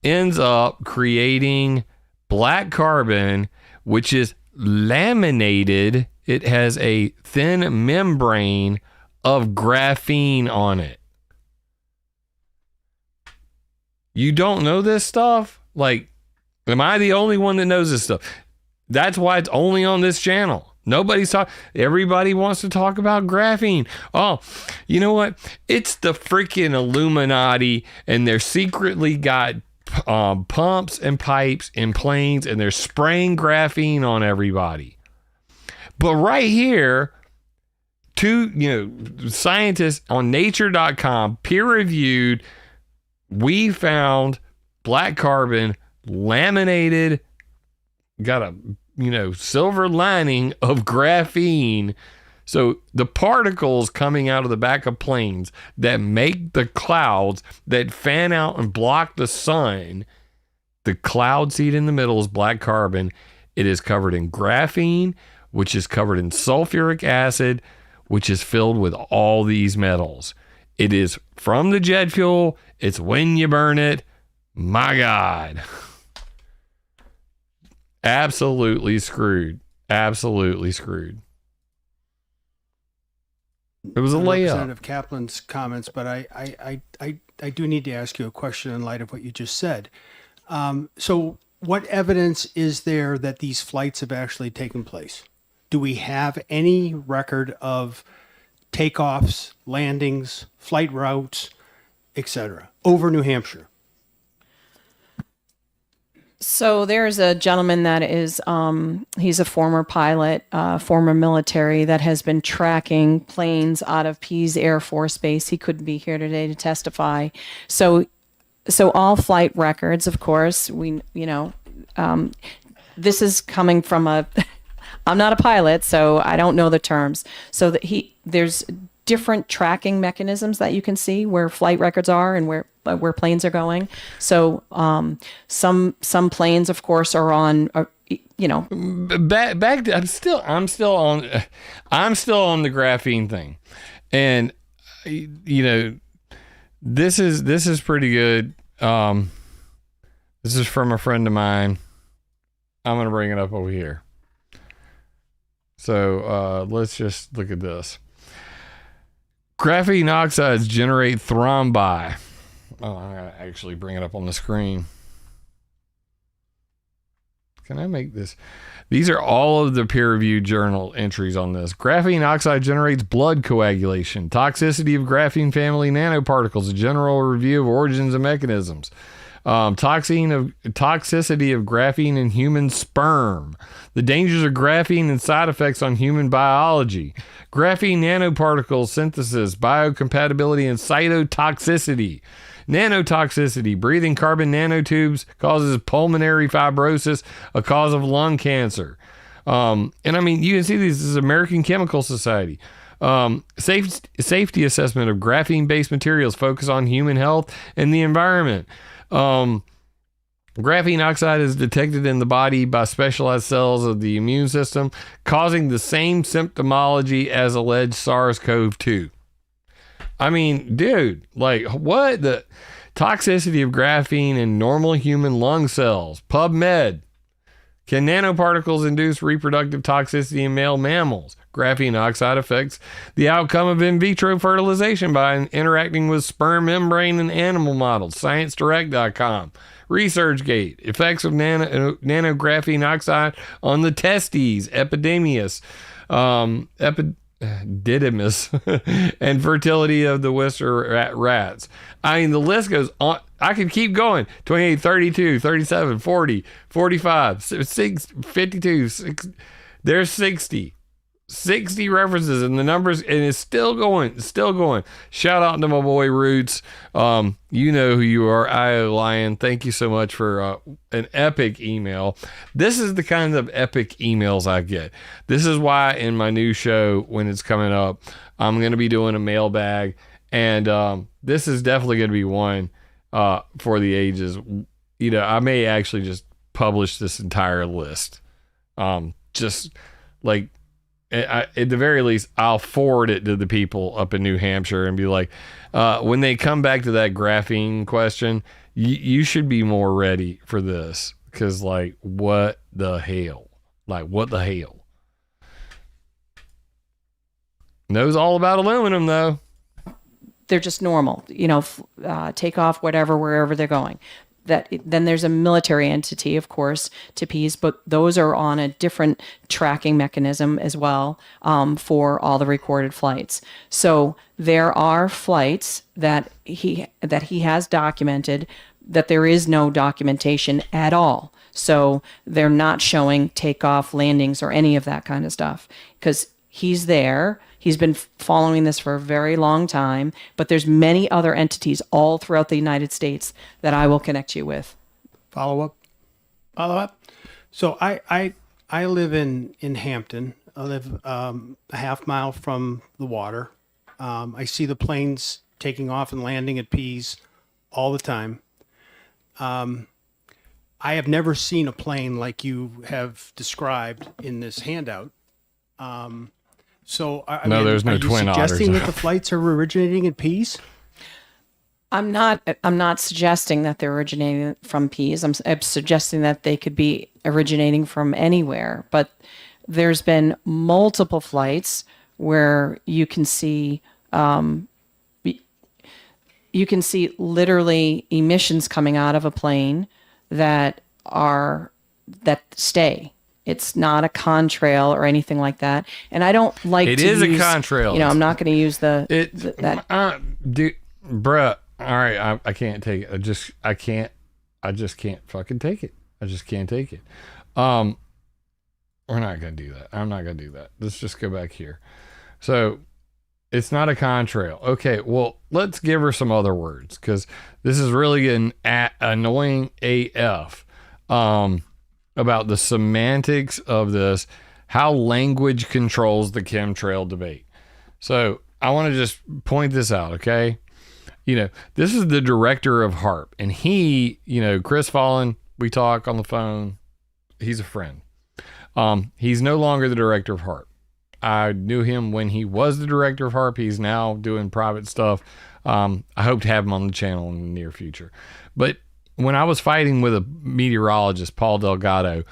ends up creating black carbon, which is laminated. It has a thin membrane of graphene on it. You don't know this stuff? Like, am I the only one that knows this stuff? That's why it's only on this channel. Nobody's talking. Everybody wants to talk about graphene. Oh, you know what? It's the freaking Illuminati, and they're secretly got pumps and pipes in planes, and they're spraying graphene on everybody. But right here, scientists on nature.com, peer-reviewed, we found black carbon laminated, got a silver lining of graphene. So the particles coming out of the back of planes that make the clouds that fan out and block the sun, the cloud seed in the middle is black carbon. It is covered in graphene, which is covered in sulfuric acid, which is filled with all these metals. It is from the jet fuel. It's when you burn it. My God. Absolutely screwed. Absolutely screwed. It was a layup. Representative Kaplan's comments, but I do need to ask you a question in light of what you just said. So what evidence is there that these flights have actually taken place? Do we have any record of takeoffs, landings, flight routes, etc., over New Hampshire? So there's a gentleman that is, he's a former pilot, former military, that has been tracking planes out of Pease Air Force Base. He couldn't be here today to testify. So all flight records, of course, this is coming from I'm not a pilot, so I don't know the terms. So that there's different tracking mechanisms that you can see where flight records are and where planes are going. So some planes, of course, are on. Back. I'm still on the graphene thing, and this is pretty good. This is from a friend of mine. I'm gonna bring it up over here. So let's just look at this. Graphene oxides generate thrombi. Oh, I'm going to actually bring it up on the screen. Can I make this? These are all of the peer-reviewed journal entries on this. Graphene oxide generates blood coagulation. Toxicity of graphene family nanoparticles. A general review of origins and mechanisms. Toxicity of graphene in human sperm. The dangers of graphene and side effects on human biology. Graphene nanoparticle synthesis, biocompatibility, and cytotoxicity. Nanotoxicity. Breathing carbon nanotubes causes pulmonary fibrosis, a cause of lung cancer. And I mean, you can see this is American Chemical Society. Safety assessment of graphene-based materials focus on human health and the environment. Graphene oxide is detected in the body by specialized cells of the immune system, causing the same symptomology as alleged SARS-CoV-2. I mean, dude, like, what? The toxicity of graphene in normal human lung cells. PubMed. Can nanoparticles induce reproductive toxicity in male mammals? Graphene oxide affects the outcome of in vitro fertilization by interacting with sperm membrane in animal models. ScienceDirect.com. ResearchGate. Effects of nanographene oxide on the testes. Epidemius. didymus and fertility of the Worcester rats. I mean, the list goes on. I could keep going. 28, 32, 37, 40, 45, 6, 52, 6, there's 60 references, and the numbers, and it's still going. Shout out to my boy Roots. You know who you are, IO Lion. Thank you so much for an epic email. This is the kind of epic emails I get. This is why in my new show, when it's coming up, I'm going to be doing a mailbag, and this is definitely going to be one for the ages. You know, I may actually just publish this entire list. Just like, at the very least, I'll forward it to the people up in New Hampshire and be like, when they come back to that graphene question, you should be more ready for this. Because, like, what the hell? Knows all about aluminum, though. They're just normal, take off whatever, wherever they're going. Then there's a military entity, of course, TPs, but those are on a different tracking mechanism as well for all the recorded flights. So there are flights that he has documented that there is no documentation at all. So they're not showing takeoff, landings, or any of that kind of stuff because he's there. He's been following this for a very long time, but there's many other entities all throughout the United States that I will connect you with. Follow up. So I live in Hampton. I live a half mile from the water. I see the planes taking off and landing at Pease all the time. I have never seen a plane like you have described in this handout. So there's no twin otters. Suggesting that the flights are originating at Pease? I'm not suggesting that they're originating from Pease. I'm suggesting that they could be originating from anywhere. But there's been multiple flights where you can see literally emissions coming out of a plane that stay. It's not a contrail or anything like that. And I don't like it to is use, a contrail. I'm not going to use that. Bruh. All right. I can't take it. I just can't fucking take it. I just can't take it. We're not going to do that. I'm not going to do that. Let's just go back here. So it's not a contrail. Okay. Well, let's give her some other words because this is really getting annoying AF. About the semantics of this, how language controls the chemtrail debate. So I want to just point this out, okay? This is the director of HARP, and he, Chris Fallon, we talk on the phone. He's a friend. He's no longer the director of HARP. I knew him when he was the director of HARP. He's now doing private stuff. I hope to have him on the channel in the near future. But when I was fighting with a meteorologist, Paul Delgado,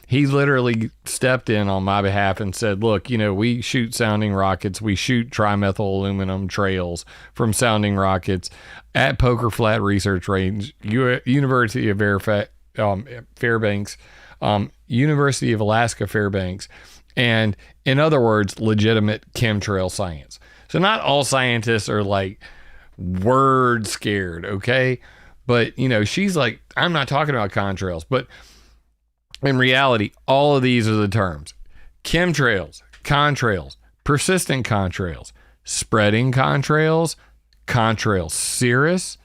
he literally stepped in on my behalf and said, look, we shoot sounding rockets. We shoot trimethyl aluminum trails from sounding rockets at Poker Flat Research Range, University of Fairbanks, University of Alaska Fairbanks, and in other words, legitimate chemtrail science. So not all scientists are like word scared, okay? But, she's like, I'm not talking about contrails. But in reality, all of these are the terms. Chemtrails, contrails, persistent contrails, spreading contrails, contrail cirrus,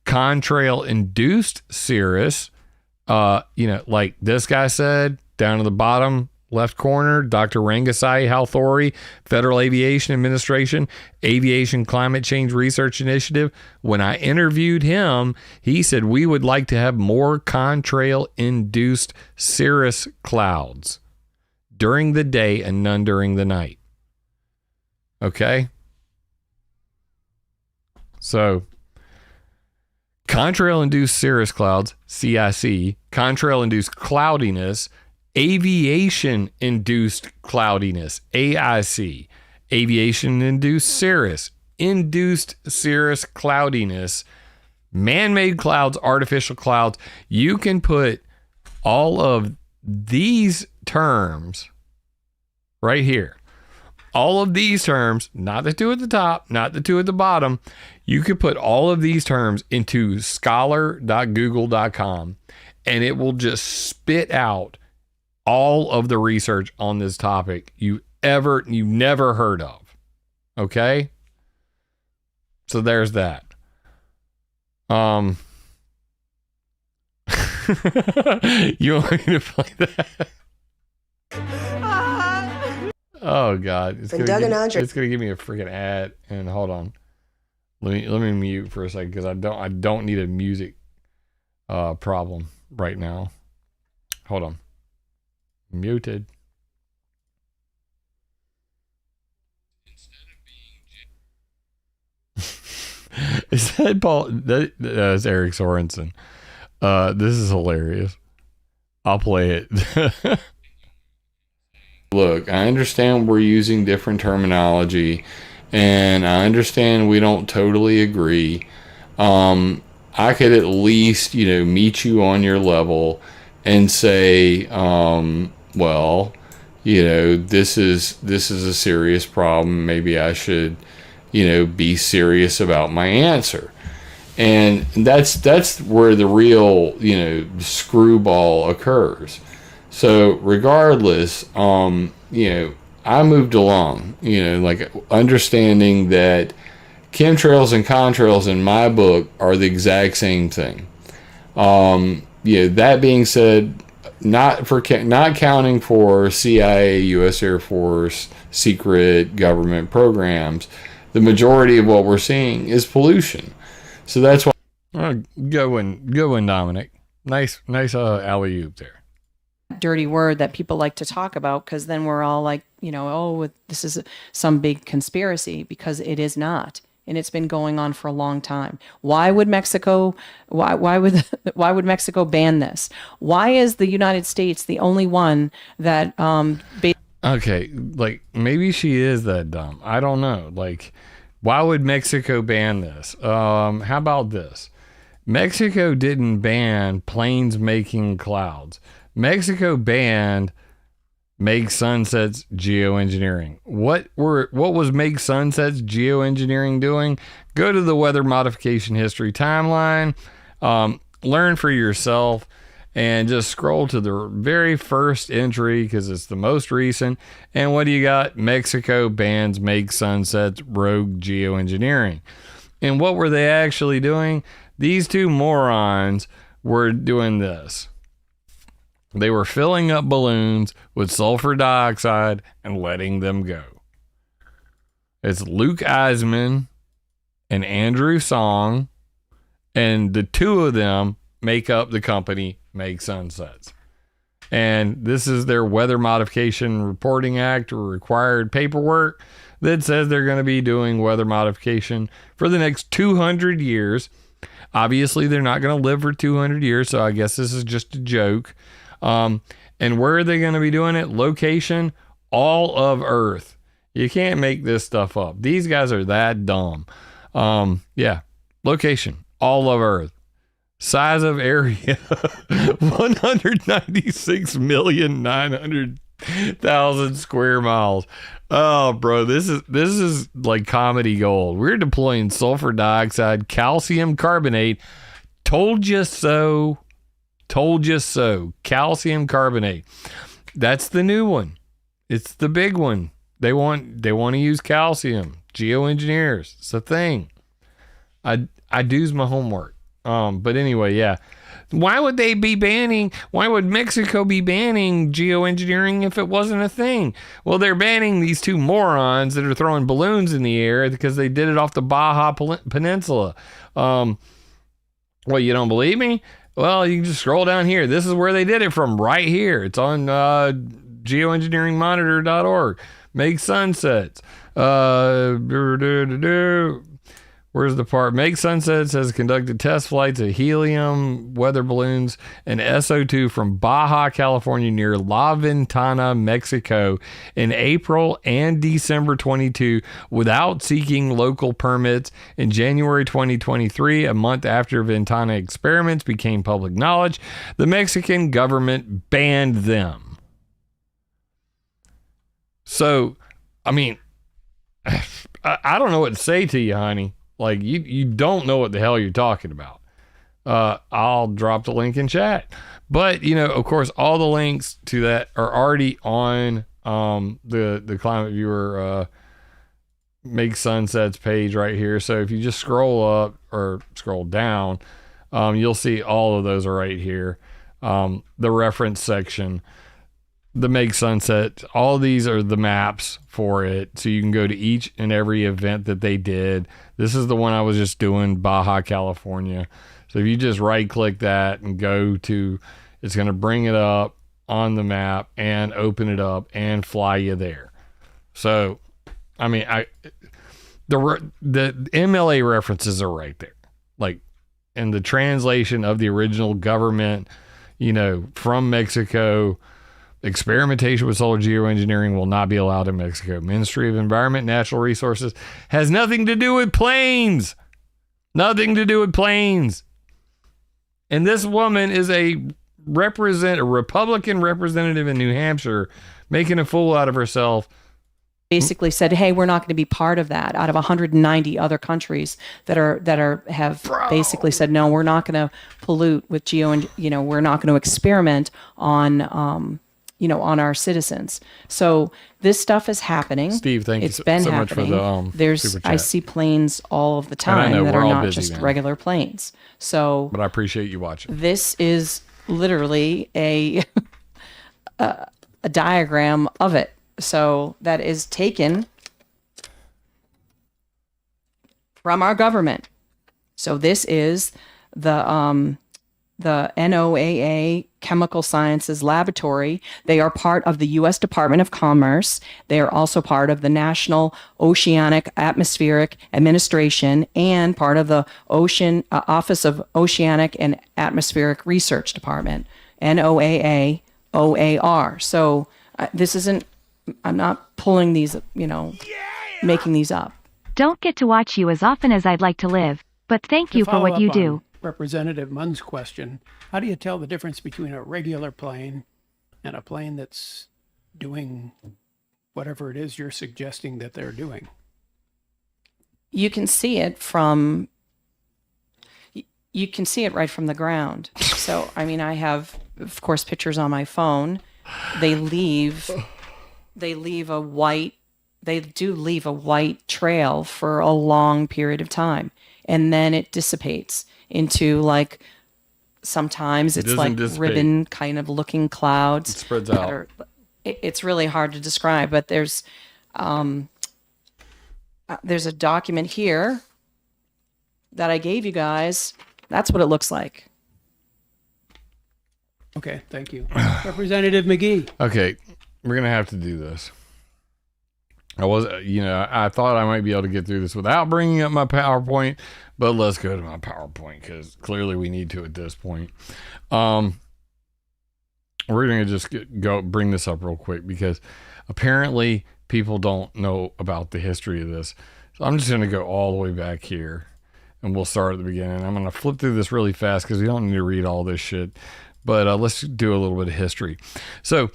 contrail-induced cirrus. Like this guy said, down to the bottom left corner, Dr. Rangasai Halthori, Federal Aviation Administration, Aviation Climate Change Research Initiative. When I interviewed him, he said we would like to have more contrail-induced cirrus clouds during the day and none during the night. Okay? So, contrail-induced cirrus clouds, CIC, contrail-induced cloudiness, aviation-induced cloudiness, AIC, aviation-induced cirrus, induced cirrus cloudiness, man-made clouds, artificial clouds. You can put all of these terms right here all of these terms, not the two at the top, not the two at the bottom, you could put all of these terms into scholar.google.com and it will just spit out all of the research on this topic you've never heard of. Okay? So there's that. You want me to play that? Oh God! It's gonna give me a freaking ad. And hold on, let me mute for a second because I don't need a music problem right now. Hold on, muted. Is that Paul? That's Eric Sorensen. This is hilarious. I'll play it. Look, I understand we're using different terminology, and I understand we don't totally agree. I could at least, meet you on your level and say, well, this is a serious problem. Maybe I should, be serious about my answer. And that's where the real, screwball occurs. So regardless, I moved along, like understanding that chemtrails and contrails in my book are the exact same thing. That being said, not counting for CIA, U.S. Air Force, secret government programs, the majority of what we're seeing is pollution. So that's why. Good one, Dominic. Nice alley-oop there. Dirty word that people like to talk about, because then we're all like, this is some big conspiracy, because it is not. And it's been going on for a long time. Why would Mexico Mexico ban this? Why is the United States the only one that okay, like maybe she is that dumb. I don't know. Like, why would Mexico ban this? How about this? Mexico didn't ban planes making clouds. Mexico banned Make Sunsets geoengineering. What was Make Sunsets geoengineering doing? Go to the weather modification history timeline, learn for yourself, and just scroll to the very first entry because it's the most recent. And what do you got? Mexico bans Make Sunsets rogue geoengineering. And what were they actually doing? These two morons were doing this. They were filling up balloons with sulfur dioxide and letting them go. It's Luke Eisman and Andrew Song, and the two of them make up the company Make Sunsets. And this is their Weather Modification Reporting Act required paperwork that says they're going to be doing weather modification for the next 200 years. Obviously, they're not going to live for 200 years, so I guess this is just a joke. And where are they going to be doing it? Location, all of Earth. You can't make this stuff up. These guys are that dumb. Location, all of Earth. Size of area, 196,900,000 square miles. Oh, bro, this is like comedy gold. We're deploying sulfur dioxide, calcium carbonate. Told you so. Told you so. Calcium carbonate. That's the new one. It's the big one. They want to use calcium. Geoengineers. It's a thing. I do's my homework. But anyway, yeah. Why would Mexico be banning geoengineering if it wasn't a thing? Well, they're banning these two morons that are throwing balloons in the air because they did it off the Baja Peninsula. Well, you don't believe me? Well, you can just scroll down here. This is where they did it from, right here. It's on geoengineeringmonitor.org. Make Sunsets. Where's the part? Make Sunsets has conducted test flights of helium, weather balloons, and SO2 from Baja, California near La Ventana, Mexico in April and December 22 without seeking local permits. In January 2023, a month after Ventana experiments became public knowledge, the Mexican government banned them. So, I mean, I don't know what to say to you, honey. Like, you don't know what the hell you're talking about. I'll drop the link in chat. But, of course, all the links to that are already on the ClimateViewer Make Sunsets page right here. So if you just scroll up or scroll down, you'll see all of those are right here. The reference section, the Make Sunset, all of these are the maps for it. So you can go to each and every event that they did. This is the one I was just doing, Baja, California. So if you just right click that and go to, it's going to bring it up on the map and open it up and fly you there. So, I mean, the MLA references are right there. Like, and the translation of the original government, from Mexico, experimentation with solar geoengineering will not be allowed in Mexico. Ministry of Environment and Natural Resources has nothing to do with planes. Nothing to do with planes. And this woman is a Republican representative in New Hampshire making a fool out of herself. Basically said, hey, we're not going to be part of that, out of 190 other countries that have basically said, no, we're not going to pollute with we're not going to experiment on on our citizens. So this stuff is happening. Steve, thank it's you been so happening. much for the super chat. I see planes all of the time that are not just regular planes. So, but I appreciate you watching. This is literally a diagram of it. So that is taken from our government. So this is the NOAA Chemical Sciences Laboratory. They are part of the U.S. Department of Commerce. They are also part of the National Oceanic Atmospheric Administration and part of the Office of Oceanic and Atmospheric Research Department, NOAA, OAR. So this isn't, I'm not pulling these, making these up. Don't get to watch you as often as I'd like to live, but thank you for what you do. Representative Munn's question, how do you tell the difference between a regular plane and a plane that's doing whatever it is you're suggesting that they're doing? You can see it right from the ground. So, I mean, I have, of course, pictures on my phone. They do leave a white trail for a long period of time, and then it dissipates into, like, sometimes it's like ribbon kind of looking clouds. It spreads out. It's really hard to describe, but there's a document here that I gave you guys. That's what it looks like. Okay, thank you. Representative McGee. Okay, we're going to have to do this. I thought I might be able to get through this without bringing up my PowerPoint, but let's go to my PowerPoint because clearly we need to at this point. We're going to just bring this up real quick because apparently people don't know about the history of this. So I'm just going to go all the way back here and we'll start at the beginning. I'm going to flip through this really fast because we don't need to read all this shit, but let's do a little bit of history. So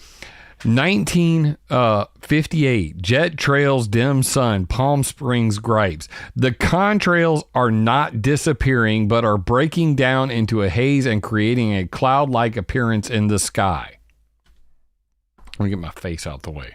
1958, jet trails, dim sun, Palm Springs gripes. The contrails are not disappearing, but are breaking down into a haze and creating a cloud-like appearance in the sky. Let me get my face out the way.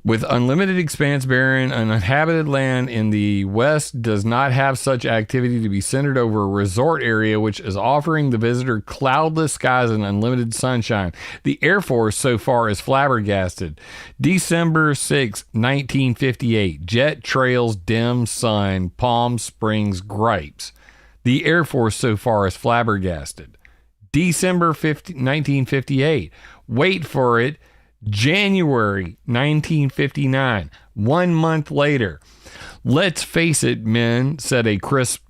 With unlimited expanse, barren, uninhabited land in the west does not have such activity to be centered over a resort area which is offering the visitor cloudless skies and unlimited sunshine. The Air Force so far is flabbergasted. December 6, 1958, jet trails, dim sun, Palm Springs gripes. The Air Force so far is flabbergasted. December 1958, wait for it, January 1959, 1 month later. Let's face it, men, said a crisp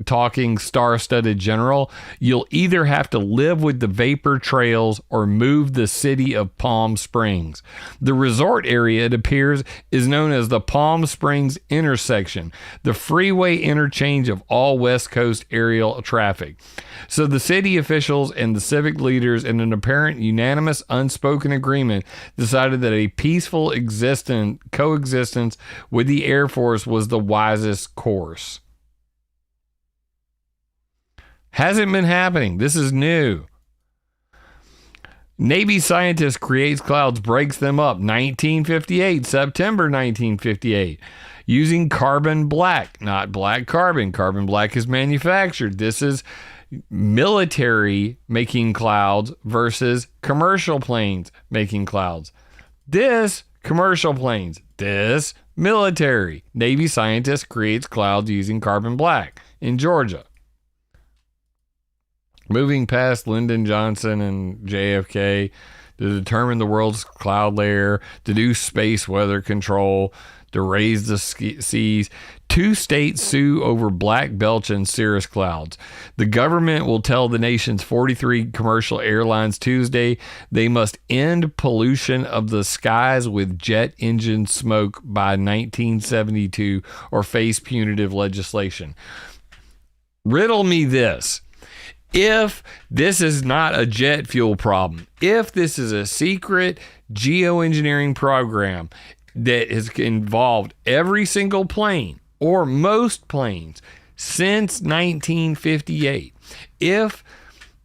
talking star-studded general, you'll either have to live with the vapor trails or move the city of Palm Springs. The resort area, it appears, is known as the Palm Springs intersection, the freeway interchange of all West Coast aerial traffic. So the city officials and the civic leaders, in an apparent unanimous unspoken agreement, decided that a peaceful coexistence with the Air Force was the wisest course. Hasn't been happening. This is new. Navy scientist creates clouds, breaks them up. 1958, September 1958. Using carbon black, not black carbon. Carbon black is manufactured. This is military making clouds versus commercial planes making clouds. This commercial planes, this military. Navy scientist creates clouds using carbon black in Georgia. Moving past Lyndon Johnson and JFK to determine the world's cloud layer, to do space weather control, to raise the seas. 2 states sue over black belch and cirrus clouds. The government will tell the nation's 43 commercial airlines Tuesday they must end pollution of the skies with jet engine smoke by 1972 or face punitive legislation. Riddle me this. If this is not a jet fuel problem, if this is a secret geoengineering program that has involved every single plane or most planes since 1958, if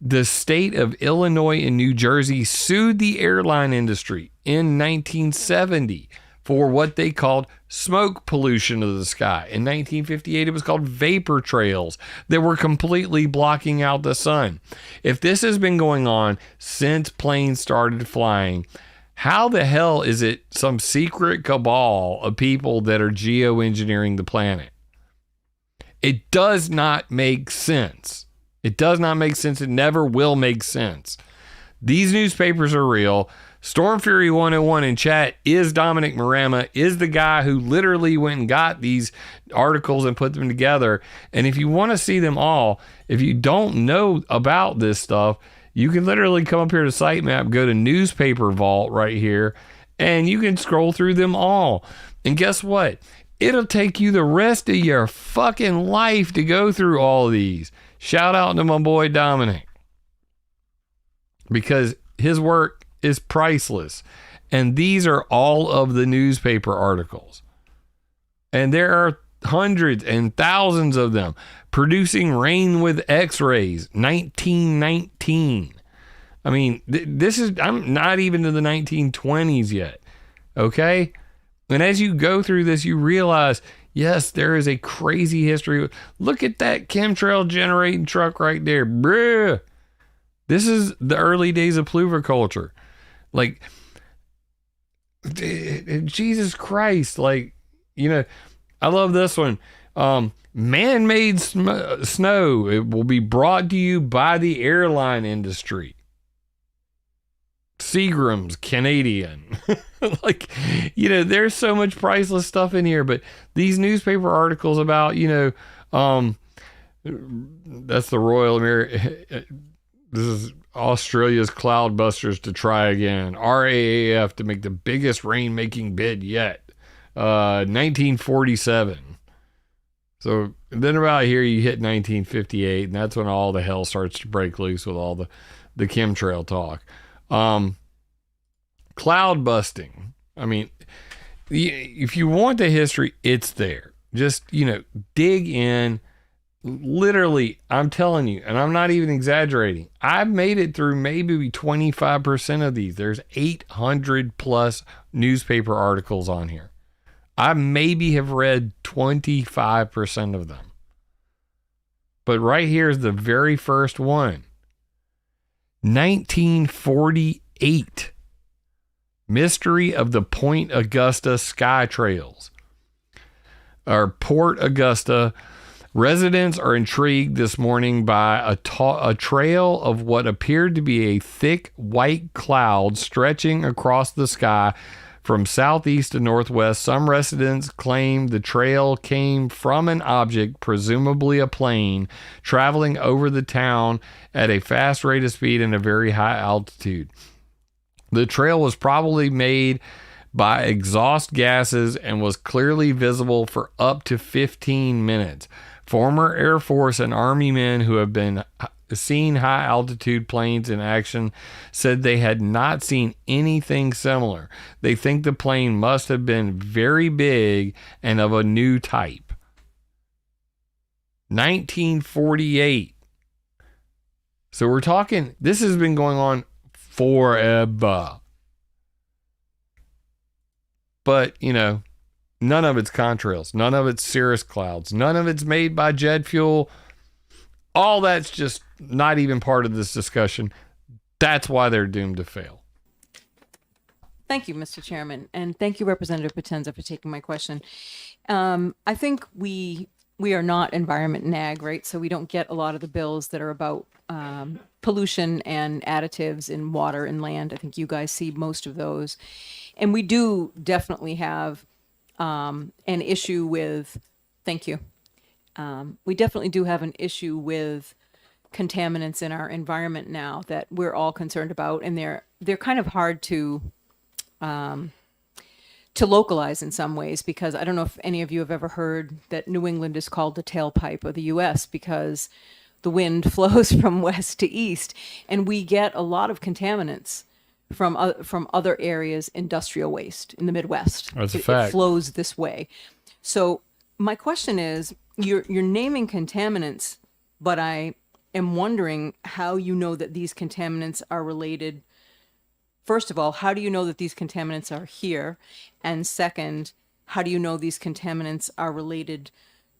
the state of Illinois and New Jersey sued the airline industry in 1970 for what they called smoke pollution of the sky. In 1958, it was called vapor trails that were completely blocking out the sun. If this has been going on since planes started flying, how the hell is it some secret cabal of people that are geoengineering the planet? It does not make sense. It does not make sense. It never will make sense. These newspapers are real. Storm Fury 101 in chat is Dominic Marama, is the guy who literally went and got these articles and put them together. And if you want to see them all, if you don't know about this stuff, you can literally come up here to Sitemap, go to Newspaper Vault right here, and you can scroll through them all. And guess what? It'll take you the rest of your fucking life to go through all of these. Shout out to my boy Dominic, because his work is priceless. And these are all of the newspaper articles. And there are hundreds and thousands of them. Producing Rain with X-rays, 1919. I mean, this is, I'm not even to the 1920s yet. Okay? And as you go through this, you realize, yes, there is a crazy history. Look at that chemtrail generating truck right there. Bruh. This is the early days of pluviculture. Like, Jesus Christ. Like, you know, I love this one. Man-made snow. It will be brought to you by the airline industry. Seagram's Canadian. Like, you know, there's so much priceless stuff in here, but these newspaper articles about, you know, that's the Royal American. This is Australia's cloudbusters to try again. RAAF to make the biggest rain-making bid yet. 1947. So then about here you hit 1958, and that's when all the hell starts to break loose with all the chemtrail talk. Cloud busting. I mean, if you want the history, it's there. Just, you know, dig in. Literally, I'm telling you, and I'm not even exaggerating, I've made it through maybe 25% of these. There's 800 plus newspaper articles on here. I maybe have read 25% of them. But right here is the very first one. 1948. Mystery of the Point Augusta Sky Trails. Or Port Augusta. Residents are intrigued this morning by a trail of what appeared to be a thick white cloud stretching across the sky from southeast to northwest. Some residents claim the trail came from an object, presumably a plane, traveling over the town at a fast rate of speed and a very high altitude. The trail was probably made by exhaust gases and was clearly visible for up to 15 minutes. Former Air Force and Army men who have been seen high altitude planes in action said they had not seen anything similar. They think the plane must have been very big and of a new type. 1948. So we're talking, this has been going on forever. But, you know, none of it's contrails, none of it's cirrus clouds, none of it's made by jet fuel. All that's just not even part of this discussion. That's why they're doomed to fail. Thank you, Mr. Chairman, and thank you, Representative Potenza, for taking my question. I think we are not environment and ag, right? So we don't get a lot of the bills that are about pollution and additives in water and land. I think you guys see most of those. And we do definitely have an issue with, thank you. We definitely do have an issue with contaminants in our environment now that we're all concerned about, and they're kind of hard to localize in some ways, because I don't know if any of you have ever heard that New England is called the tailpipe of the U.S. because the wind flows from west to east, and we get a lot of contaminants from other areas, industrial waste in the Midwest. That's a fact. It flows this way. So my question is, you're naming contaminants, but I am wondering how you know that these contaminants are related. First of all, how do you know that these contaminants are here? And second, how do you know these contaminants are related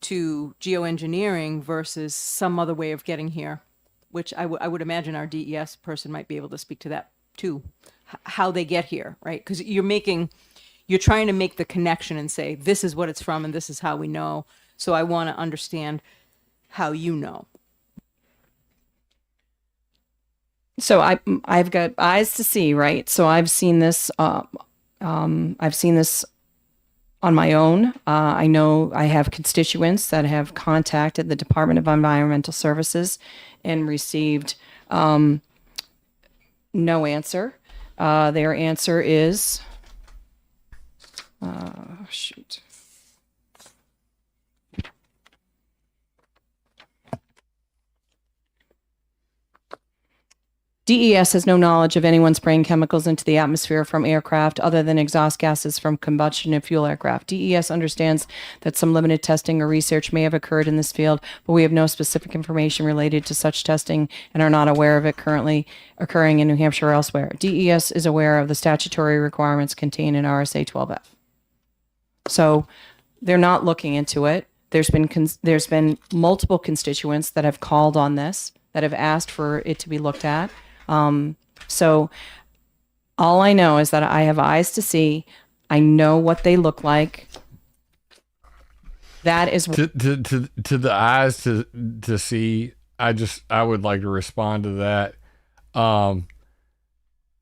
to geoengineering versus some other way of getting here? Which I would imagine our DES person might be able to speak to that too, how they get here, right? Because you're trying to make the connection and say, this is what it's from and this is how we know. So I want to understand how you know. So I've got eyes to see, right? So I've seen this. I've seen this on my own. I know I have constituents that have contacted the Department of Environmental Services and received no answer. Their answer is, shoot. DES has no knowledge of anyone spraying chemicals into the atmosphere from aircraft other than exhaust gases from combustion and fuel aircraft. DES understands that some limited testing or research may have occurred in this field, but we have no specific information related to such testing and are not aware of it currently occurring in New Hampshire or elsewhere. DES is aware of the statutory requirements contained in RSA 12F. So they're not looking into it. There's been multiple constituents that have called on this, that have asked for it to be looked at. So all I know is that I have eyes to see. I know what they look like. That is to the eyes to see. I would like to respond to that.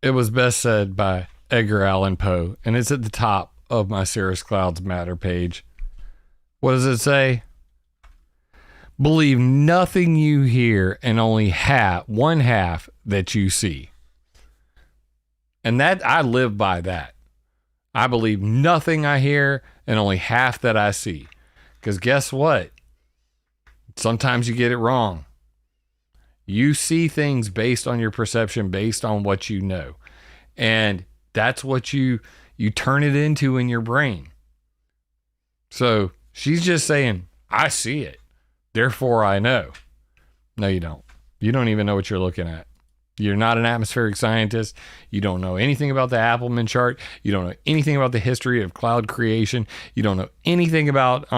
It was best said by Edgar Allan Poe, and it's at the top of my Cirrus Clouds Matter page. What does it say? Believe nothing you hear and only one half that you see. And that I live by that. I believe nothing I hear and only half that I see. Because guess what? Sometimes you get it wrong. You see things based on your perception, based on what you know. And that's what you turn it into in your brain. So she's just saying, I see it. Therefore, I know. No, you don't. You don't even know what you're looking at. You're not an atmospheric scientist. You don't know anything about the Appleman chart. You don't know anything about the history of cloud creation. You don't know anything about,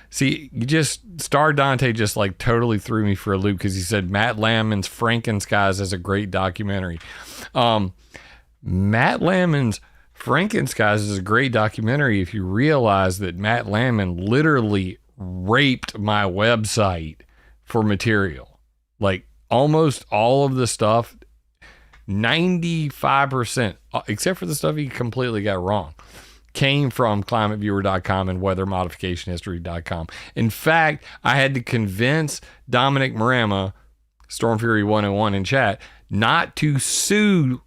see, Star Dante just like totally threw me for a loop because he said Matt Lamon's Frankenskies is a great documentary. Matt Lamon's Frankenskies is a great documentary if you realize that Matt Lamon literally raped my website for material. Like almost all of the stuff 95%, except for the stuff he completely got wrong, came from ClimateViewer.com and WeatherModificationHistory.com. In fact, I had to convince Dominic Marama, Storm Fury 101 in chat, not to sue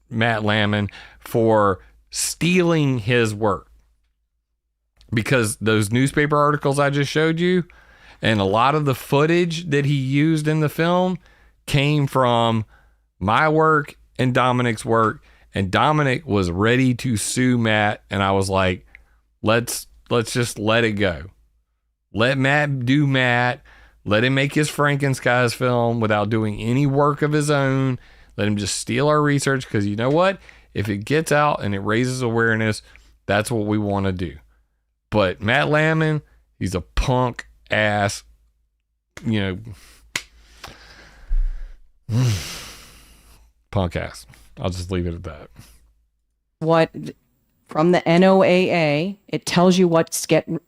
Matt Lamon for stealing his work. Because those newspaper articles I just showed you and a lot of the footage that he used in the film came from my work and Dominic's work. And Dominic was ready to sue Matt. And I was like, let's just let it go. Let Matt do Matt. Let him make his Frankenskies film without doing any work of his own. Let him just steal our research. Because you know what? If it gets out and it raises awareness, that's what we want to do. But Matt Lamon, he's a punk ass, punk ass. I'll just leave it at that. What from the NOAA, it tells you what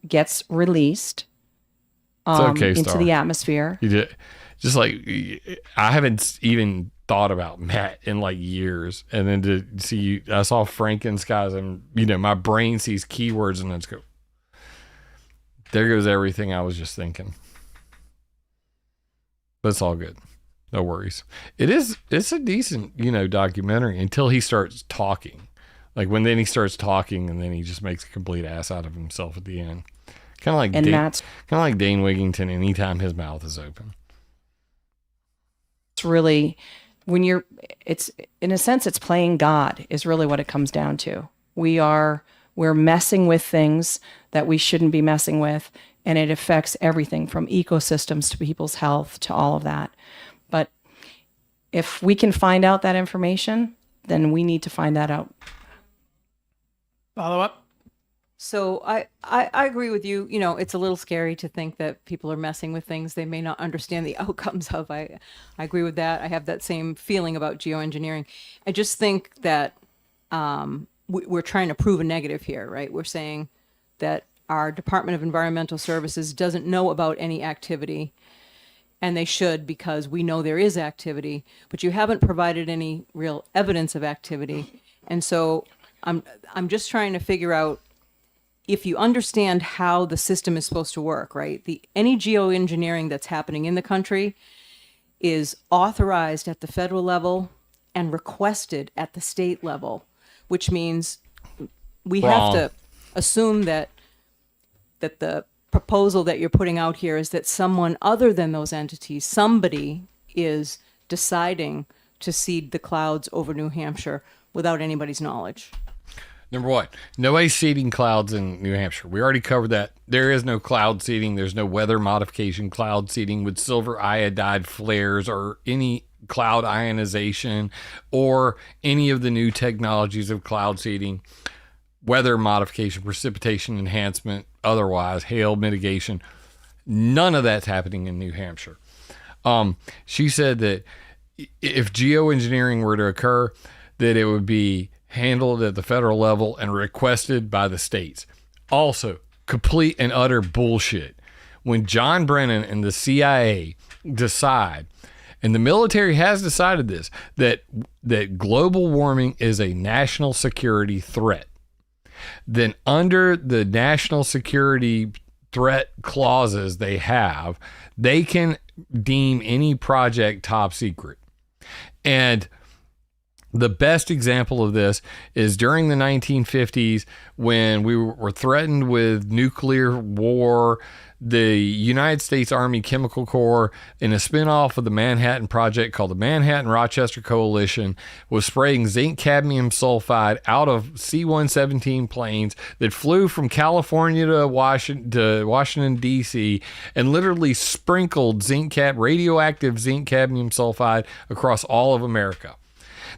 gets released into the atmosphere. You did, just like I haven't even thought about Matt in like years, and then to see you, I saw Frankenskies, and my brain sees keywords, and then go, there goes everything I was just thinking. But it's all good. No worries. It's a decent, documentary until he starts talking. Like when then he starts talking and then he just makes a complete ass out of himself at the end. Kind of like Dane Wigington anytime his mouth is open. It's really it's in a sense, it's playing God is really what it comes down to. We're messing with things that we shouldn't be messing with, and it affects everything from ecosystems to people's health to all of that. But if we can find out that information, then we need to find that out. Follow up? So I agree with you. It's a little scary to think that people are messing with things they may not understand the outcomes of. I agree with that. I have that same feeling about geoengineering. I just think that we're trying to prove a negative here, right? We're saying that our Department of Environmental Services doesn't know about any activity, and they should, because we know there is activity, but you haven't provided any real evidence of activity. And so I'm just trying to figure out, if you understand how the system is supposed to work, right? Any geoengineering that's happening in the country is authorized at the federal level and requested at the state level, which means we have to assume that the proposal that you're putting out here is that someone other than those entities, somebody is deciding to seed the clouds over New Hampshire without anybody's knowledge. Number one, nobody's seeding clouds in New Hampshire. We already covered that. There is no cloud seeding. There's no weather modification cloud seeding with silver iodide flares or any cloud ionization or any of the new technologies of cloud seeding, weather modification, precipitation enhancement, otherwise, hail mitigation. None of that's happening in New Hampshire. She said that if geoengineering were to occur, that it would be handled at the federal level and requested by the states. Also, complete and utter bullshit. When John Brennan and the CIA decide, and the military has decided this, that global warming is a national security threat, then under the national security threat clauses they have, they can deem any project top secret. And the best example of this is during the 1950s when we were threatened with nuclear war. The United States Army Chemical Corps, in a spinoff of the Manhattan Project called the Manhattan-Rochester Coalition, was spraying zinc cadmium sulfide out of C-117 planes that flew from California to Washington, D.C., and literally sprinkled radioactive zinc cadmium sulfide across all of America.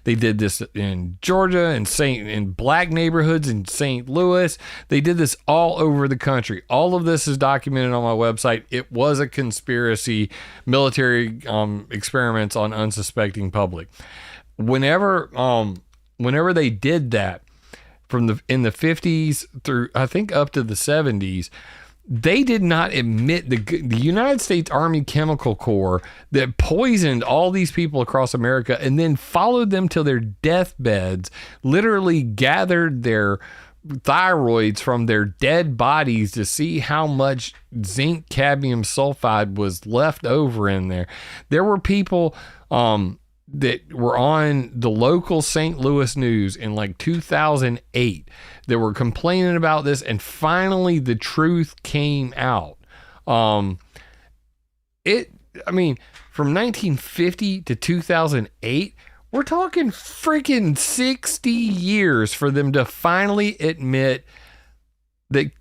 They did this in Georgia and in black neighborhoods in St. Louis. They did this all over the country. All of this is documented on my website. It was a conspiracy, military experiments on unsuspecting public. Whenever they did that, in the 50s through I think up to the 70s, they did not admit the United States Army Chemical Corps that poisoned all these people across America and then followed them to their deathbeds, literally gathered their thyroids from their dead bodies to see how much zinc cadmium sulfide was left over in there. There were people that were on the local St. Louis news in like 2008 that were complaining about this, and finally the truth came out. From 1950 to 2008, we're talking freaking 60 years for them to finally admit that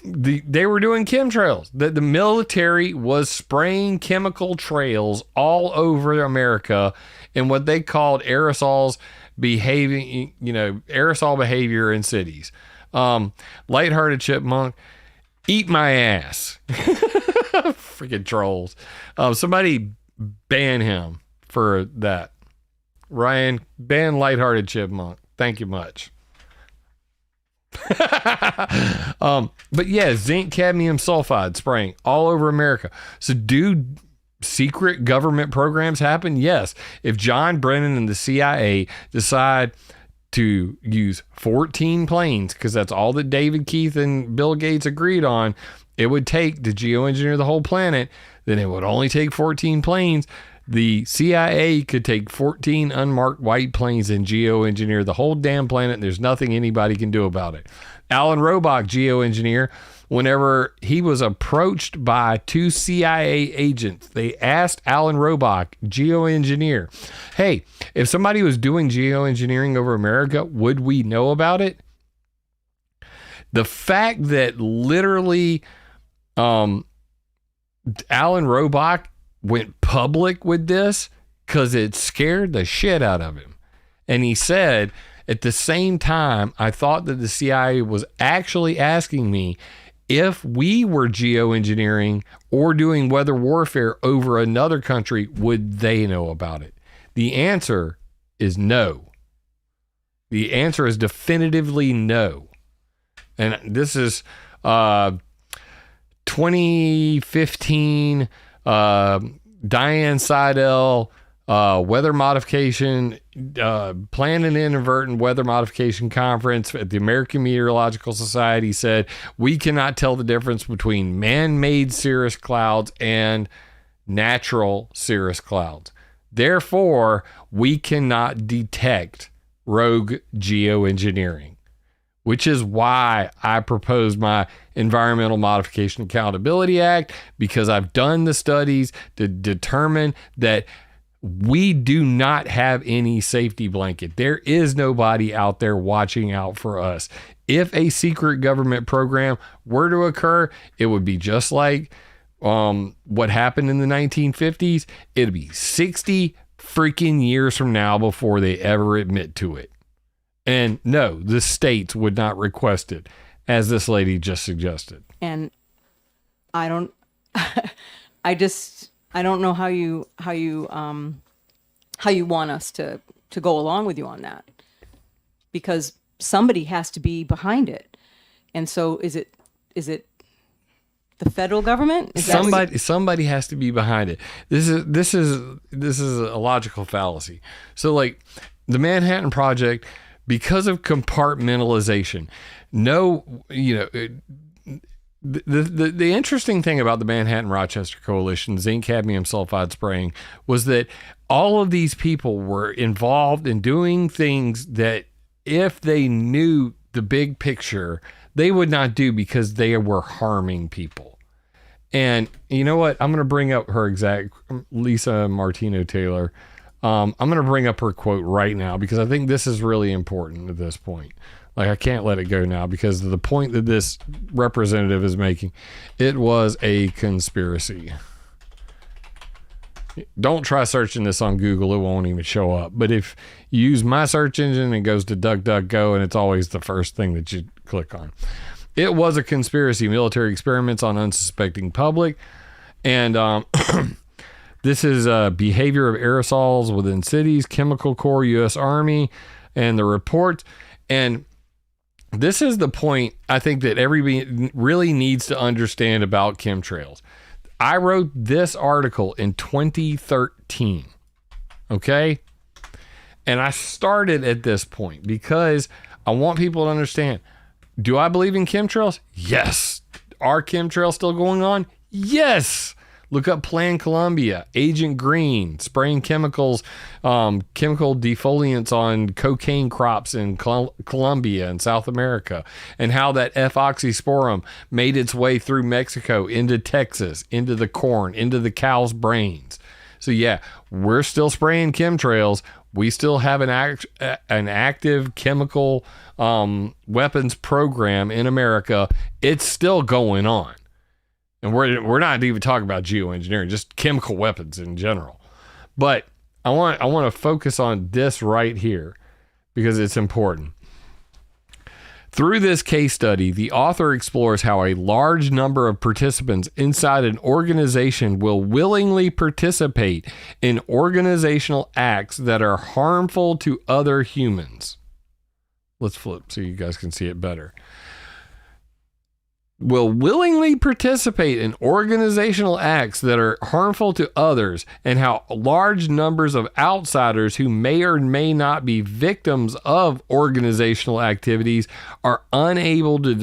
they were doing chemtrails, that the military was spraying chemical trails all over America in what they called aerosol behavior in cities. Lighthearted Chipmunk, eat my ass. Freaking trolls. Somebody ban him for that. Ryan, ban Lighthearted Chipmunk. Thank you much. But yeah, zinc cadmium sulfide spraying all over America. So do secret government programs happen? Yes. If John Brennan and the CIA decide to use 14 planes, because that's all that David Keith and Bill Gates agreed on, it would take to geoengineer the whole planet, then it would only take 14 planes. The CIA could take 14 unmarked white planes and geoengineer the whole damn planet, and there's nothing anybody can do about it. Alan Robach, geoengineer, whenever he was approached by 2 CIA agents, they asked Alan Robach, geoengineer, hey, if somebody was doing geoengineering over America, would we know about it? The fact that literally Alan Robach went public with this because it scared the shit out of him. And he said, at the same time, I thought that the CIA was actually asking me if we were geoengineering or doing weather warfare over another country, would they know about it? The answer is no. The answer is definitively no. And this is 2015 Diane Seidel weather modification, planned and inadvertent weather modification conference at the American Meteorological Society said, we cannot tell the difference between man-made cirrus clouds and natural cirrus clouds. Therefore, we cannot detect rogue geoengineering, which is why I proposed my Environmental Modification Accountability Act, because I've done the studies to determine that we do not have any safety blanket. There is nobody out there watching out for us. If a secret government program were to occur, it would be just like what happened in the 1950s. It'd be 60 freaking years from now before they ever admit to it. And no, the states would not request it, as this lady just suggested. And I don't, I don't know how you want us to go along with you on that, because somebody has to be behind it. And so is it the federal government? Somebody has to be behind it. This is a logical fallacy. So like the Manhattan Project, because of compartmentalization, the interesting thing about the Manhattan-Rochester Coalition, zinc cadmium sulfide spraying, was that all of these people were involved in doing things that if they knew the big picture, they would not do because they were harming people. And you know what? I'm going to bring up her exact, Lisa Martino Taylor. I'm going to bring up her quote right now because I think this is really important at this point. Like, I can't let it go now because of the point that this representative is making. It was a conspiracy. Don't try searching this on Google. It won't even show up. But if you use my search engine, it goes to DuckDuckGo, and it's always the first thing that you click on. It was a conspiracy. Military experiments on unsuspecting public. And this is behavior of aerosols within cities, Chemical Corps, U.S. Army, and the report. And this is the point I think that everybody really needs to understand about chemtrails. I wrote this article in 2013, okay? And I started at this point because I want people to understand, do I believe in chemtrails? Yes. Are chemtrails still going on? Yes. Look up Plan Colombia, Agent Green, spraying chemicals, chemical defoliants on cocaine crops in Colombia and South America, and how that F-oxysporum made its way through Mexico into Texas, into the corn, into the cow's brains. So yeah, we're still spraying chemtrails. We still have an active chemical weapons program in America. It's still going on. And we're not even talking about geoengineering, just chemical weapons in general. But I want to focus on this right here because it's important. Through this case study, the author explores how a large number of participants inside an organization will willingly participate in organizational acts that are harmful to other humans. Let's flip so you guys can see it better. Will willingly participate in organizational acts that are harmful to others, and how large numbers of outsiders who may or may not be victims of organizational activities are unable to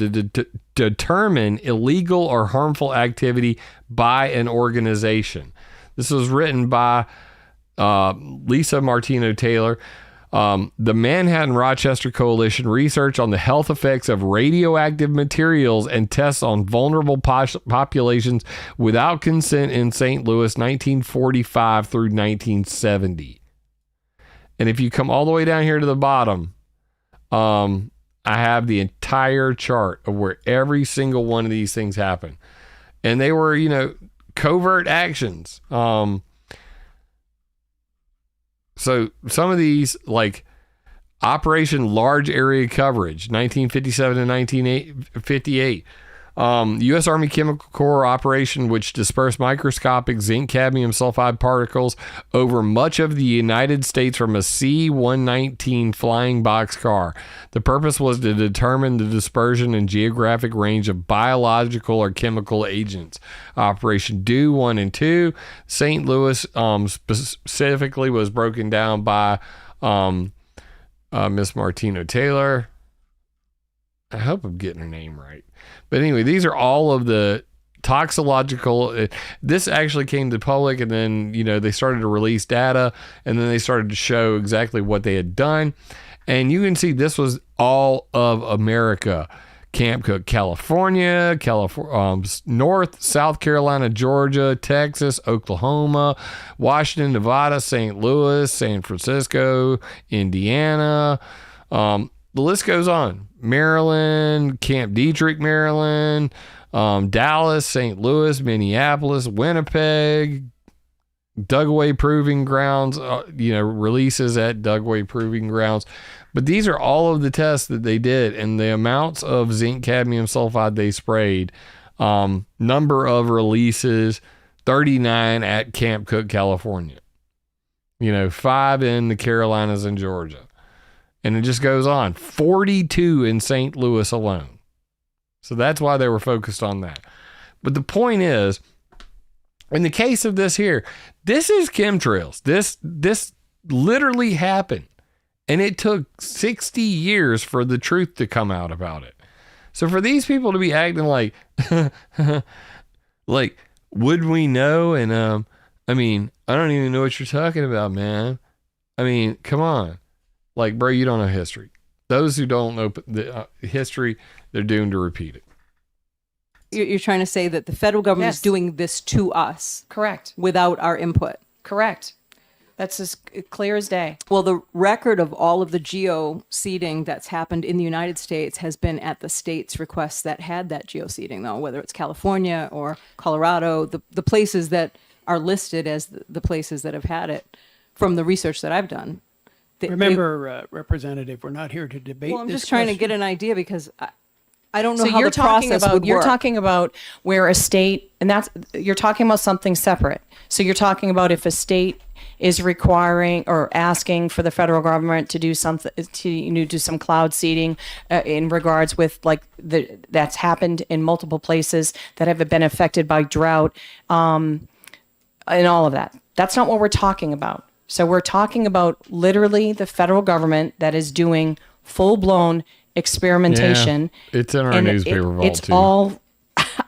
determine illegal or harmful activity by an organization. This was written by Lisa Martino Taylor. The Manhattan-Rochester Coalition research on the health effects of radioactive materials and tests on vulnerable populations without consent in St. Louis, 1945 through 1970. And if you come all the way down here to the bottom, I have the entire chart of where every single one of these things happen. And they were, covert actions. So some of these, like Operation Large Area Coverage, 1957 to 1958. U.S. Army Chemical Corps operation, which dispersed microscopic zinc cadmium sulfide particles over much of the United States from a C-119 flying boxcar. The purpose was to determine the dispersion and geographic range of biological or chemical agents. Operation Dew 1 and 2. St. Louis specifically was broken down by Miss Martino Taylor. I hope I'm getting her name right. But anyway, these are all of the toxicological. This actually came to public, and then, they started to release data, and then they started to show exactly what they had done. And you can see this was all of America. Camp Cook, California, North, South Carolina, Georgia, Texas, Oklahoma, Washington, Nevada, St. Louis, San Francisco, Indiana. The list goes on. Maryland, Camp Detrick, Maryland, Dallas, St. Louis, Minneapolis, Winnipeg, Dugway Proving Grounds, releases at Dugway Proving Grounds. But these are all of the tests that they did, and the amounts of zinc cadmium sulfide they sprayed, number of releases, 39 at Camp Cook, California, 5 in the Carolinas and Georgia. And it just goes on. 42 in St. Louis alone. So that's why they were focused on that. But the point is, in the case of this here, this is chemtrails. This literally happened. And it took 60 years for the truth to come out about it. So for these people to be acting like, like, would we know? And, I don't even know what you're talking about, man. Come on. Like, bro, you don't know history. Those who don't know the history, they're doomed to repeat it. You're trying to say that the federal government is doing this to us. Correct. Without our input. Correct. That's as clear as day. Well, the record of all of the geo-seeding that's happened in the United States has been at the states' requests that had that geo-seeding, though, whether it's California or Colorado, the places that are listed as the places that have had it from the research that I've done. Remember, Representative, we're not here to debate. Well, I'm this just trying to question. get an idea because I don't know So how you're the talking process about would you're work. talking about where a state, and you're talking about something separate. So you're talking about if a state is requiring or asking for the federal government to do something, to do some cloud seeding in regards with that's happened in multiple places that have been affected by drought, and all of that. That's not what we're talking about. So we're talking about literally the federal government that is doing full-blown experimentation. Yeah, it's in our newspaper vault it's too. all,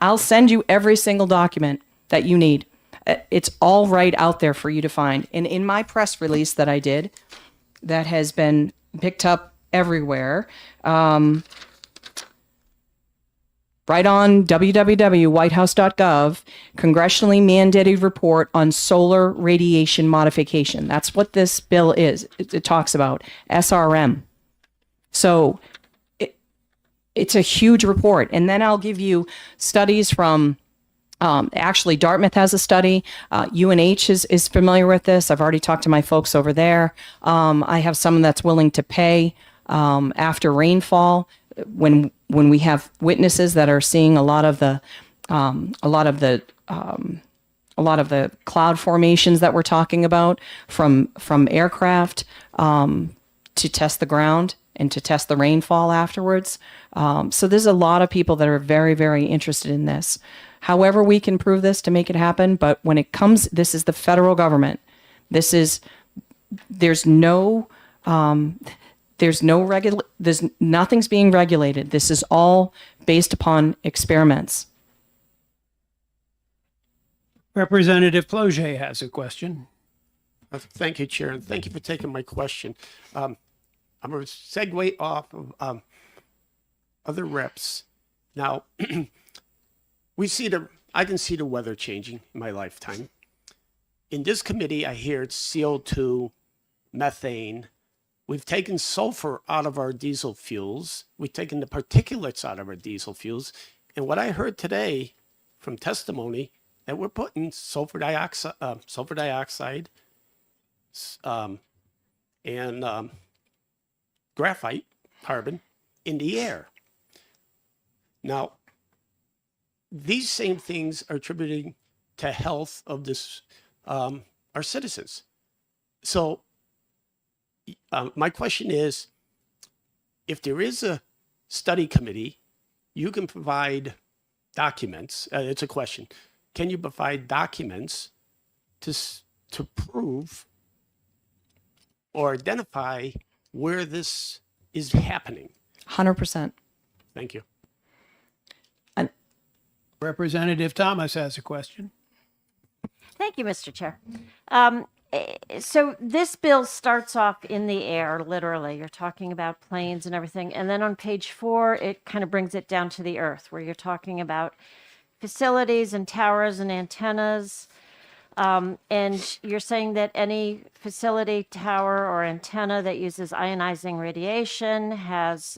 I'll send you every single document that you need. It's all right out there for you to find. And in my press release that I did, that has been picked up everywhere, right on www.whitehouse.gov, congressionally mandated report on solar radiation modification. That's what this bill is. It talks about SRM. So it's a huge report. And then I'll give you studies from, actually Dartmouth has a study. UNH is familiar with this. I've already talked to my folks over there. I have someone that's willing to pay after rainfall when we have witnesses that are seeing a lot of the cloud formations that we're talking about from aircraft to test the ground and to test the rainfall afterwards. So there's a lot of people that are very, very interested in this. However we can prove this to make it happen, but when it comes, this is the federal government. There's nothing's being regulated. This is all based upon experiments. Representative Ploget has a question. Thank you, Chair, and thank you for taking my question. I'm going to segue off of other reps. Now, I can see the weather changing in my lifetime. In this committee, I hear it's CO2, methane. We've taken sulfur out of our diesel fuels. We've taken the particulates out of our diesel fuels. And what I heard today from testimony that we're putting sulfur dioxide, and graphite, carbon, in the air. Now, these same things are attributing to health of our citizens. So my question is, if there is a study committee, you can provide documents. It's a question. Can you provide documents to prove or identify where this is happening? 100%. Thank you. Representative Thomas has a question. Thank you, Mr. Chair. So this bill starts off in the air, literally. You're talking about planes and everything. And then on page 4, it kind of brings it down to the earth, where you're talking about facilities and towers and antennas. And you're saying that any facility, tower, or antenna that uses ionizing radiation has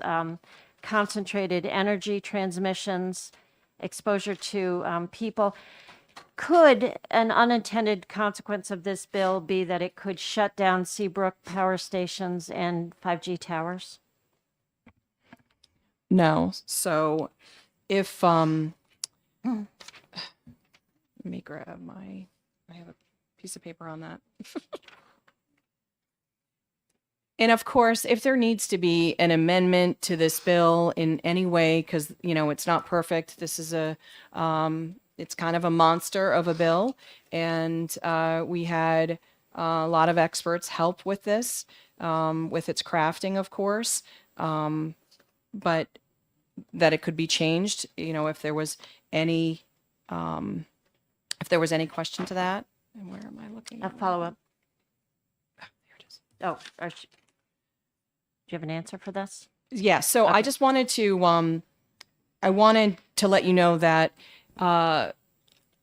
concentrated energy transmissions, exposure to people. Could an unintended consequence of this bill be that it could shut down Seabrook power stations and 5G towers? No. So if, let me grab I have a piece of paper on that. And of course, if there needs to be an amendment to this bill in any way, because, it's not perfect, this is it's kind of a monster of a bill. And we had a lot of experts help with this, with its crafting, of course. But that it could be changed, if there was any question to that. And where am I looking? A follow-up. There it is. Oh, do you have an answer for this? Yeah. So okay. I just wanted to, let you know that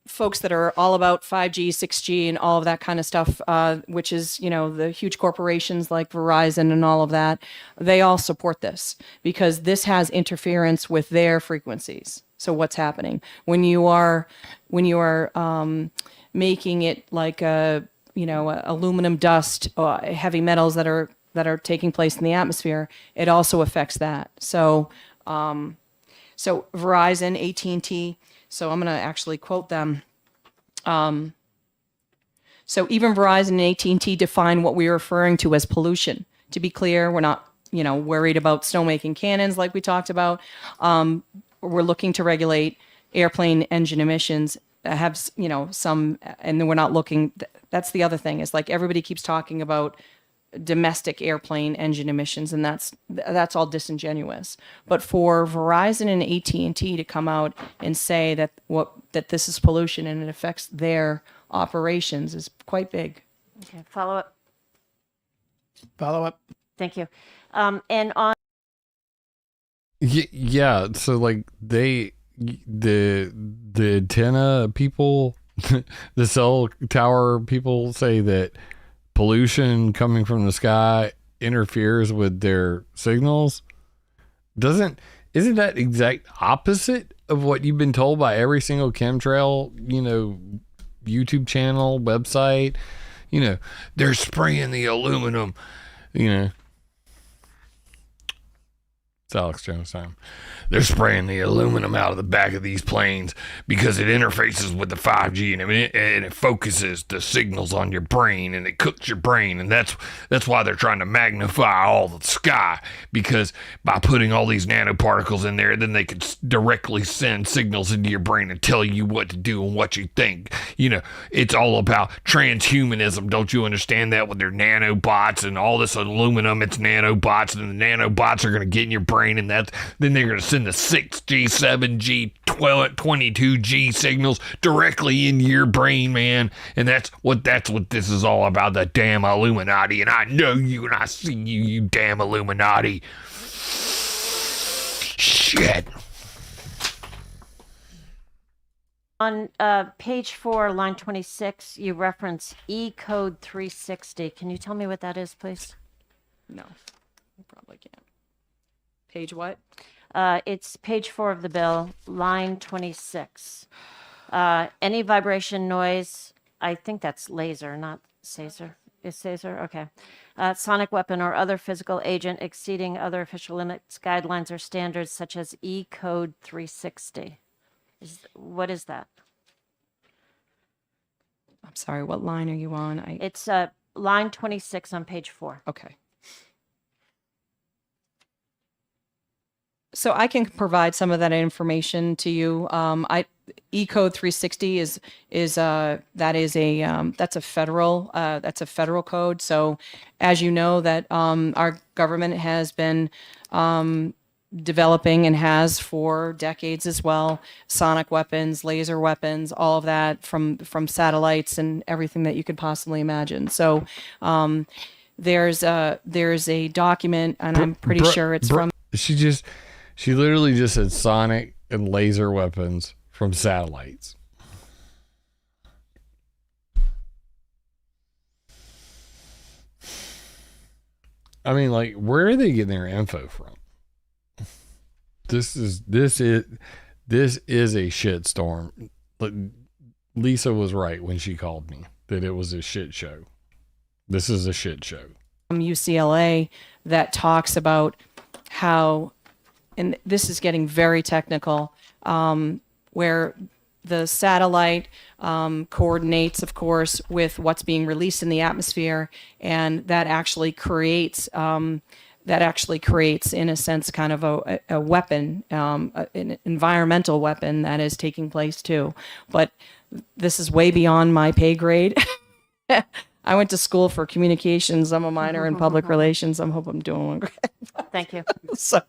folks that are all about 5G, 6G, and all of that kind of stuff, which is, the huge corporations like Verizon and all of that, they all support this because this has interference with their frequencies. So what's happening when you are making it like aluminum dust, heavy metals that are taking place in the atmosphere, it also affects that. So Verizon, AT&T. So I'm going to actually quote them. So even Verizon and AT&T define what we're referring to as pollution. To be clear, we're not, worried about snowmaking cannons like we talked about. We're looking to regulate airplane engine emissions that have, some, and then we're not looking, that's the other thing, is like everybody keeps talking about domestic airplane engine emissions, and that's all disingenuous. But for Verizon and AT&T to come out and say that this is pollution and it affects their operations is quite big. Okay, follow up. Follow up. Thank you. And on Yeah, so like the antenna people, the cell tower people say that pollution coming from the sky interferes with their signals. Isn't that exact opposite of what you've been told by every single chemtrail, YouTube channel, website? They're spraying the aluminum, It's Alex Jones time. They're spraying the aluminum out of the back of these planes because it interfaces with the 5G and it focuses the signals on your brain and it cooks your brain. And that's why they're trying to magnify all the sky, because by putting all these nanoparticles in there, then they could directly send signals into your brain and tell you what to do and what you think. It's all about transhumanism. Don't you understand that? With their nanobots and all this aluminum, it's nanobots, and the nanobots are going to get in your brain, and then they're going to send the 6G, 7G, 22G signals directly into your brain, man. And that's what this is all about, the damn Illuminati. And I know you and I see you, you damn Illuminati. Shit. On page 4, line 26, you reference E code 360. Can you tell me what that is, please? No, I probably can't. Page what? It's page 4 of the bill, line 26. Any vibration, noise, I think that's laser, not Caesar. Is Caesar? Okay. Sonic weapon or other physical agent exceeding other official limits, guidelines, or standards such as E code 360. What is that? I'm sorry, what line are you on? It's line 26 on page 4. Okay. So I can provide some of that information to you. E code 360 that's a federal code. So as you know, that our government has been developing and has for decades as well, sonic weapons, laser weapons, all of that from satellites and everything that you could possibly imagine. So there's a document, and I'm pretty sure it's from. She literally just said sonic and laser weapons from satellites. I mean, like, where are they getting their info from? This is a shit storm. Lisa was right when she called me that it was a shit show. This is a shit show. From UCLA that talks about how, and this is getting very technical, where the satellite coordinates, of course, with what's being released in the atmosphere, and that actually creates, in a sense, kind of a weapon, an environmental weapon that is taking place too. But this is way beyond my pay grade. I went to school for communications. I'm a minor in public relations. I hope I'm doing great. Thank you. So,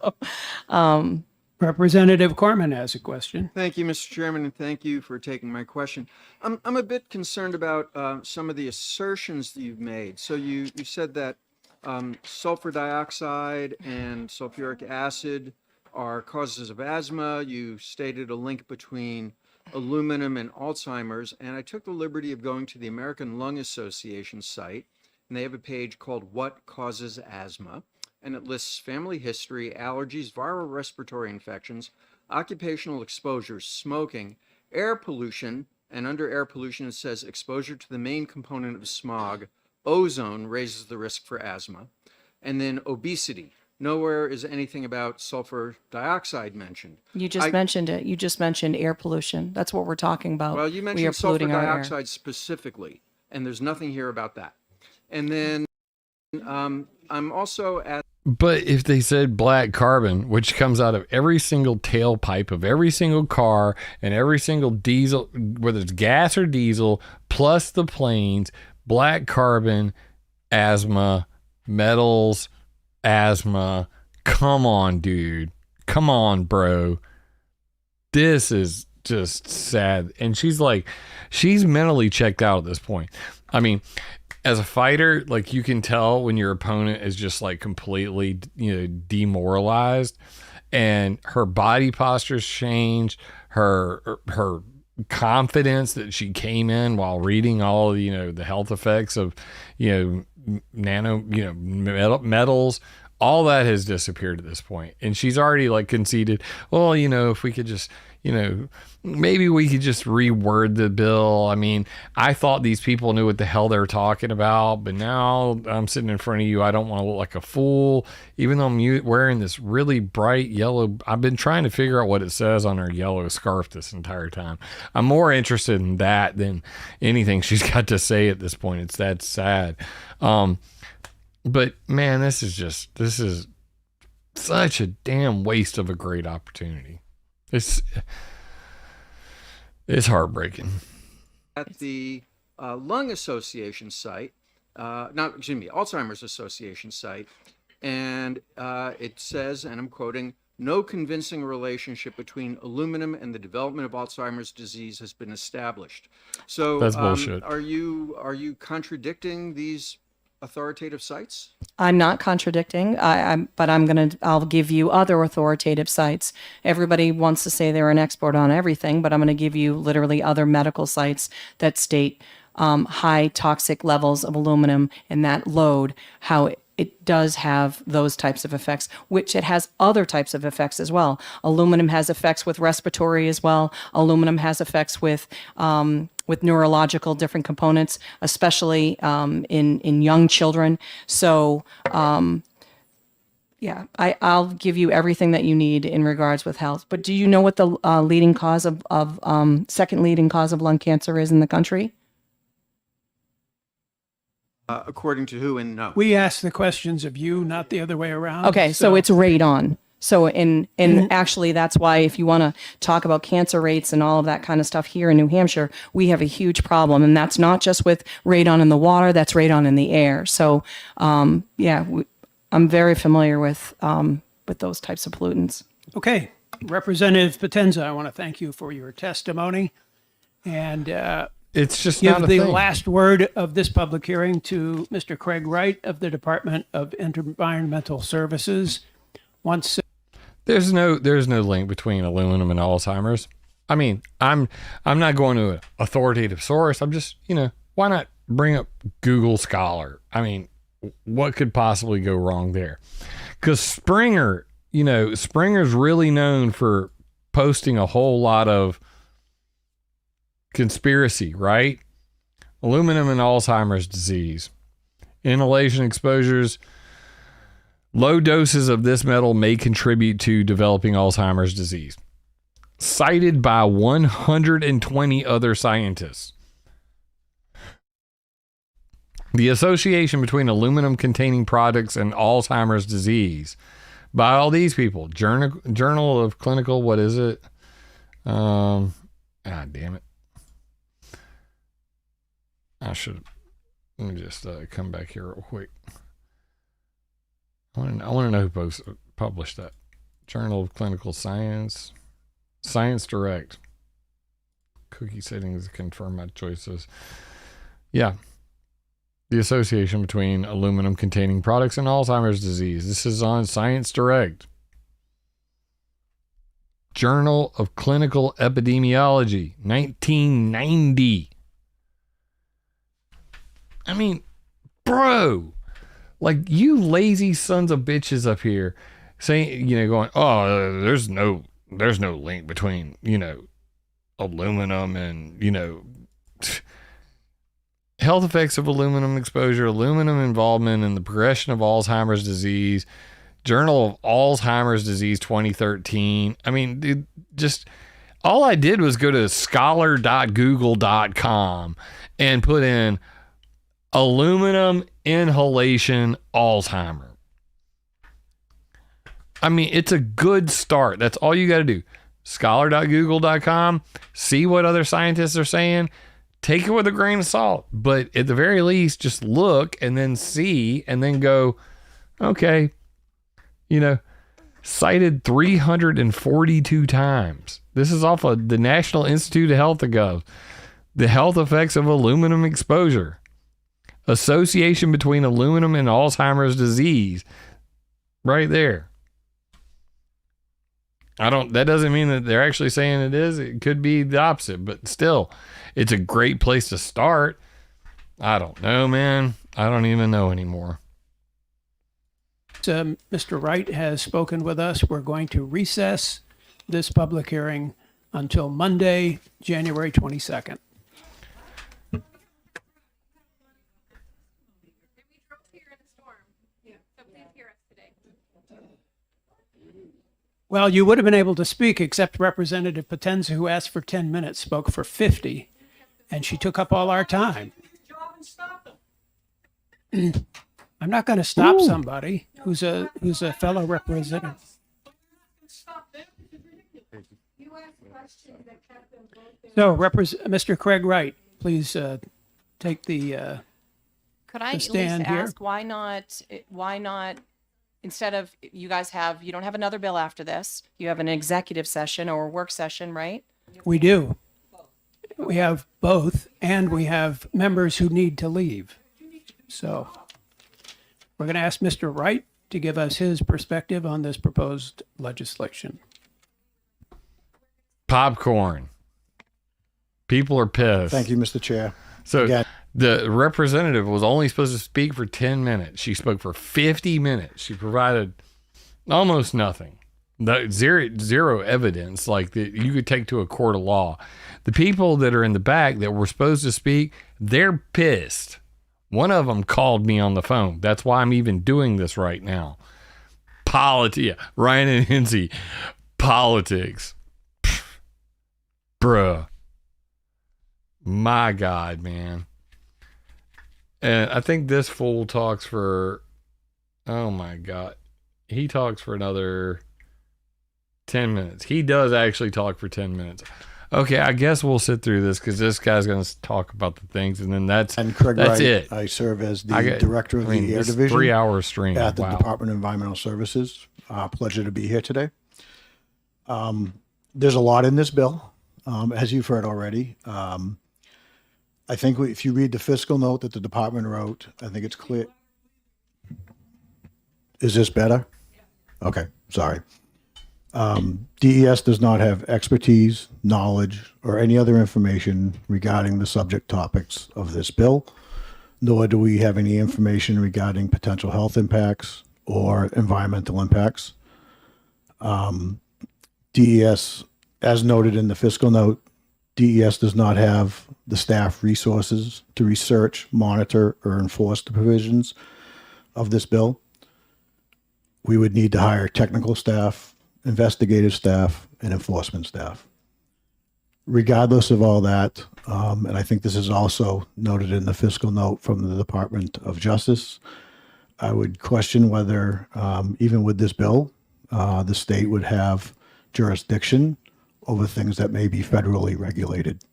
Representative Corman has a question. Thank you, Mr. Chairman, and thank you for taking my question. I'm a bit concerned about some of the assertions that you've made. So you said that sulfur dioxide and sulfuric acid are causes of asthma. You stated a link between aluminum and Alzheimer's, and I took the liberty of going to the American Lung Association site, and they have a page called What Causes Asthma, and it lists family history, allergies, viral respiratory infections, occupational exposures, smoking, air pollution, and under air pollution it says exposure to the main component of smog, ozone raises the risk for asthma, and then obesity. Nowhere is anything about sulfur dioxide mentioned. You just mentioned it. You just mentioned air pollution. That's what we're talking about. Well, you mentioned sulfur dioxide specifically. and there's nothing here about that. And then I'm also at. But if they said black carbon, which comes out of every single tailpipe of every single car and every single diesel, whether it's gas or diesel, plus the planes, black carbon, asthma, metals, asthma. Come on, dude. Come on, bro. This is just sad. And she's mentally checked out at this point. I mean, as a fighter, like, you can tell when your opponent is just like completely, demoralized, and her body posture's changed, her confidence that she came in while reading all the health effects of metals, all that has disappeared at this point. And she's already like conceded, well, if we could just, maybe we could just reword the bill. I mean, I thought these people knew what the hell they were talking about, but now I'm sitting in front of you. I don't want to look like a fool, even though I'm wearing this really bright yellow. I've been trying to figure out what it says on her yellow scarf this entire time. I'm more interested in that than anything she's got to say at this point. It's that sad. But man, this is such a damn waste of a great opportunity. It's heartbreaking. At the Lung Association site, Alzheimer's Association site, and it says, and I'm quoting, "No convincing relationship between aluminum and the development of Alzheimer's disease has been established." So that's bullshit. Are you contradicting these authoritative sites? I'm not contradicting, but I'll give you other authoritative sites. Everybody wants to say they're an expert on everything, but I'm going to give you literally other medical sites that state high toxic levels of aluminum and that load, how it does have those types of effects, which it has other types of effects as well. Aluminum has effects with respiratory as well. Aluminum has effects with neurological different components, especially in young children. So, I'll give you everything that you need in regards with health. But do you know what the leading cause of second leading cause of lung cancer is in the country? According to who and no? We ask the questions of you, not the other way around. Okay, so it's radon. So actually that's why if you want to talk about cancer rates and all of that kind of stuff here in New Hampshire, we have a huge problem. And that's not just with radon in the water, that's radon in the air. So I'm very familiar with those types of pollutants. Okay. Representative Potenza, I want to thank you for your testimony. And it's just give not a the thing. last word of this public hearing to Mr. Craig Wright of the Department of Environmental Services. There's no link between aluminum and Alzheimer's. I mean, I'm not going to an authoritative source. I'm just, why not bring up Google Scholar? I mean, what could possibly go wrong there? Because Springer's really known for posting a whole lot of conspiracy, right? Aluminum and Alzheimer's disease, inhalation exposures. Low doses of this metal may contribute to developing Alzheimer's disease, cited by 120 other scientists. The association between aluminum-containing products and Alzheimer's disease by all these people. Journal of Clinical, what is it? Damn it. Let me just come back here real quick. I want to know who published that. Journal of Clinical Science. Science Direct. Cookie settings confirm my choices. Yeah. The association between aluminum containing products and Alzheimer's disease. This is on Science Direct. Journal of Clinical Epidemiology, 1990. I mean, bro, like, you lazy sons of bitches up here saying, going, oh, there's no link between, aluminum and, health effects of aluminum exposure, aluminum involvement in the progression of Alzheimer's disease, Journal of Alzheimer's Disease 2013. I mean, dude, just all I did was go to scholar.google.com and put in Aluminum inhalation Alzheimer. I mean, it's a good start. That's all you got to do. Scholar.google.com, see what other scientists are saying. Take it with a grain of salt. But at the very least, just look and then see and then go, okay, cited 342 times. This is off of the National Institute of Health ago. The health effects of aluminum exposure. Association between aluminum and Alzheimer's disease. Right there. That doesn't mean that they're actually saying it is. It could be the opposite, but still, it's a great place to start. I don't know, man. I don't even know anymore. Mr. Wright has spoken with us. We're going to recess this public hearing until Monday, January 22nd. Well, you would have been able to speak, except Representative Potenza, who asked for 10 minutes, spoke for 50, and she took up all our time. I'm not going to stop somebody who's a fellow representative. So, Mr. Craig Wright, please take the Could I at least ask why not? Instead of you don't have another bill after this. You have an executive session or a work session, right? We do. We have both, and we have members who need to leave. So we're going to ask Mr. Wright to give us his perspective on this proposed legislation. Popcorn. People are pissed. Thank you, Mr. Chair. So Again, the representative was only supposed to speak for 10 minutes. She spoke for 50 minutes. She provided almost nothing. Zero evidence like that you could take to a court of law. The people that are in the back that were supposed to speak, they're pissed. One of them called me on the phone. That's why I'm even doing this right now. Ryan and Hinsey. Politics. Pfft. Bruh. My God, man. And I think this fool talks for, oh my God. He talks for another 10 minutes. He does actually talk for 10 minutes. Okay, I guess we'll sit through this because this guy's going to talk about the things, and then that's Craig Wright, it. I serve as the director of the Air Division 3-hour stream at the Department of Environmental Services. Pleasure to be here today. There's a lot in this bill, as you've heard already. I think if you read the fiscal note that the department wrote, I think it's clear. Is this better? Okay, sorry. DES does not have expertise, knowledge, or any other information regarding the subject topics of this bill, nor do we have any information regarding potential health impacts or environmental impacts. DES, as noted in the fiscal note, DES does not have the staff resources to research, monitor, or enforce the provisions of this bill. We would need to hire technical staff, investigative staff, and enforcement staff. Regardless of all that, and I think this is also noted in the fiscal note from the Department of Justice, I would question whether, even with this bill, the state would have jurisdiction over things that may be federally regulated.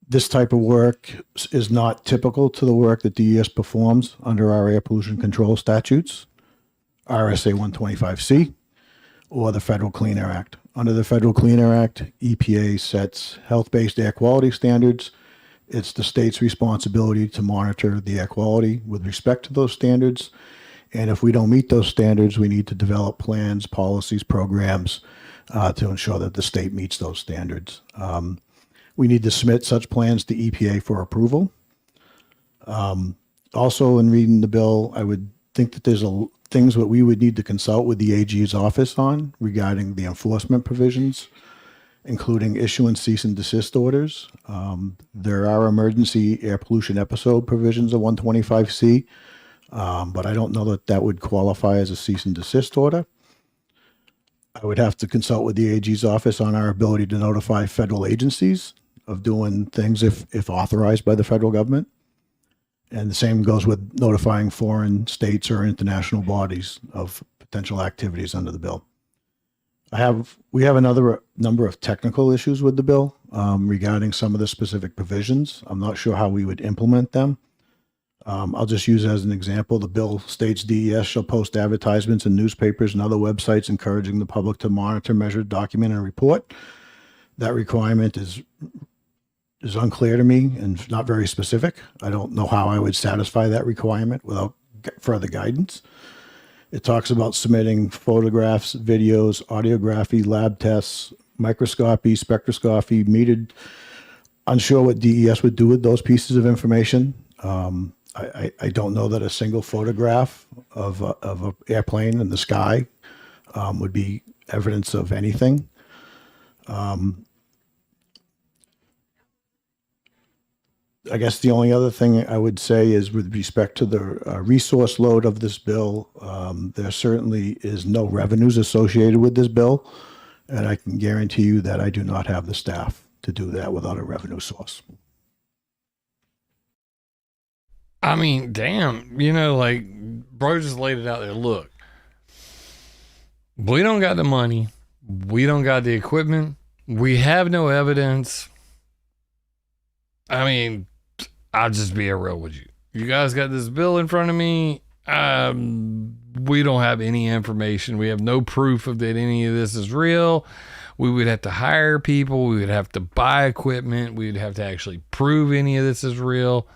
This type of work is not typical to the work that DES performs under our air pollution control statutes, RSA 125C, or the Federal Clean Air Act. Under the Federal Clean Air Act, EPA sets health-based air quality standards. It's the state's responsibility to monitor the air quality with respect to those standards. And if we don't meet those standards, we need to develop plans, policies, programs to ensure that the state meets those standards. We need to submit such plans to EPA for approval. Also, in reading the bill, I would think that there's things that we would need to consult with the AG's office on regarding the enforcement provisions, including issue and cease and desist orders. There are emergency air pollution episode provisions of 125C, but I don't know that that would qualify as a cease and desist order. I would have to consult with the AG's office on our ability to notify federal agencies of doing things if authorized by the federal government. And the same goes with notifying foreign states or international bodies of potential activities under the bill. We have another number of technical issues with the bill regarding some of the specific provisions. I'm not sure how we would implement them. I'll just use as an example, the bill states DES shall post advertisements in newspapers and other websites encouraging the public to monitor, measure, document, and report. That requirement is unclear to me and not very specific. I don't know how I would satisfy that requirement without further guidance. It talks about submitting photographs, videos, audiography, lab tests, microscopy, spectroscopy, metered. Unsure what DES would do with those pieces of information. I don't know that a single photograph of an airplane in the sky would be evidence of anything. I guess the only other thing I would say is with respect to the resource load of this bill, there certainly is no revenues associated with this bill. And I can guarantee you that I do not have the staff to do that without a revenue source. I mean, damn, like, bro just laid it out there. Look, we don't got the money. We don't got the equipment. We have no evidence. I mean, I'll just be real with you. You guys got this bill in front of me. We don't have any information. We have no proof of that any of this is real. We would have to hire people. We would have to buy equipment. We would have to actually prove any of this is real.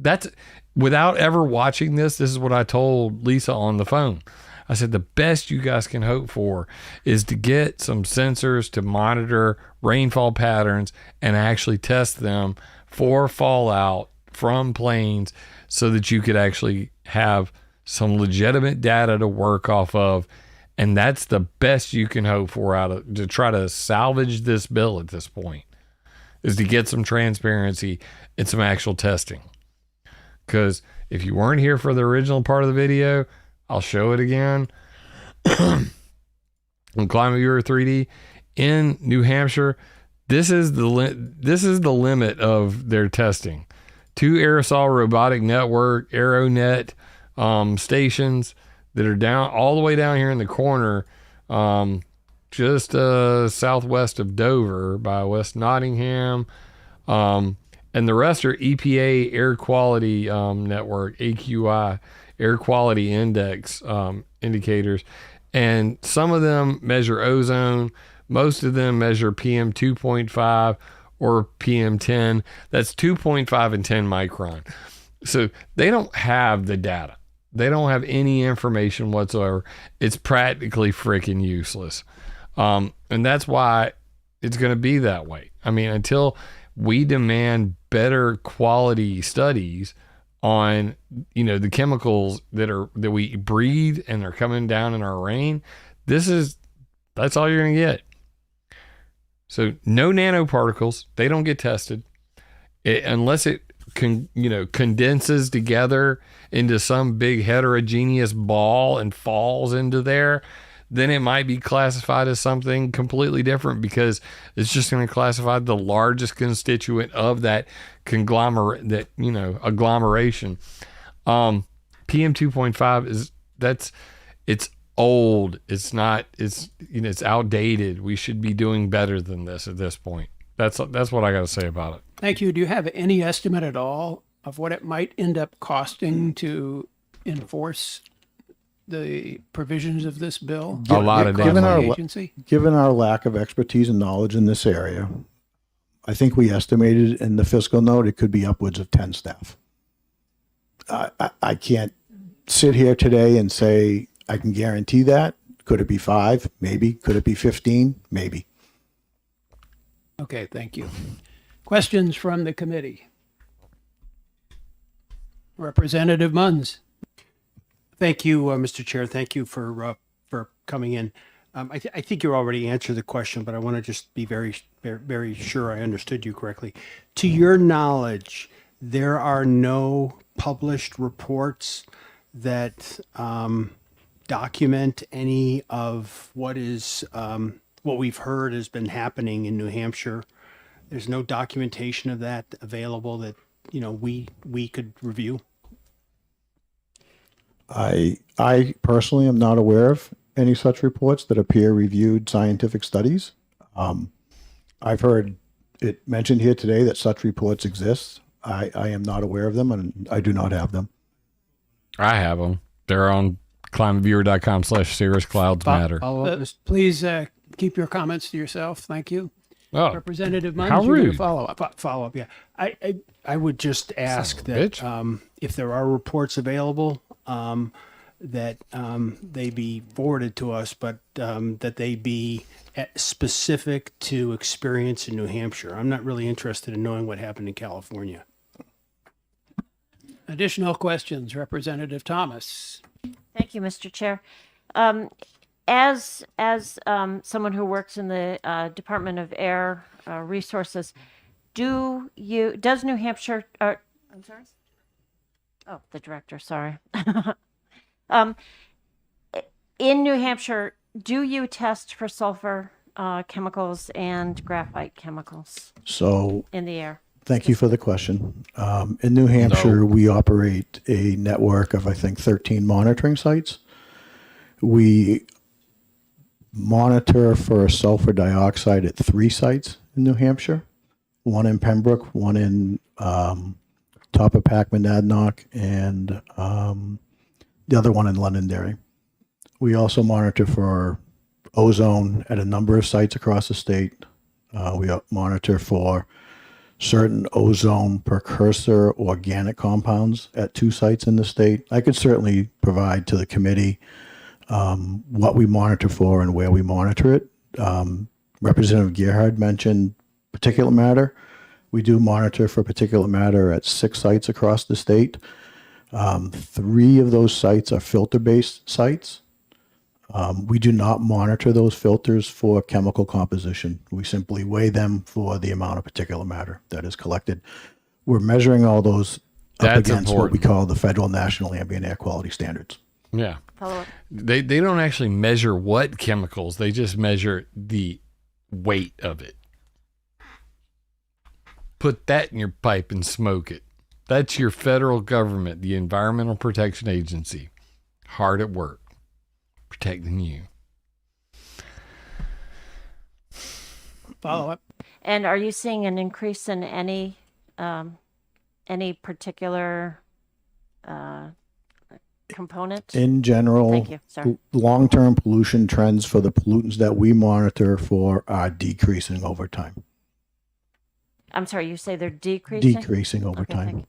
That's without ever watching this. This is what I told Lisa on the phone. I said, the best you guys can hope for is to get some sensors to monitor rainfall patterns and actually test them for fallout from planes so that you could actually have some legitimate data to work off of. And that's the best you can hope for to try to salvage this bill at this point, is to get some transparency and some actual testing. Because if you weren't here for the original part of the video, I'll show it again. On ClimateViewer 3D in New Hampshire, this is the limit of their testing. 2 aerosol robotic network AeroNet stations that are down all the way down here in the corner, just southwest of Dover by West Nottingham. And the rest are EPA Air Quality Network, AQI, Air Quality Index indicators. And some of them measure ozone. Most of them measure PM 2.5 or PM 10. That's 2.5 and 10 micron. So they don't have the data. They don't have any information whatsoever. It's practically freaking useless. And that's why it's going to be that way. I mean, until we demand better quality studies on, the chemicals that we breathe and are coming down in our rain, that's all you're going to get. So no nanoparticles, they don't get tested unless it condenses together into some big heterogeneous ball and falls into there. Then it might be classified as something completely different, because it's just going to classify the largest constituent of that conglomerate, agglomeration. PM 2.5 it's old. It's outdated. We should be doing better than this at this point. That's what I got to say about it. Thank you. Do you have any estimate at all of what it might end up costing to enforce the provisions of this bill? A lot of given agency. Given our lack of expertise and knowledge in this area, I think we estimated in the fiscal note it could be upwards of 10 staff. I can't sit here today and say I can guarantee that. Could it be 5? Maybe. Could it be 15? Maybe. Okay, thank you. Questions from the committee? Representative Munns. Thank you, Mr. Chair. Thank you for coming in. I think you already answered the question, but I want to just be very, very, very sure I understood you correctly. To your knowledge, there are no published reports that document any of what we've heard has been happening in New Hampshire There's no documentation of that available that, we could review. I personally am not aware of any such reports that are peer-reviewed scientific studies. I've heard it mentioned here today that such reports exist. I am not aware of them, and I do not have them. I have them. They're on climateviewer.com/cirrus clouds matter. Please keep your comments to yourself. Thank you. Oh, Representative how Munns, you're gonna rude. follow up. Yeah. I would just ask of a that bitch. if there are reports available, that they be forwarded to us, but that they be specific to experience in New Hampshire. I'm not really interested in knowing what happened in California. Additional questions, Representative Thomas. Thank you, Mr. Chair. As someone who works in the Department of Air Resources, does New Hampshire? I'm sorry. Oh, the director. Sorry. In New Hampshire, do you test for sulfur chemicals and graphite chemicals So in the air? thank you for the question. In New Hampshire, we operate a network of, I think, 13 monitoring sites. We monitor for sulfur dioxide at 3 sites in New Hampshire, one in Pembroke, one in Toppapack, Monadnock, and the other one in Londonderry. We also monitor for ozone at a number of sites across the state. We monitor for certain ozone precursor organic compounds at 2 sites in the state. I could certainly provide to the committee what we monitor for and where we monitor it. Representative Gerhard mentioned particulate matter. We do monitor for particulate matter at 6 sites across the state. 3 of those sites are filter-based sites. We do not monitor those filters for chemical composition. We simply weigh them for the amount of particulate matter that is collected. We're measuring all those up against what we call the Federal National Ambient Air Quality Standards. Yeah. Follow up. They don't actually measure what chemicals. They just measure the weight of it. Put that in your pipe and smoke it. That's your federal government, the Environmental Protection Agency, hard at work, protecting you. Follow up. And are you seeing an increase in any particular component? In general, Thank you. Sorry. long-term pollution trends for the pollutants that we monitor for are decreasing over time. I'm sorry, you say they're decreasing? Decreasing over Okay, time. thank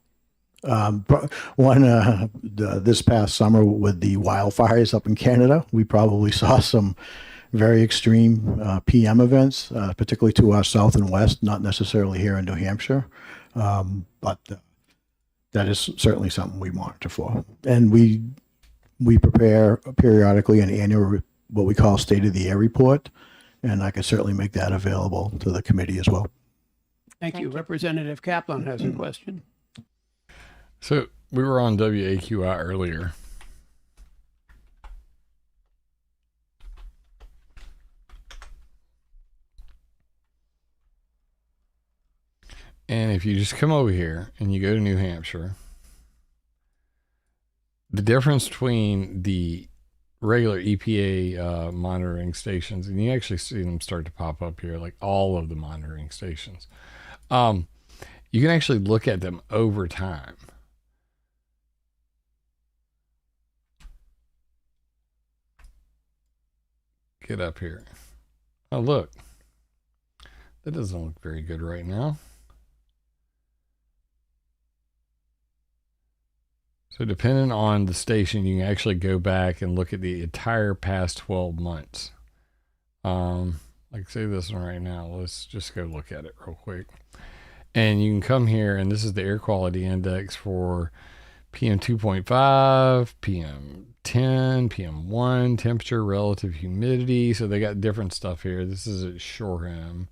This past summer with the wildfires up in Canada, we probably saw some very extreme PM events, particularly to our south and west, not necessarily here in New Hampshire, but that is certainly something we monitor for. And we prepare periodically an annual, what we call State of the Air report, and I could certainly make that available to the committee as well. Thank you. Representative Kaplan has a question. So we were on WAQI earlier. And if you just come over here and you go to New Hampshire, the difference between the regular EPA monitoring stations, and you actually see them start to pop up here, like all of the monitoring stations. You can actually look at them over time. Get up here. Oh, look. That doesn't look very good right now. So depending on the station, you can actually go back and look at the entire past 12 months. Like say this one right now. Let's just go look at it real quick. And you can come here, and this is the air quality index for PM 2.5, PM 10, PM 1, temperature, relative humidity. So they got different stuff here. This is at Shoreham.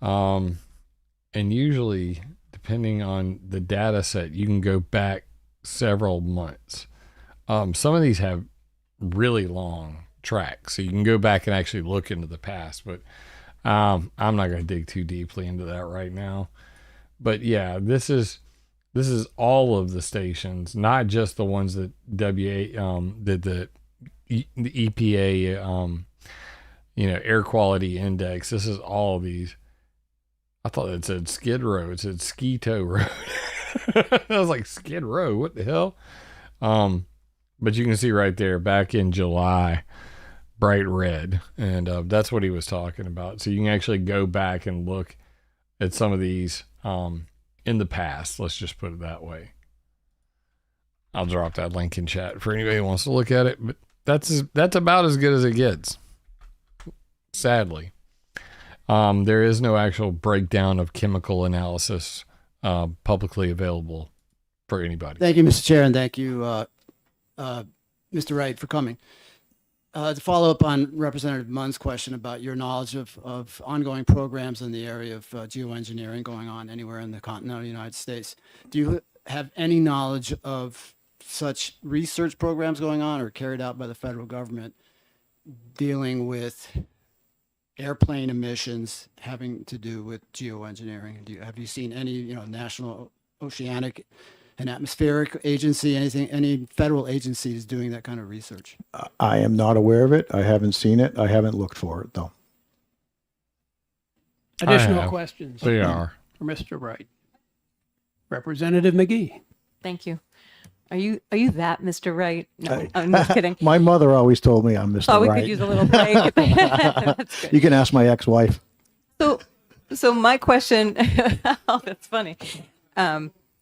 And usually, depending on the data set, you can go back several months. Some of these have really long tracks, so you can go back and actually look into the past. But I'm not going to dig too deeply into that right now. But yeah, this is all of the stations, not just the ones that the EPA air quality index. This is all of these. I thought it said Skid Row. It said Skeeto Road. I was like, Skid Row, what the hell? But you can see right there, back in July, bright red, and that's what he was talking about. So you can actually go back and look at some of these in the past. Let's just put it that way. I'll drop that link in chat for anybody who wants to look at it. But that's about as good as it gets, sadly. There is no actual breakdown of chemical analysis publicly available for anybody. Thank you, Mr. Chair, and thank you, Mr. Wright, for coming. To follow up on Representative Munn's question about your knowledge of ongoing programs in the area of geoengineering going on anywhere in the continental United States, do you have any knowledge of such research programs going on or carried out by the federal government dealing with airplane emissions having to do with geoengineering? Have you seen any, National Oceanic and Atmospheric Agency, any federal agencies doing that kind of research? I am not aware of it. I haven't seen it. I haven't looked for it, though. Additional questions? They are. For Mr. Wright. Representative McGee. Thank you. Are you that Mr. Wright? No, I'm just kidding. My mother always told me I'm Mr. Oh, we Right. could use a little break. That's good. You can ask my ex-wife. So my question, oh, that's funny.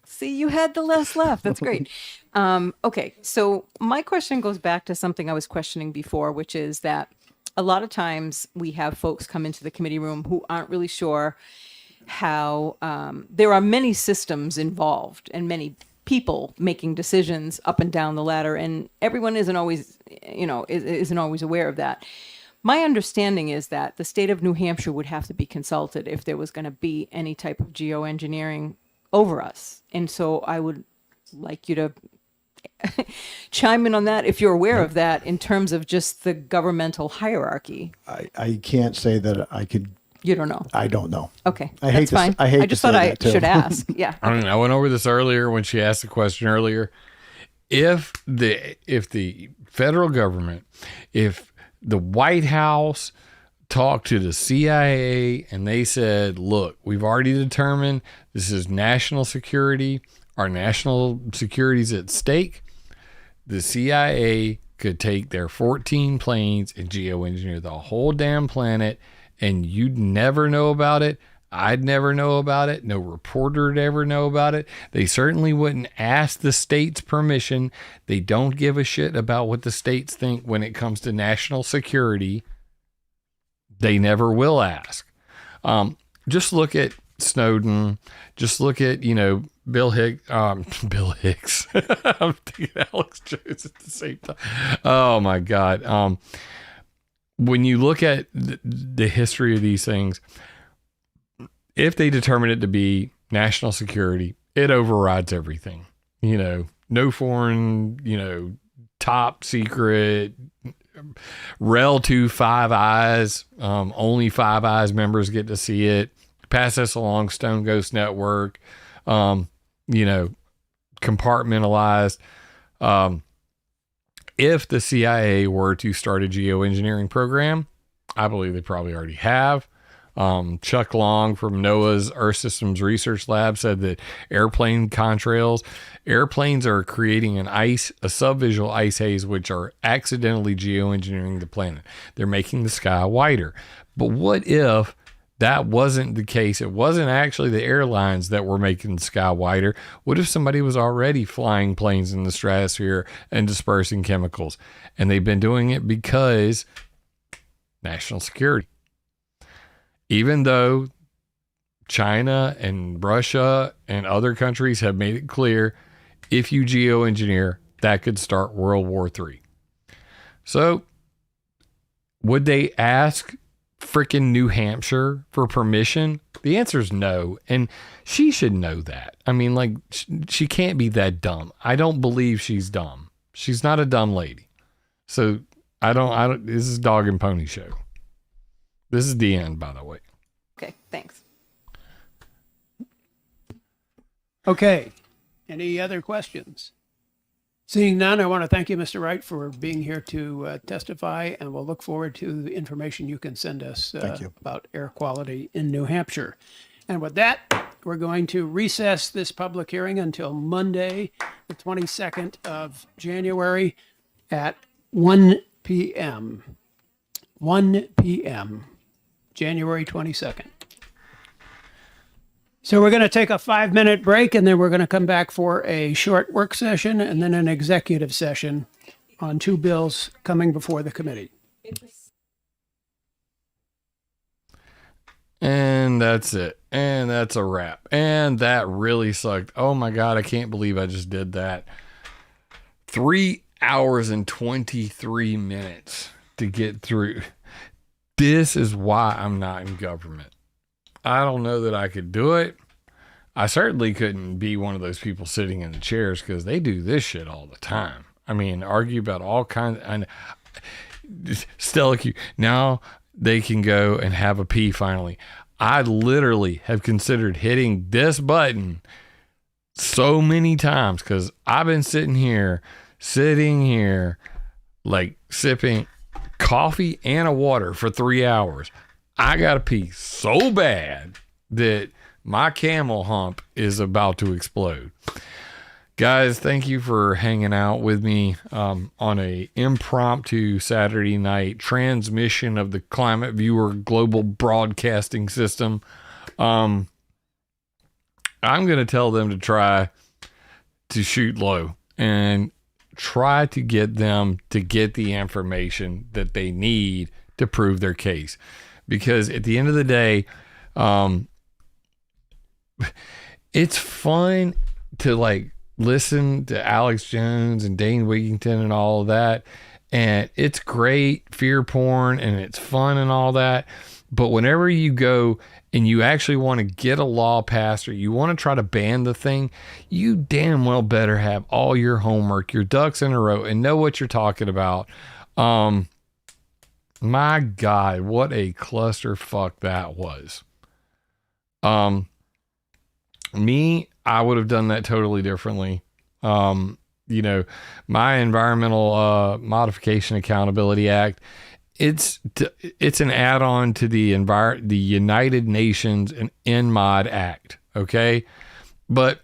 See, you had the last laugh. That's great. Okay, so my question goes back to something I was questioning before, which is that a lot of times we have folks come into the committee room who aren't really sure how there are many systems involved and many people making decisions up and down the ladder, and everyone isn't always aware of that. My understanding is that the state of New Hampshire would have to be consulted if there was going to be any type of geoengineering over us. And so I would like you to chime in on that if you're aware of that in terms of just the governmental hierarchy. I can't say that I could. You don't know. I don't know. Okay, I hate that's fine. I just thought I should ask. Yeah. I don't know. I went over this earlier when she asked the question earlier. If the federal government, if the White House talked to the CIA and they said, look, we've already determined this is national security, our national security's at stake, the CIA could take their 14 planes and geoengineer the whole damn planet, and you'd never know about it. I'd never know about it. No reporter would ever know about it. They certainly wouldn't ask the state's permission. They don't give a shit about what the states think when it comes to national security. They never will ask. Just look at Snowden. Just look at, Bill Hicks. I'm thinking Alex Jones at the same time. Oh my God. When you look at the history of these things, if they determine it to be national security, it overrides everything. No foreign, top secret, Rel 2 Five Eyes, only Five Eyes members get to see it. Pass this along, Stone Ghost Network, compartmentalized. If the CIA were to start a geoengineering program, I believe they probably already have. Chuck Long from NOAA's Earth Systems Research Lab said that airplanes are creating a subvisual ice haze, which are accidentally geoengineering the planet. They're making the sky whiter. But what if that wasn't the case? It wasn't actually the airlines that were making the sky whiter. What if somebody was already flying planes in the stratosphere and dispersing chemicals? And they've been doing it because national security. Even though China and Russia and other countries have made it clear, if you geoengineer, that could start World War III. So would they ask freaking New Hampshire for permission? The answer is no. And she should know that. I mean, she can't be that dumb. I don't believe she's dumb. She's not a dumb lady. So I don't, this is dog and pony show. This is the end, by the way. Okay, thanks. Okay. Any other questions? Seeing none, I want to thank you, Mr. Wright, for being here to testify, and we'll look forward to the information you can send us Thank you. about air quality in New Hampshire. And with that, we're going to recess this public hearing until Monday, the 22nd of January at 1 p.m. 1 p.m., January 22nd. So we're going to take a 5-minute break, and then we're going to come back for a short work session and then an executive session on 2 bills coming before the committee. And that's it. And that's a wrap. And that really sucked. Oh my God, I can't believe I just did that. 3 hours and 23 minutes to get through. This is why I'm not in government. I don't know that I could do it. I certainly couldn't be one of those people sitting in the chairs because they do this shit all the time. I mean, argue about all kinds of, Stella Q. Now they can go and have a pee finally. I literally have considered hitting this button so many times because I've been sitting here, like sipping coffee and a water for 3 hours. I got to pee so bad that my camel hump is about to explode. Guys, thank you for hanging out with me on a impromptu Saturday night transmission of the ClimateViewer global broadcasting system. I'm going to tell them to try to shoot low and try to get them to get the information that they need to prove their case. Because at the end of the day, it's fun to like listen to Alex Jones and Dane Wigington and all of that. And it's great fear porn and it's fun and all that. But whenever you go and you actually want to get a law passed or you want to try to ban the thing, you damn well better have all your homework, your ducks in a row, and know what you're talking about. My God, what a clusterfuck that was. Me, I would have done that totally differently. You know, my Environmental Modification Accountability Act, it's an add-on to the United Nations and ENMOD Act, okay? But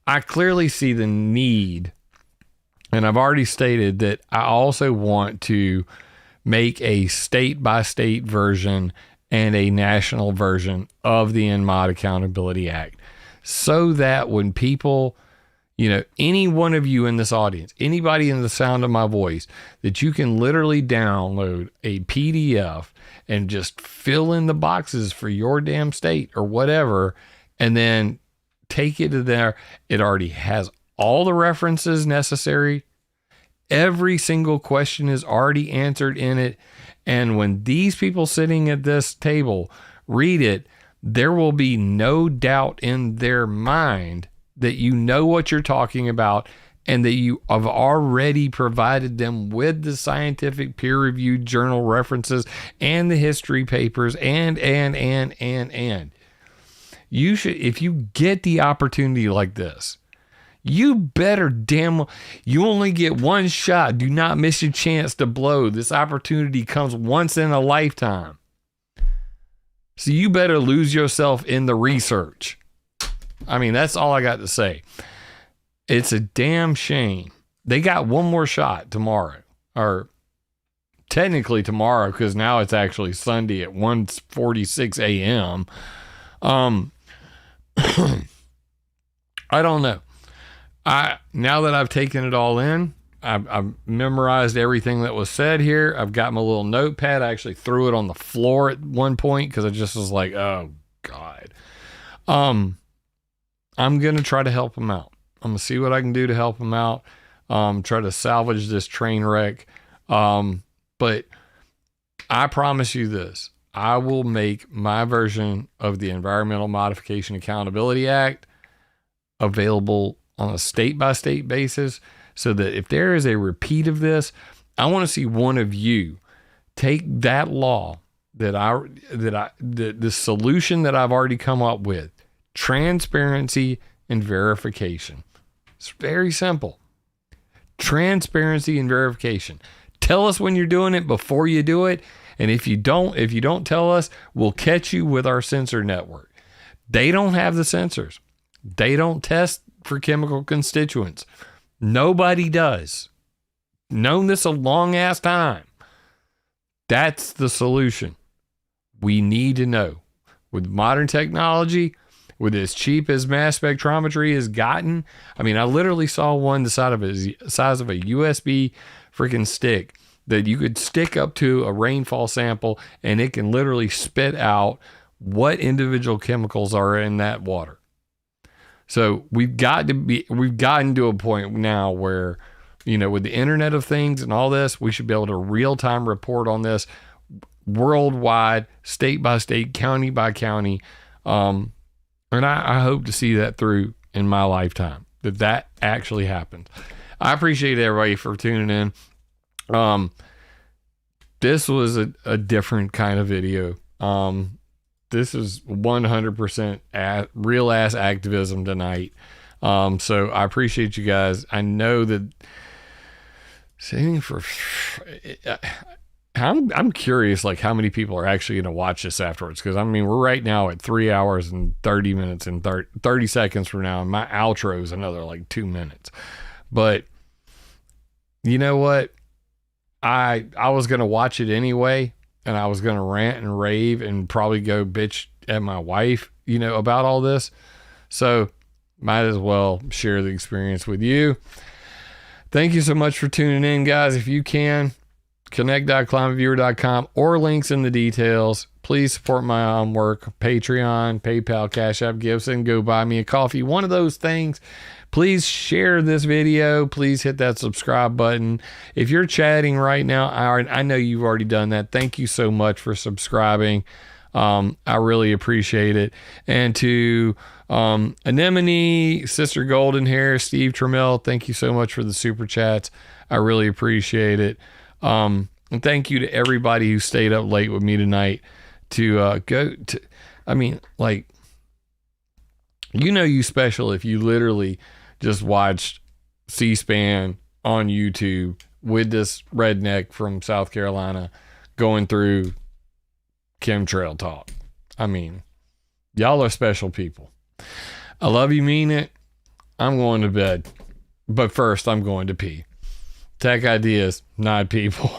I clearly see the need, and I've already stated that I also want to make a state-by-state version and a national version of the ENMOD Accountability Act so that when people, you know, any one of you in this audience, anybody in the sound of my voice, that you can literally download a PDF and just fill in the boxes for your damn state or whatever, and then take it to there. It already has all the references necessary. Every single question is already answered in it. And when these people sitting at this table read it, there will be no doubt in their mind that you know what you're talking about and that you have already provided them with the scientific peer-reviewed journal references and the history papers and. You should, if you get the opportunity like this, you better you only get one shot. Do not miss your chance to blow. This opportunity comes once in a lifetime. So you better lose yourself in the research. I mean, that's all I got to say. It's a damn shame. They got one more shot tomorrow, or technically tomorrow, because now it's actually Sunday at 1:46 a.m. I don't know. Now that I've taken it all in, I've memorized everything that was said here. I've got my little notepad. I actually threw it on the floor at one point because I just was like, oh God. I'm going to try to help them out. I'm going to see what I can do to help them out. Try to salvage this train wreck. But I promise you this, I will make my version of the Environmental Modification Accountability Act available on a state-by-state basis so that if there is a repeat of this, I want to see one of you take that law the solution that I've already come up with: transparency and verification. It's very simple. Transparency and verification. Tell us when you're doing it before you do it. And if you don't tell us, we'll catch you with our sensor network. They don't have the sensors. They don't test for chemical constituents. Nobody does. Known this a long ass time. That's the solution. We need to know. With modern technology, with as cheap as mass spectrometry has gotten, I mean, I literally saw one the size of a USB freaking stick that you could stick up to a rainfall sample, and it can literally spit out what individual chemicals are in that water. So we've gotten to a point now where, with the Internet of Things and all this, we should be able to real-time report on this worldwide, state by state, county by county. And I hope to see that through in my lifetime, that actually happens. I appreciate everybody for tuning in. This was a different kind of video. This is 100% real ass activism tonight. So I appreciate you guys. I know that I'm curious, like, how many people are actually going to watch this afterwards. Cause I mean, we're right now at 3 hours and 30 minutes and 30 seconds from now. And my outro is another like 2 minutes, but you know what? I was going to watch it anyway, and I was going to rant and rave and probably go bitch at my wife, about all this. So might as well share the experience with you. Thank you so much for tuning in, guys. If you can, connect.climateviewer.com or links in the details. Please support my own work. Patreon, PayPal, Cash App, Gibson. Go buy me a coffee. One of those things. Please share this video. Please hit that subscribe button. If you're chatting right now, I know you've already done that. Thank you so much for subscribing. I really appreciate it. And to Anemone, Sister Golden Hair, Steve Trammell, thank you so much for the super chats. I really appreciate it. And thank you to everybody who stayed up late with me tonight to go to, I mean, like, you special if you literally just watched C-SPAN on YouTube with this redneck from South Carolina going through chemtrail talk. I mean, y'all are special people. I love you, mean it. I'm going to bed. But first, I'm going to pee. Tech ideas, not people.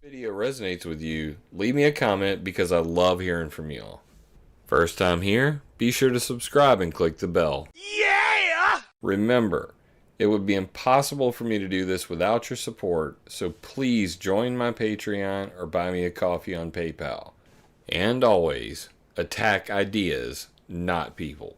Video resonates with you, leave me a comment because I love hearing from y'all. First time here, be sure to subscribe and click the bell. Yeah! Remember, it would be impossible for me to do this without your support, so please join my Patreon or buy me a coffee on PayPal. And always, attack ideas, not people.